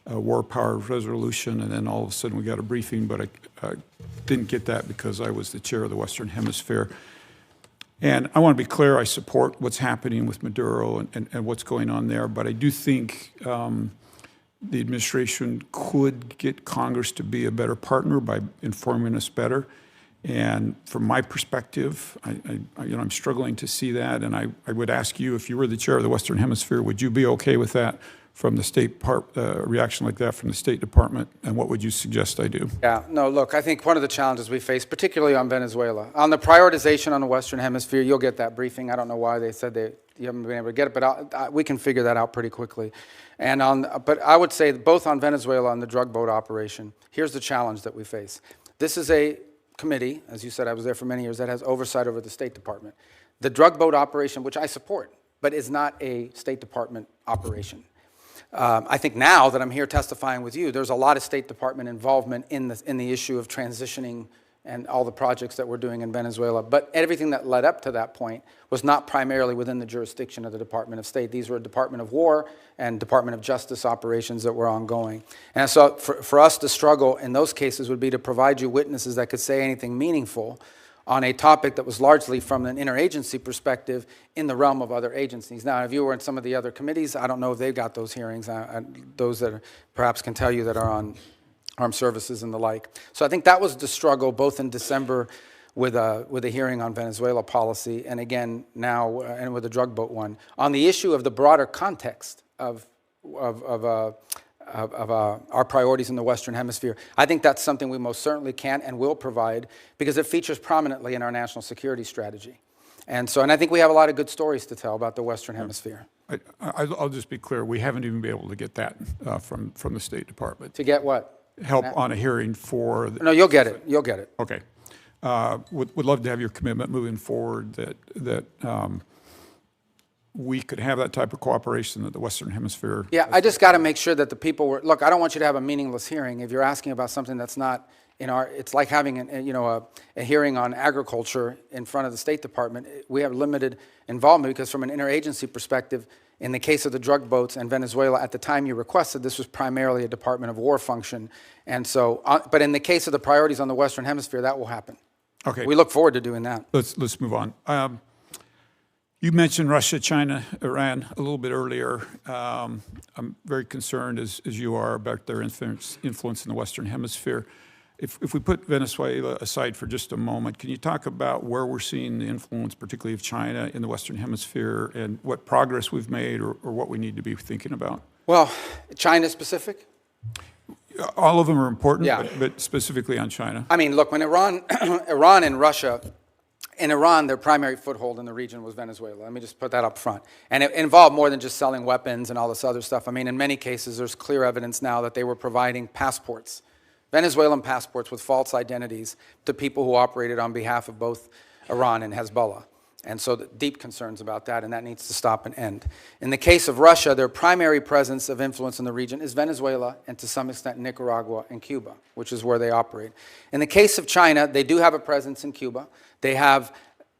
war power resolution, and then all of a sudden we got a briefing, but I didn't get that because I was the chair of the Western Hemisphere. And I want to be clear, I support what's happening with Maduro and what's going on there, but I do think the administration could get Congress to be a better partner by informing us better. And from my perspective, I'm struggling to see that, and I would ask you, if you were the chair of the Western Hemisphere, would you be okay with that from the State reaction like that from the State Department, and what would you suggest I do? Yeah, no, look, I think one of the challenges we face, particularly on Venezuela, on the prioritization on the Western Hemisphere, you'll get that briefing. I don't know why they said they you haven't been able to get it, but we can figure that out pretty quickly. But I would say both on Venezuela and the drug boat operation, here's the challenge that we face. This is a committee, as you said, I was there for many years, that has oversight over the State Department. The drug boat operation, which I support, but is not a State Department operation. I think now that I'm here testifying with you, there's a lot of State Department involvement in the issue of transitioning and all the projects that we're doing in Venezuela. But everything that led up to that point was not primarily within the jurisdiction of the Department of State. These were Department of War and Department of Justice operations that were ongoing. And so for us to struggle in those cases would be to provide you witnesses that could say anything meaningful on a topic that was largely from an interagency perspective in the realm of other agencies. Now, if you were in some of the other committees, I don't know if they've got those hearings, those that perhaps can tell you that are on armed services and the like. So I think that was the struggle both in December with a hearing on Venezuela policy and again now and with the drug boat one. On the issue of the broader context of our priorities in the Western Hemisphere, I think that's something we most certainly can and will provide because it features prominently in our national security strategy. And I think we have a lot of good stories to tell about the Western Hemisphere. I'll just be clear. We haven't even been able to get that from the State Department. To get what? Help on a hearing for... No, you'll get it. You'll get it. Okay. Would love to have your commitment moving forward that we could have that type of cooperation that the Western Hemisphere... Yeah, I just got to make sure that the people were... Look, I don't want you to have a meaningless hearing. If you're asking about something that's not in our... It's like having a hearing on agriculture in front of the State Department. We have limited involvement because from an interagency perspective, in the case of the drug boats and Venezuela, at the time you requested, this was primarily a Department of War function. And so, but in the case of the priorities on the Western Hemisphere, that will happen. Okay. We look forward to doing that. Let's move on. You mentioned Russia, China, Iran a little bit earlier. I'm very concerned, as you are, about their influence in the Western Hemisphere. If we put Venezuela aside for just a moment, can you talk about where we're seeing the influence, particularly of China, in the Western Hemisphere, and what progress we've made or what we need to be thinking about? Well, China specific? All of them are important, yeah. but specifically on China. I mean, look, when Iran and Russia, in Iran, their primary foothold in the region was Venezuela. Let me just put that up front. And it involved more than just selling weapons and all this other stuff. I mean, in many cases, there's clear evidence now that they were providing passports, Venezuelan passports with false identities to people who operated on behalf of both Iran and Hezbollah. And so deep concerns about that, and that needs to stop and end. In the case of Russia, their primary presence of influence in the region is Venezuela and to some extent Nicaragua and Cuba, which is where they operate. In the case of China, they do have a presence in Cuba. They have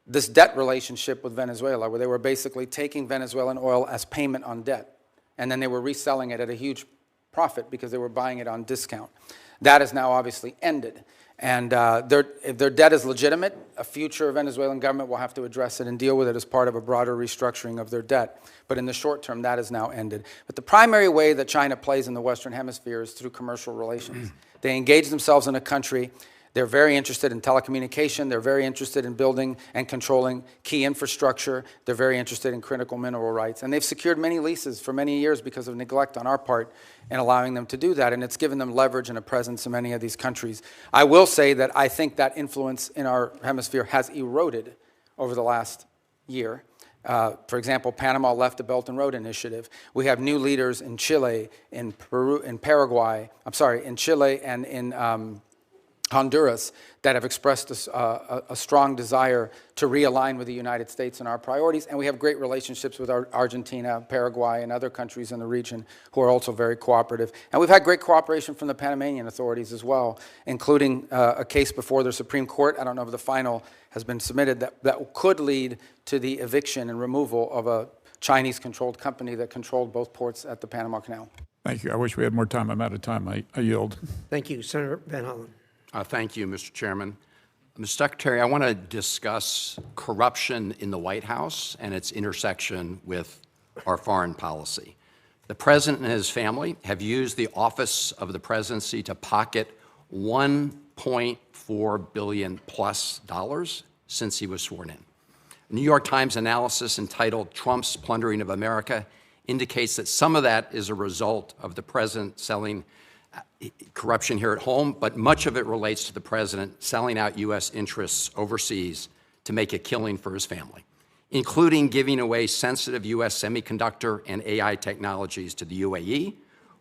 this debt relationship with Venezuela where they were basically taking Venezuelan oil as payment on debt, and then they were reselling it at a huge profit because they were buying it on discount. That is now obviously ended. And if their debt is legitimate, a future Venezuelan government will have to address it and deal with it as part of a broader restructuring of their debt. But in the short term, that is now ended. But the primary way that China plays in the Western Hemisphere is through commercial relations. They engage themselves in a country. They're very interested in telecommunication. They're very interested in building and controlling key infrastructure. They're very interested in critical mineral rights. And they've secured many leases for many years because of neglect on our part in allowing them to do that. And it's given them leverage and a presence in many of these countries. I will say that I think that influence in our hemisphere has eroded over the last year. For example, Panama left the Belt and Road Initiative. We have new leaders in Chile, in Peru, in Paraguay, in Chile and in Honduras that have expressed a strong desire to realign with the United States and our priorities. And we have great relationships with Argentina, Paraguay, and other countries in the region who are also very cooperative. And we've had great cooperation from the Panamanian authorities as well, including a case before the Supreme Court. I don't know if the final has been submitted that could lead to the eviction and removal of a Chinese-controlled company that controlled both ports at the Panama Canal. Thank you. I wish we had more time. I'm out of time. I yield. Thank you. Senator Van Hollen. Thank you, Mr. Chairman. Mr. Secretary, I want to discuss corruption in the White House and its intersection with our foreign policy. The President and his family have used the office of the presidency to pocket $1.4 billion plus since he was sworn in. A New York Times analysis entitled "Trump's Plundering of America" indicates that some of that is a result of the president selling corruption here at home, but much of it relates to the president selling out U.S. interests overseas to make a killing for his family. including giving away sensitive U.S. semiconductor and AI technologies to the UAE,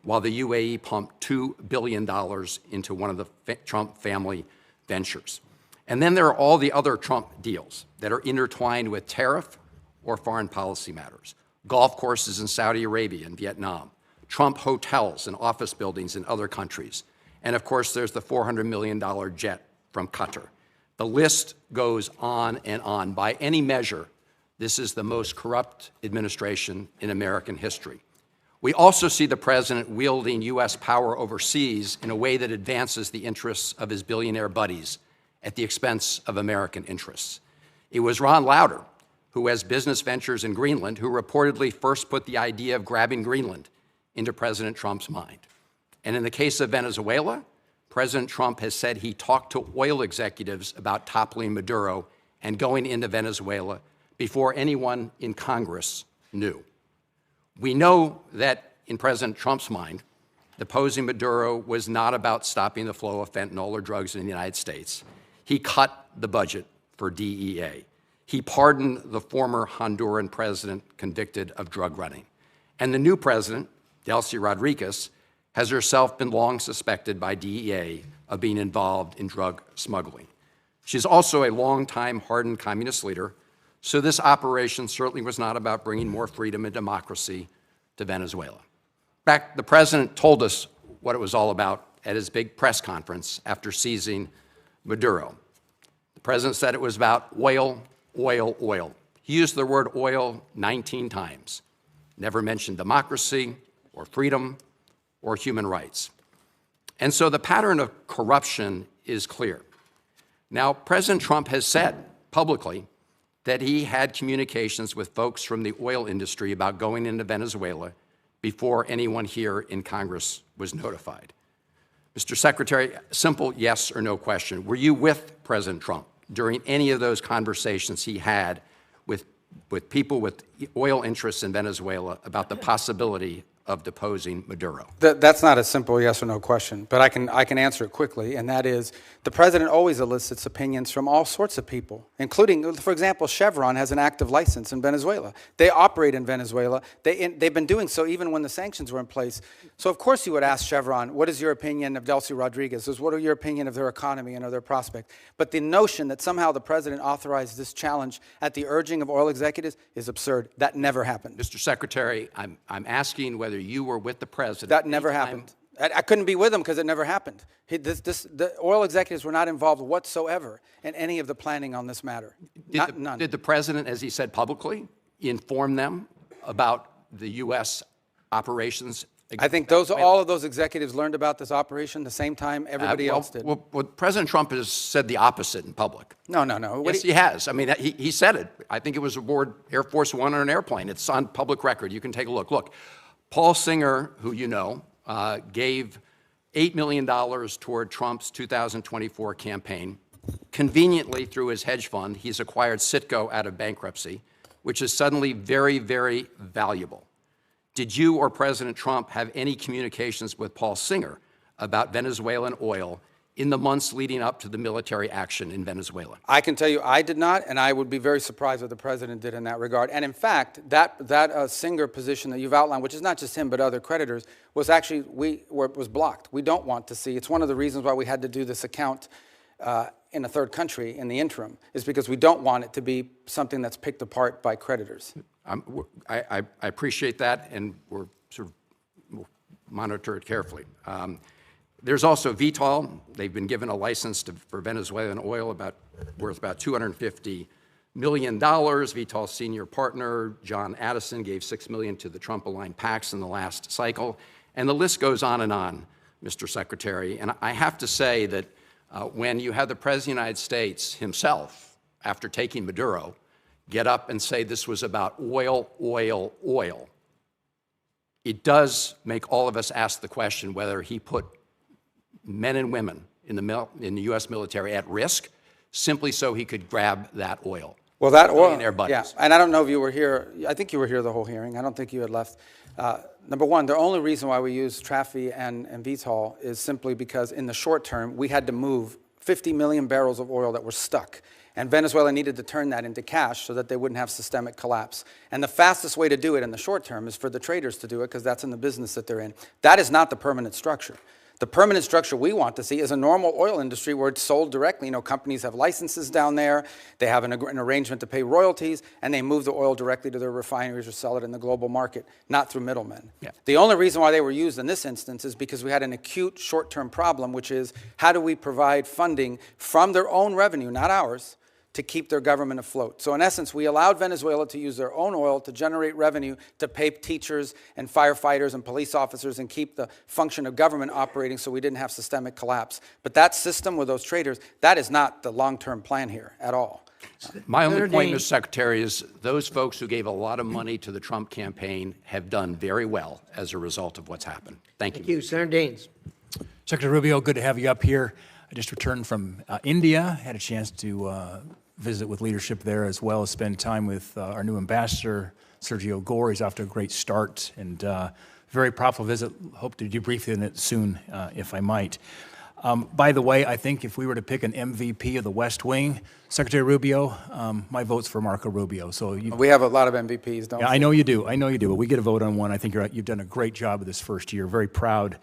while the UAE pumped $2 billion into one of the Trump family ventures. And then there are all the other Trump deals that are intertwined with tariff or foreign policy matters. Golf courses in Saudi Arabia and Vietnam, Trump hotels and office buildings in other countries, and of course there's the $400 million jet from Qatar. The list goes on and on. By any measure, this is the most corrupt administration in American history. We also see the president wielding U.S. power overseas in a way that advances the interests of his billionaire buddies at the expense of American interests. It was Ron Lauder, who has business ventures in Greenland, who reportedly first put the idea of grabbing Greenland into President Trump's mind. And in the case of Venezuela, President Trump has said he talked to oil executives about toppling Maduro and going into Venezuela before anyone in Congress knew. We know that in President Trump's mind, deposing Maduro was not about stopping the flow of fentanyl or drugs in the United States. He cut the budget for DEA. He pardoned the former Honduran president convicted of drug running. And the new president, Delcy Rodriguez, has herself been long suspected by DEA of being involved in drug smuggling. She's also a longtime hardened communist leader, so this operation certainly was not about bringing more freedom and democracy to Venezuela. In fact, the president told us what it was all about at his big press conference after seizing Maduro. The president said it was about oil, oil, oil. He used the word oil 19 times, never mentioned democracy or freedom or human rights. And so the pattern of corruption is clear. Now, President Trump has said publicly that he had communications with folks from the oil industry about going into Venezuela before anyone here in Congress was notified. Mr. Secretary, simple yes or no question. Were you with President Trump during any of those conversations he had with people with oil interests in Venezuela about the possibility of deposing Maduro? That's not a simple yes or no question, but I can answer it quickly, and that is the president always elicits opinions from all sorts of people, including, for example, Chevron has an active license in Venezuela. They operate in Venezuela. They've been doing so even when the sanctions were in place. So of course you would ask Chevron, what is your opinion of Delcy Rodriguez? What are your opinion of their economy and of their prospect? But the notion that somehow the president authorized this challenge at the urging of oil executives is absurd. That never happened. Mr. Secretary, I'm asking whether you were with the president. That never happened. I couldn't be with him because it never happened. The oil executives were not involved whatsoever in any of the planning on this matter. None. Did the president, as he said publicly, inform them about the U.S. operations? I think all of those executives learned about this operation the same time everybody else did. Well, President Trump has said the opposite in public. No. Yes, he has. I mean, he said it. I think it was aboard Air Force One on an airplane. It's on public record. You can take a look. Look, Paul Singer, who you know, gave $8 million toward Trump's 2024 campaign. Conveniently, through his hedge fund, he's acquired Citgo out of bankruptcy, which is suddenly very, very valuable. Did you or President Trump have any communications with Paul Singer about Venezuelan oil in the months leading up to the military action in Venezuela? I can tell you I did not, and I would be very surprised what the president did in that regard. And in fact, that Singer position that you've outlined, which is not just him but other creditors, was actually was blocked. We don't want to see. It's one of the reasons why we had to do this account in a third country in the interim, is because we don't want it to be something that's picked apart by creditors. I appreciate that, and we'll monitor it carefully. There's also Vitol. They've been given a license for Venezuelan oil worth about $250 million. Vitol's senior partner, John Addison, gave $6 million to the Trump-aligned PACs in the last cycle. And the list goes on, Mr. Secretary. And I have to say that when you have the President of the United States himself, after taking Maduro, get up and say this was about oil, oil, oil, it does make all of us ask the question whether he put men and women in the U.S. military at risk simply so he could grab that oil. Well, that oil, yeah, and I don't know if you were here. I think you were here the whole hearing. I don't think you had left. Number one, the only reason why we use Trafi and Vitol is simply because in the short term, we had to move 50 million barrels of oil that were stuck. And Venezuela needed to turn that into cash so that they wouldn't have systemic collapse. And the fastest way to do it in the short term is for the traders to do it because that's in the business that they're in. That is not the permanent structure. The permanent structure we want to see is a normal oil industry where it's sold directly. You know, companies have licenses down there, they have an arrangement to pay royalties, and they move the oil directly to their refineries or sell it in the global market, not through middlemen. Yeah. The only reason why they were used in this instance is because we had an acute short-term problem, which is how do we provide funding from their own revenue, not ours, to keep their government afloat. So in essence, we allowed Venezuela to use their own oil to generate revenue to pay teachers and firefighters and police officers and keep the function of government operating so we didn't have systemic collapse. But that system with those traders, that is not the long-term plan here at all. My only point, Mr. Secretary, is those folks who gave a lot of money to the Trump campaign have done very well as a result of what's happened. Thank you. Thank you. Senator Daines. Secretary Rubio, good to have you up here. I just returned from India, had a chance to visit with leadership there, as well as spend time with our new ambassador, Sergio Gore. He's off to a great start, and very profitable visit. Hope to debrief on it soon, if I might. By the way, I think if we were to pick an MVP of the West Wing, Secretary Rubio, my vote's for Marco Rubio. So we have a lot of MVPs, don't we? Yeah, I know you do. I know you do. But we get a vote on one. I think you've done a great job of this first year. Very proud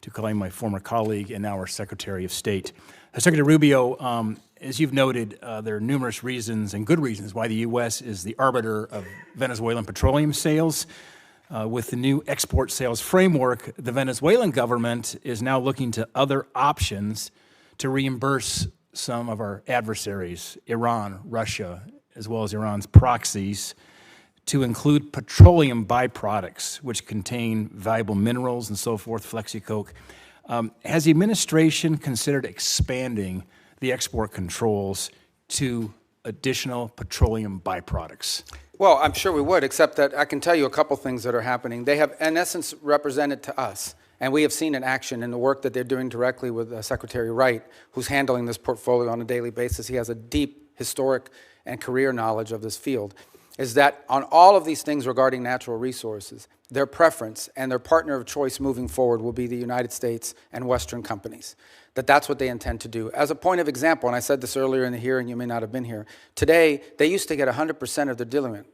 to claim my former colleague and now our Secretary of State. Secretary Rubio, as you've noted, there are numerous reasons and good reasons why the U.S. is the arbiter of Venezuelan petroleum sales. With the new export sales framework, the Venezuelan government is now looking to other options to reimburse some of our adversaries, Iran, Russia, as well as Iran's proxies, to include petroleum byproducts, which contain valuable minerals and so forth, flexicoke. Has the administration considered expanding the export controls to additional petroleum byproducts? Well, I'm sure we would, except that I can tell you a couple things that are happening. They have, in essence, represented to us, and we have seen in action in the work that they're doing directly with Secretary Wright, who's handling this portfolio on a daily basis. He has a deep historic and career knowledge of this field, is that on all of these things regarding natural resources, their preference and their partner of choice moving forward will be the United States and Western companies. That's what they intend to do. As a point of example, and I said this earlier in the hearing, you may not have been here, today they used to get 100% of their diluent.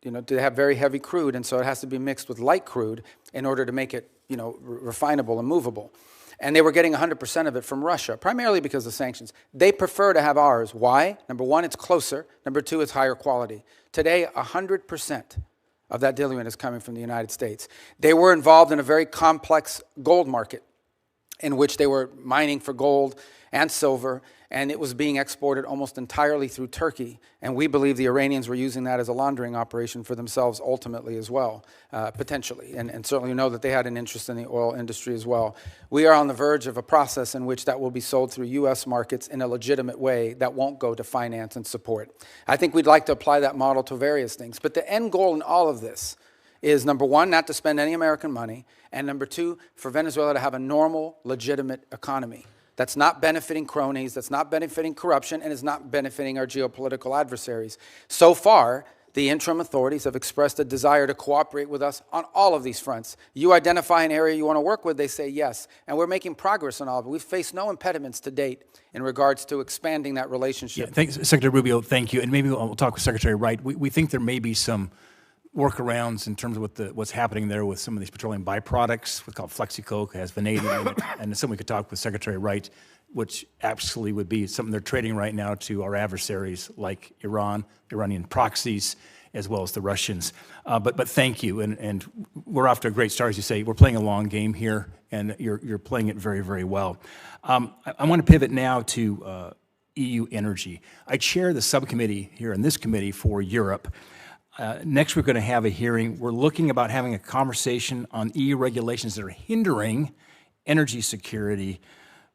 You know, they have very heavy crude, and so it has to be mixed with light crude in order to make it, you know, refinable and movable. And they were getting 100% of it from Russia, primarily because of sanctions. They prefer to have ours. Why? Number one, it's closer. Number two, it's higher quality. Today, 100% of that diluent is coming from the United States. They were involved in a very complex gold market in which they were mining for gold and silver, and it was being exported almost entirely through Turkey. And we believe the Iranians were using that as a laundering operation for themselves ultimately as well, potentially. And certainly know that they had an interest in the oil industry as well. We are on the verge of a process in which that will be sold through U.S. markets in a legitimate way that won't go to finance and support. I think we'd like to apply that model to various things. But the end goal in all of this is, number one, not to spend any American money, and number two, for Venezuela to have a normal, legitimate economy that's not benefiting cronies, that's not benefiting corruption, and is not benefiting our geopolitical adversaries. So far, the interim authorities have expressed a desire to cooperate with us on all of these fronts. You identify an area you want to work with, they say yes, and we're making progress on all of it. We've faced no impediments to date in regards to expanding that relationship. Yeah, thanks, Secretary Rubio, thank you. And maybe we'll talk with Secretary Wright. We think there may be some workarounds in terms of what's happening there with some of these petroleum byproducts, what's called flexicoke, has vanadium in it, and something we could talk with Secretary Wright, which absolutely would be something they're trading right now to our adversaries like Iran, Iranian proxies, as well as the Russians. But thank you, and we're off to a great start, as you say. We're playing a long game here, and you're playing it very, very well. I want to pivot now to EU energy. I chair the subcommittee here in this committee for Europe. Next, we're going to have a hearing. We're looking about having a conversation on EU regulations that are hindering energy security,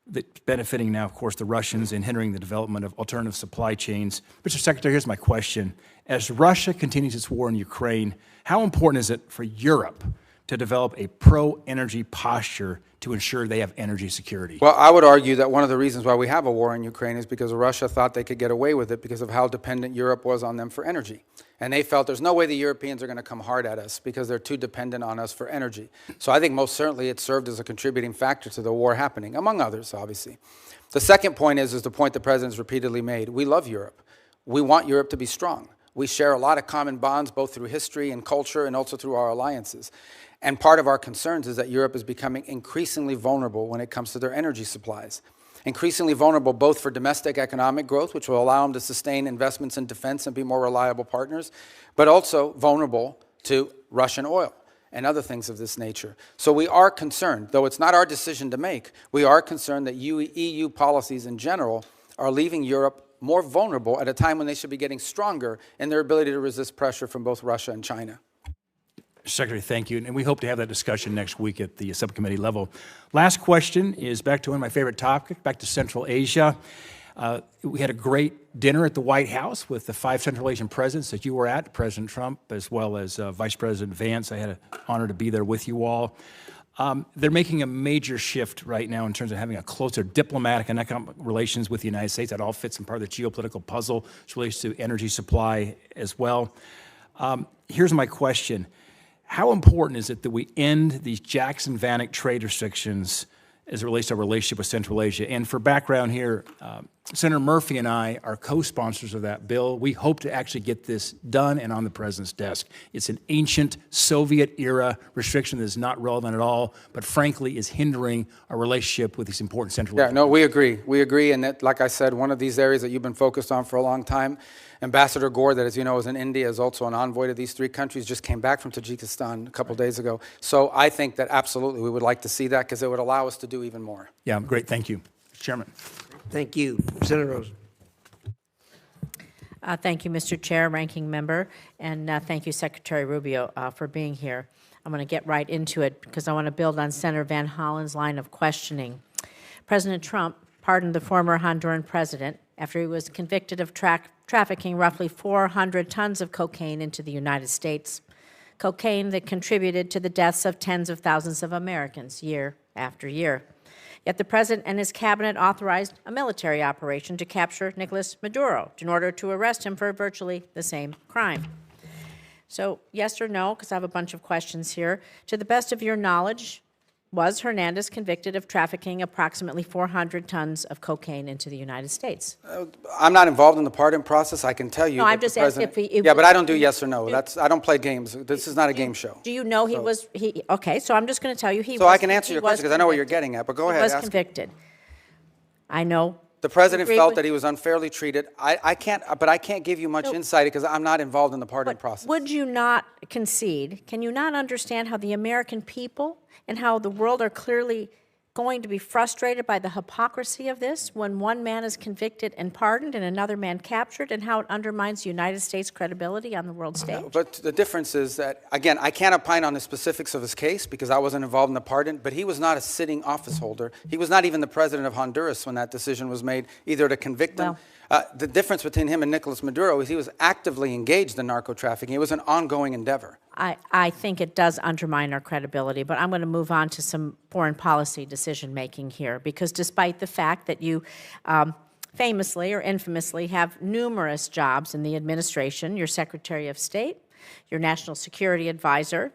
that's benefiting now, of course, the Russians and hindering the development of alternative supply chains. Mr. Secretary, here's my question. As Russia continues its war in Ukraine, how important is it for Europe to develop a pro-energy posture to ensure they have energy security? Well, I would argue that one of the reasons why we have a war in Ukraine is because Russia thought they could get away with it because of how dependent Europe was on them for energy. And they felt there's no way the Europeans are going to come hard at us because they're too dependent on us for energy. So I think most certainly it served as a contributing factor to the war happening, among others, obviously. The second point is the point the President's repeatedly made. We love Europe. We want Europe to be strong. We share a lot of common bonds, both through history and culture, and also through our alliances. And part of our concerns is that Europe is becoming increasingly vulnerable when it comes to their energy supplies. Increasingly vulnerable both for domestic economic growth, which will allow them to sustain investments in defense and be more reliable partners, but also vulnerable to Russian oil and other things of this nature. So we are concerned, though it's not our decision to make, we are concerned that EU policies in general are leaving Europe more vulnerable at a time when they should be getting stronger in their ability to resist pressure from both Russia and China. Secretary, thank you. And we hope to have that discussion next week at the subcommittee level. Last question is back to one of my favorite topics, back to Central Asia. We had a great dinner at the White House with the 5 Central Asian presidents that you were at, President Trump, as well as Vice President Vance. I had an honor to be there with you all. They're making a major shift right now in terms of having a closer diplomatic and economic relations with the United States. That all fits in part of the geopolitical puzzle, which relates to energy supply as well. Here's my question. How important is it that we end these Jackson-Vanik trade restrictions as it relates to our relationship with Central Asia? And for background here, Senator Murphy and I are co-sponsors of that bill. We hope to actually get this done and on the President's desk. It's an ancient Soviet-era restriction that is not relevant at all, but frankly is hindering our relationship with these important Central Asian. Yeah, no, we agree. We agree, and that, like I said, one of these areas that you've been focused on for a long time, Ambassador Gore, that as you know is in India, is also an envoy to these 3 countries, just came back from Tajikistan a couple days ago. So I think that absolutely we would like to see that because it would allow us to do even more. Yeah, great. Thank you. Mr. Chairman. Thank you. Senator Rose. Thank you, Mr. Chair, Ranking Member, and thank you, Secretary Rubio, for being here. I'm going to get right into it because I want to build on Senator Van Hollen's line of questioning. President Trump pardoned the former Honduran president after he was convicted of trafficking roughly 400 tons of cocaine into the United States, cocaine that contributed to the deaths of tens of thousands of Americans year after year. Yet the President and his cabinet authorized a military operation to capture Nicolás Maduro in order to arrest him for virtually the same crime. So, yes or no, because I have a bunch of questions here. To the best of your knowledge, was Hernandez convicted of trafficking approximately 400 tons of cocaine into the United States? I'm not involved in the pardon process. I can tell you. No, that I'm just the asking President, if yeah, but I don't do yes or no. I don't play games. This is not a game show. Do you know he was, okay, so I'm just going to tell you he was. So I can answer your question because I know what you're getting at, but go ahead. He was ask. convicted. I know. The President felt that he was unfairly treated. I can't give you much insight because I'm not involved in the pardon process. Would you not concede? Can you not understand how the American people and how the world are clearly going to be frustrated by the hypocrisy of this when one man is convicted and pardoned and another man captured, and how it undermines the United States' credibility on the world stage? No, but the difference is that, again, I can't opine on the specifics of his case because I wasn't involved in the pardon, but he was not a sitting office holder. He was not even the president of Honduras when that decision was made, either to convict him. The difference between him and Nicolás Maduro is he was actively engaged in narco-trafficking. It was an ongoing endeavor. I think it does undermine our credibility, but I'm going to move on to some foreign policy decision-making here, because despite the fact that you famously or infamously have numerous jobs in the administration, your Secretary of State, your National Security Advisor,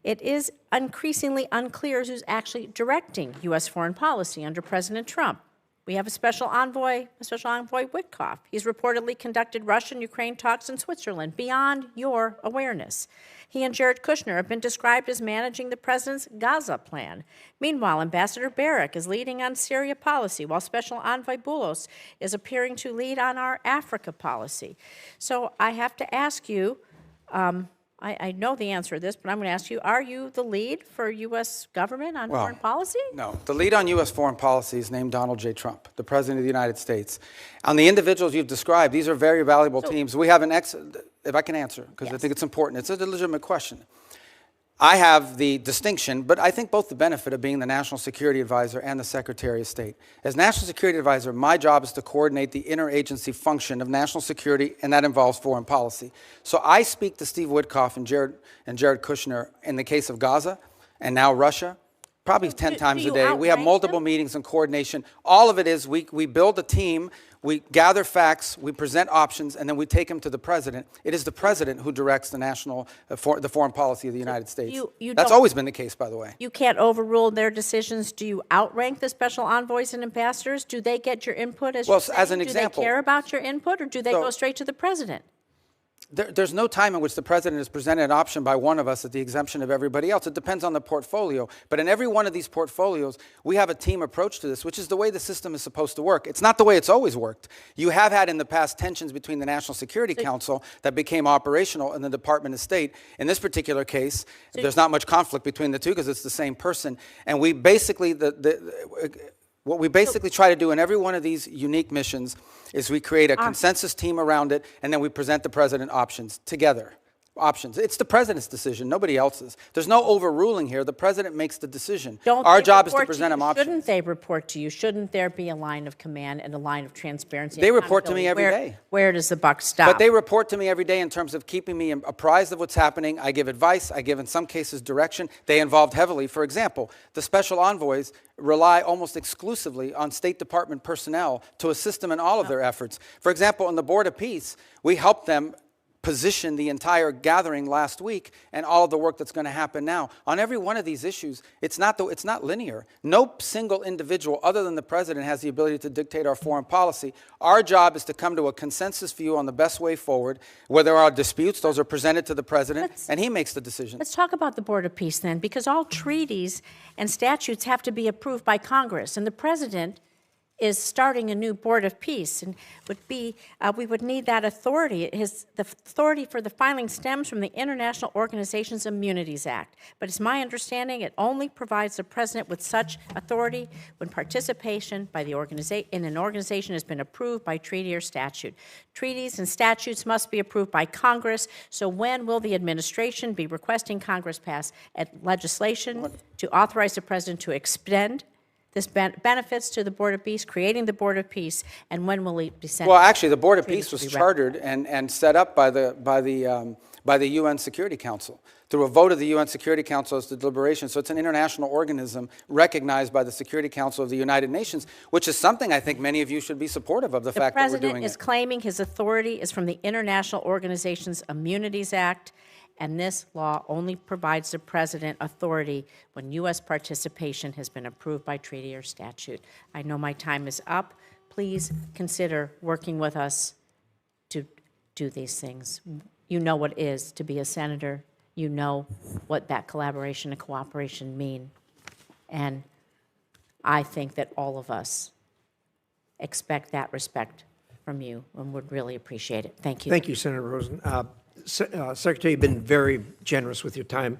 it is increasingly unclear who's actually directing U.S. foreign policy under President Trump. We have a Special Envoy Witkoff. He's reportedly conducted Russian-Ukraine talks in Switzerland beyond your awareness. He and Jared Kushner have been described as managing the president's Gaza plan. Meanwhile, Ambassador Barrack is leading on Syria policy, while Special Envoy Boulos is appearing to lead on our Africa policy. So I have to ask you, I know the answer to this, but I'm going to ask you, are you the lead for U.S. government on foreign policy? No. The lead on U.S. foreign policy is named Donald J. Trump, the President of the United States. On the individuals you've described, these are very valuable teams. We have if I can answer, because I think it's important. It's a legitimate question. I have the distinction, but I think both the benefit of being the National Security Advisor and the Secretary of State. As National Security Advisor, my job is to coordinate the interagency function of national security, and that involves foreign policy. So I speak to Steve Witkoff and Jared Kushner in the case of Gaza and now Russia, probably 10 times you a day. We have outrank multiple meetings and coordination. All of it is we build a team, we gather facts, we present options, and then we take them to the president. It is the president who directs the the foreign policy of the United States. That's always been the case, by the way. You can't overrule their decisions. Do you outrank the special envoys and ambassadors? Do they get your input as Well, you say? as an example- Do they care about your input, or do they go straight to the president? There's no time in which the president is presented an option by one of us at the exemption of everybody else. It depends on the portfolio. But in every one of these portfolios, we have a team approach to this, which is the way the system is supposed to work. It's not the way it's always worked. You have had in the past tensions between the National Security Council that became operational and the Department of State. In this particular case, there's not much conflict between the two because it's the same person. And we basically, what we basically try to do in every one of these unique missions is we create a consensus team around it, and then we present the president options together. Options. It's the president's decision, nobody else's. There's no overruling here. The president makes the decision. Our job is to present him options. Shouldn't they report to you? Shouldn't there be a line of command and a line of transparency? They report to me every day. Where does the buck stop? But they report to me every day in terms of keeping me apprised of what's happening. I give advice. I give, in some cases, direction. They involved heavily. For example, the special envoys rely almost exclusively on State Department personnel to assist them in all of their efforts. For example, on the Board of Peace, we helped them position the entire gathering last week and all of the work that's going to happen now. On every one of these issues, it's not linear. No single individual other than the president has the ability to dictate our foreign policy. Our job is to come to a consensus view on the best way forward. Where there are disputes, those are presented to the president, and he makes the decision. Let's talk about the Board of Peace then, because all treaties and statutes have to be approved by Congress, and the president is starting a new Board of Peace, and we would need that authority. The authority for the filing stems from the International Organizations Immunities Act, but it's my understanding it only provides the president with such authority when participation by the in an organization has been approved by treaty or statute. Treaties and statutes must be approved by Congress, so when will the administration be requesting Congress pass legislation to authorize the president to extend this benefits to the Board of Peace, creating the Board of Peace, and when will it be sent? Well, actually, the Board of Peace was chartered and set up by the UN Security Council through a vote of the UN Security Council as the deliberation. So it's an international organism recognized by the Security Council of the United Nations, which is something I think many of you should be supportive of, the fact that we're doing it. The president is claiming his authority is from the International Organizations Immunities Act, and this law only provides the president authority when U.S. participation has been approved by treaty or statute. I know my time is up. Please consider working with us to do these things. You know what it is to be a senator. You know what that collaboration and cooperation mean. And I think that all of us expect that respect from you and would really appreciate it. Thank you. Thank you, Senator Rosen. Secretary, you've been very generous with your time.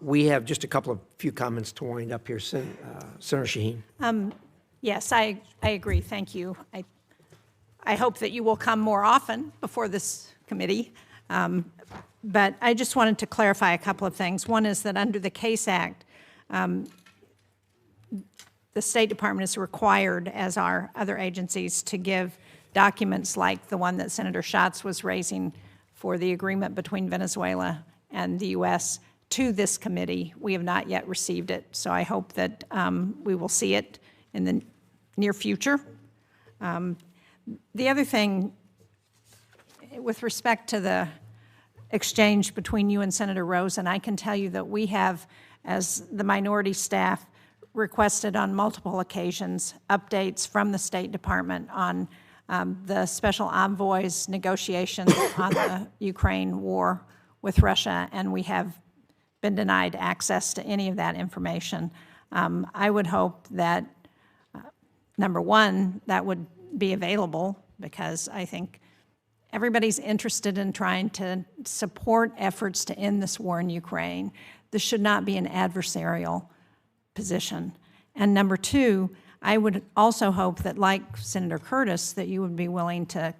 We have just a few comments to wind up here. Senator Shaheen. Yes, I agree. Thank you. I hope that you will come more often before this committee. But I just wanted to clarify a couple of things. One is that under the CASE Act, the State Department is required, as are other agencies, to give documents like the one that Senator Schatz was raising for the agreement between Venezuela and the U.S. to this committee. We have not yet received it, so I hope that we will see it in the near future. The other thing, with respect to the exchange between you and Senator Rosen, I can tell you that we have, as the minority staff, requested on multiple occasions updates from the State Department on the special envoy's negotiations on the Ukraine war with Russia, and we have been denied access to any of that information. I would hope that, number one, that would be available, because I think everybody's interested in trying to support efforts to end this war in Ukraine. This should not be an adversarial position. And number two, I would also hope that, like Senator Curtis, that you would be willing to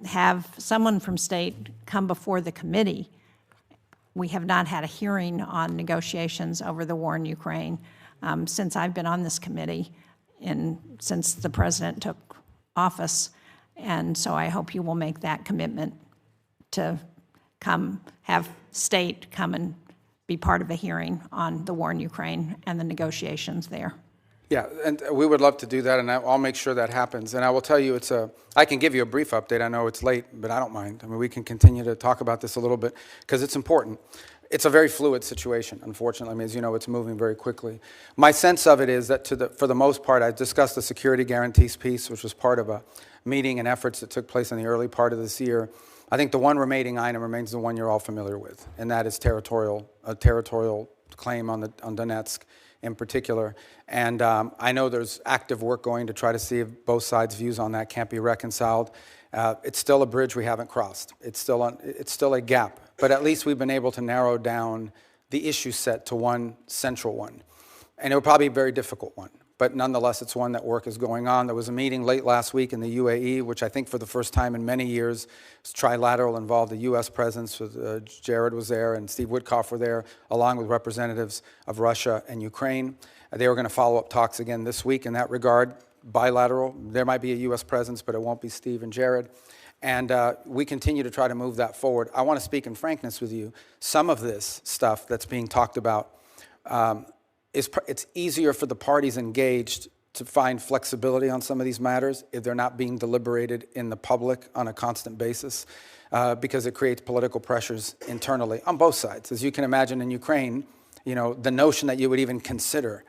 have someone from state come before the committee. We have not had a hearing on negotiations over the war in Ukraine since I've been on this committee since the president took office. And so I hope you will make that commitment to have state come and be part of a hearing on the war in Ukraine and the negotiations there. Yeah, and we would love to do that, and I'll make sure that happens. And I will tell you, I can give you a brief update. I know it's late, but I don't mind. I mean, we can continue to talk about this a little bit because it's important. It's a very fluid situation, unfortunately. I mean, as you know, it's moving very quickly. My sense of it is that for the most part, I discussed the security guarantees piece, which was part of a meeting and efforts that took place in the early part of this year. I think the one remaining item remains the one you're all familiar with, and that is a territorial claim on Donetsk in particular. And I know there's active work going to try to see if both sides' views on that can't be reconciled. It's still a bridge we haven't crossed. It's still a gap. But at least we've been able to narrow down the issue set to one central one. And it will probably be a very difficult one. But nonetheless, it's one that work is going on. There was a meeting late last week in the UAE, which I think for the first time in many years, was trilateral, involved the U.S. presence. Jared was there and Steve Witkoff were there, along with representatives of Russia and Ukraine. They were going to follow up talks again this week in that regard, bilateral. There might be a U.S. presence, but it won't be Steve and Jared. And we continue to try to move that forward. I want to speak in frankness with you. Some of this stuff that's being talked about, it's easier for the parties engaged to find flexibility on some of these matters if they're not being deliberated in the public on a constant basis, because it creates political pressures internally on both sides. As you can imagine in Ukraine, you know, the notion that you would even consider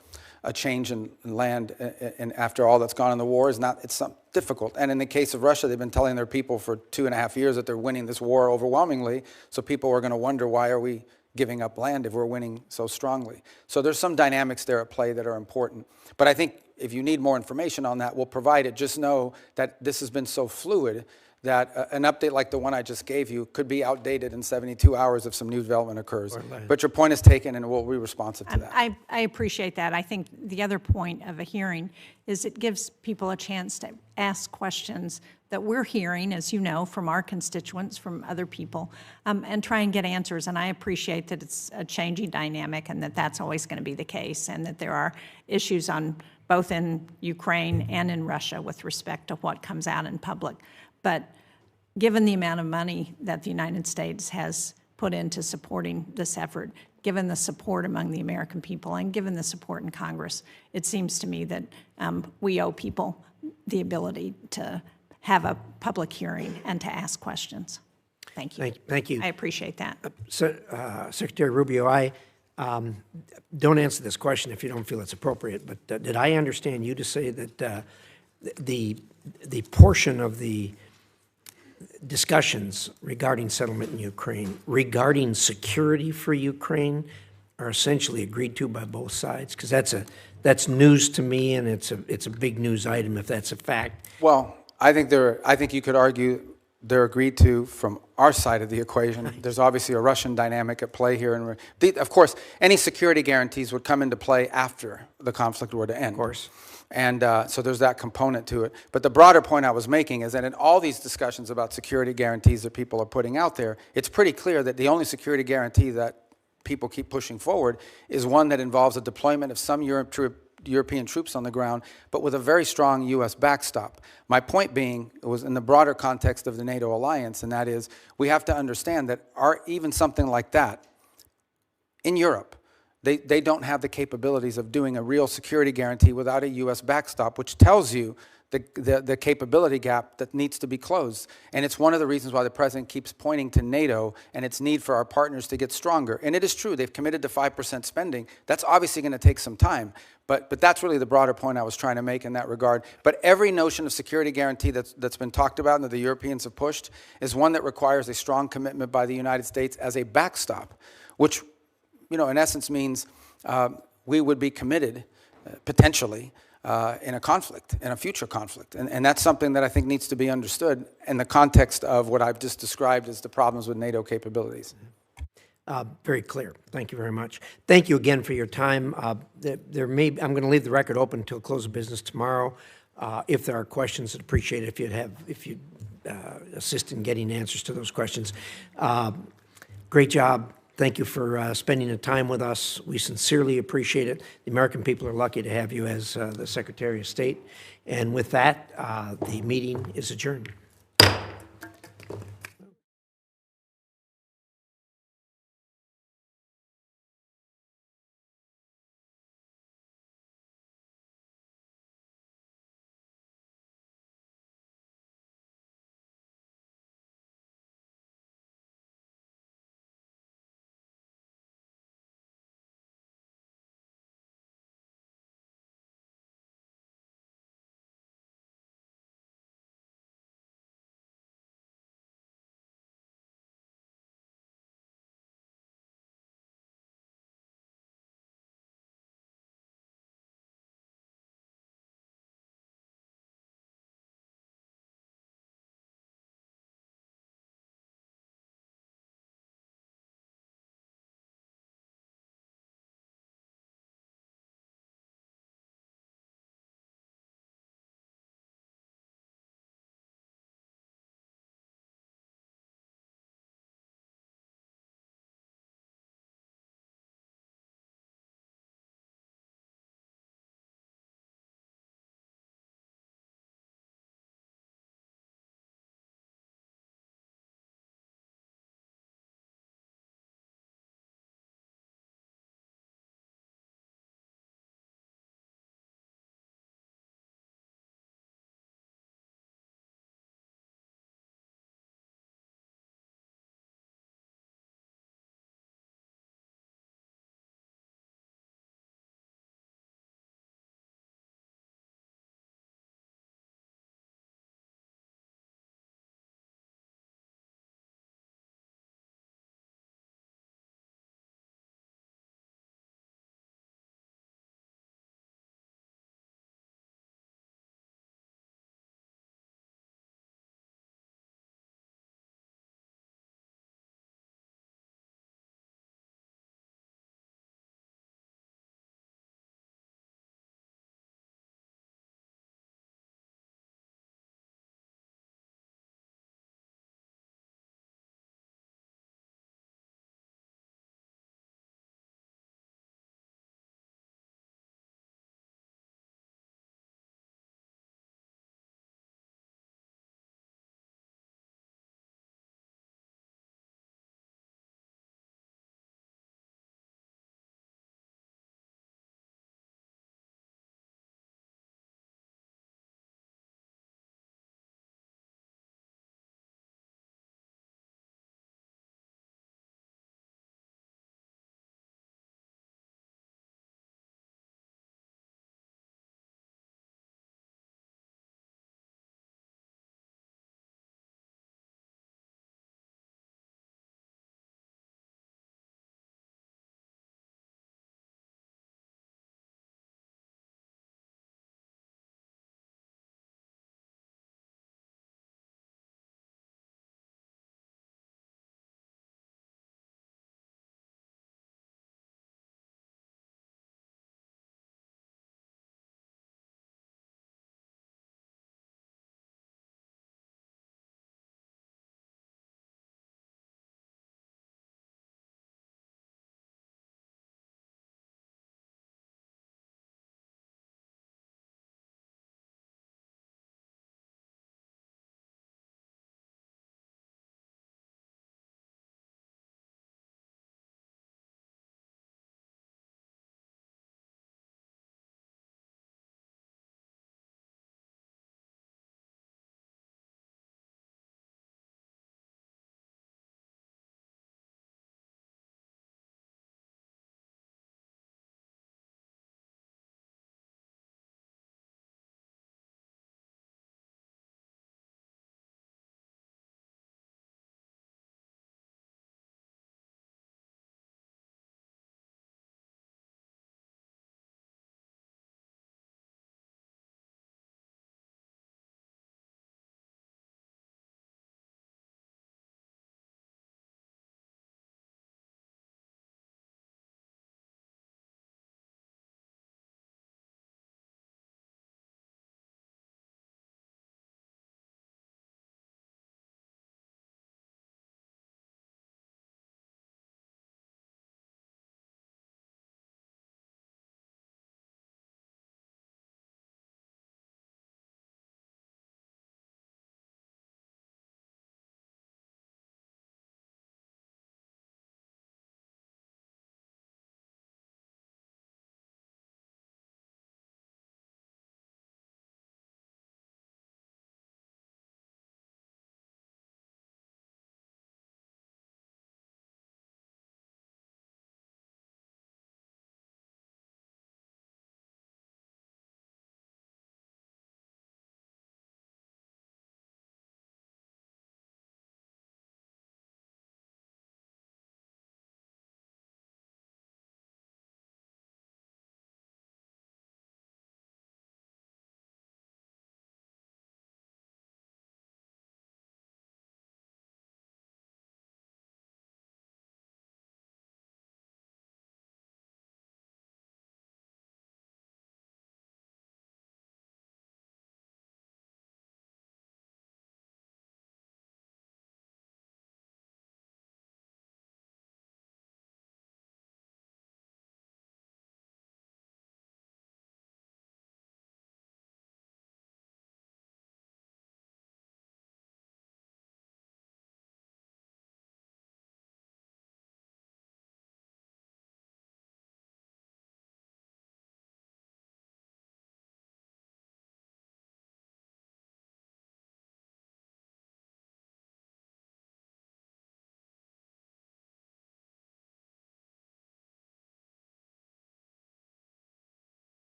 a change in land and after all that's gone in the war it's difficult. And in the case of Russia, they've been telling their people for 2.5 years that they're winning this war overwhelmingly. So people are going to wonder, why are we giving up land if we're winning so strongly? So there's some dynamics there at play that are important. But I think if you need more information on that, we'll provide it. Just know that this has been so fluid that an update like the one I just gave you could be outdated in 72 hours if some new development occurs. But your point is taken, and we'll be responsive to that. I appreciate that. I think the other point of a hearing is it gives people a chance to ask questions that we're hearing, as you know, from our constituents, from other people, and try and get answers. And I appreciate that it's a changing dynamic and that that's always going to be the case, and that there are issues on both in Ukraine and in Russia with respect to what comes out in public. But given the amount of money that the United States has put into supporting this effort, given the support among the American people, and given the support in Congress, it seems to me that we owe people the ability to have a public hearing and to ask questions. Thank you. Thank you. I appreciate that. Secretary Rubio, I don't answer this question if you don't feel it's appropriate, but did I understand you to say that the portion of the discussions regarding settlement in Ukraine, regarding security for Ukraine, are essentially agreed to by both sides? Because that's news to me, and it's a big news item if that's a fact. Well, I think you could argue they're agreed to from our side of the equation. There's obviously a Russian dynamic at play here, and of course, any security guarantees would come into play after the conflict were to end. Of course. And so there's that component to it. But the broader point I was making is that in all these discussions about security guarantees that people are putting out there, it's pretty clear that the only security guarantee that people keep pushing forward is one that involves a deployment of some European troops on the ground, but with a very strong U.S. backstop. My point being, it was in the broader context of the NATO alliance, and that is we have to understand that even something like that in Europe, they don't have the capabilities of doing a real security guarantee without a U.S. backstop, which tells you the capability gap that needs to be closed. And it's one of the reasons why the President keeps pointing to NATO and its need for our partners to get stronger. And it is true, they've committed to 5% spending. That's obviously going to take some time. But that's really the broader point I was trying to make in that regard. But every notion of security guarantee that's been talked about and that the Europeans have pushed is one that requires a strong commitment by the United States as a backstop, which, you know, in essence means we would be committed, potentially, in a conflict, in a future conflict. And that's something that I think needs to be understood in the context of what I've just described as the problems with NATO capabilities. Very clear. Thank you very much. Thank you again for your time. I'm going to leave the record open until close of business tomorrow. If there are questions, I'd appreciate it if you'd assist in getting answers to those questions. Great job. Thank you for spending the time with us. We sincerely appreciate it. The American people are lucky to have you as the Secretary of State. And with that, the meeting is adjourned.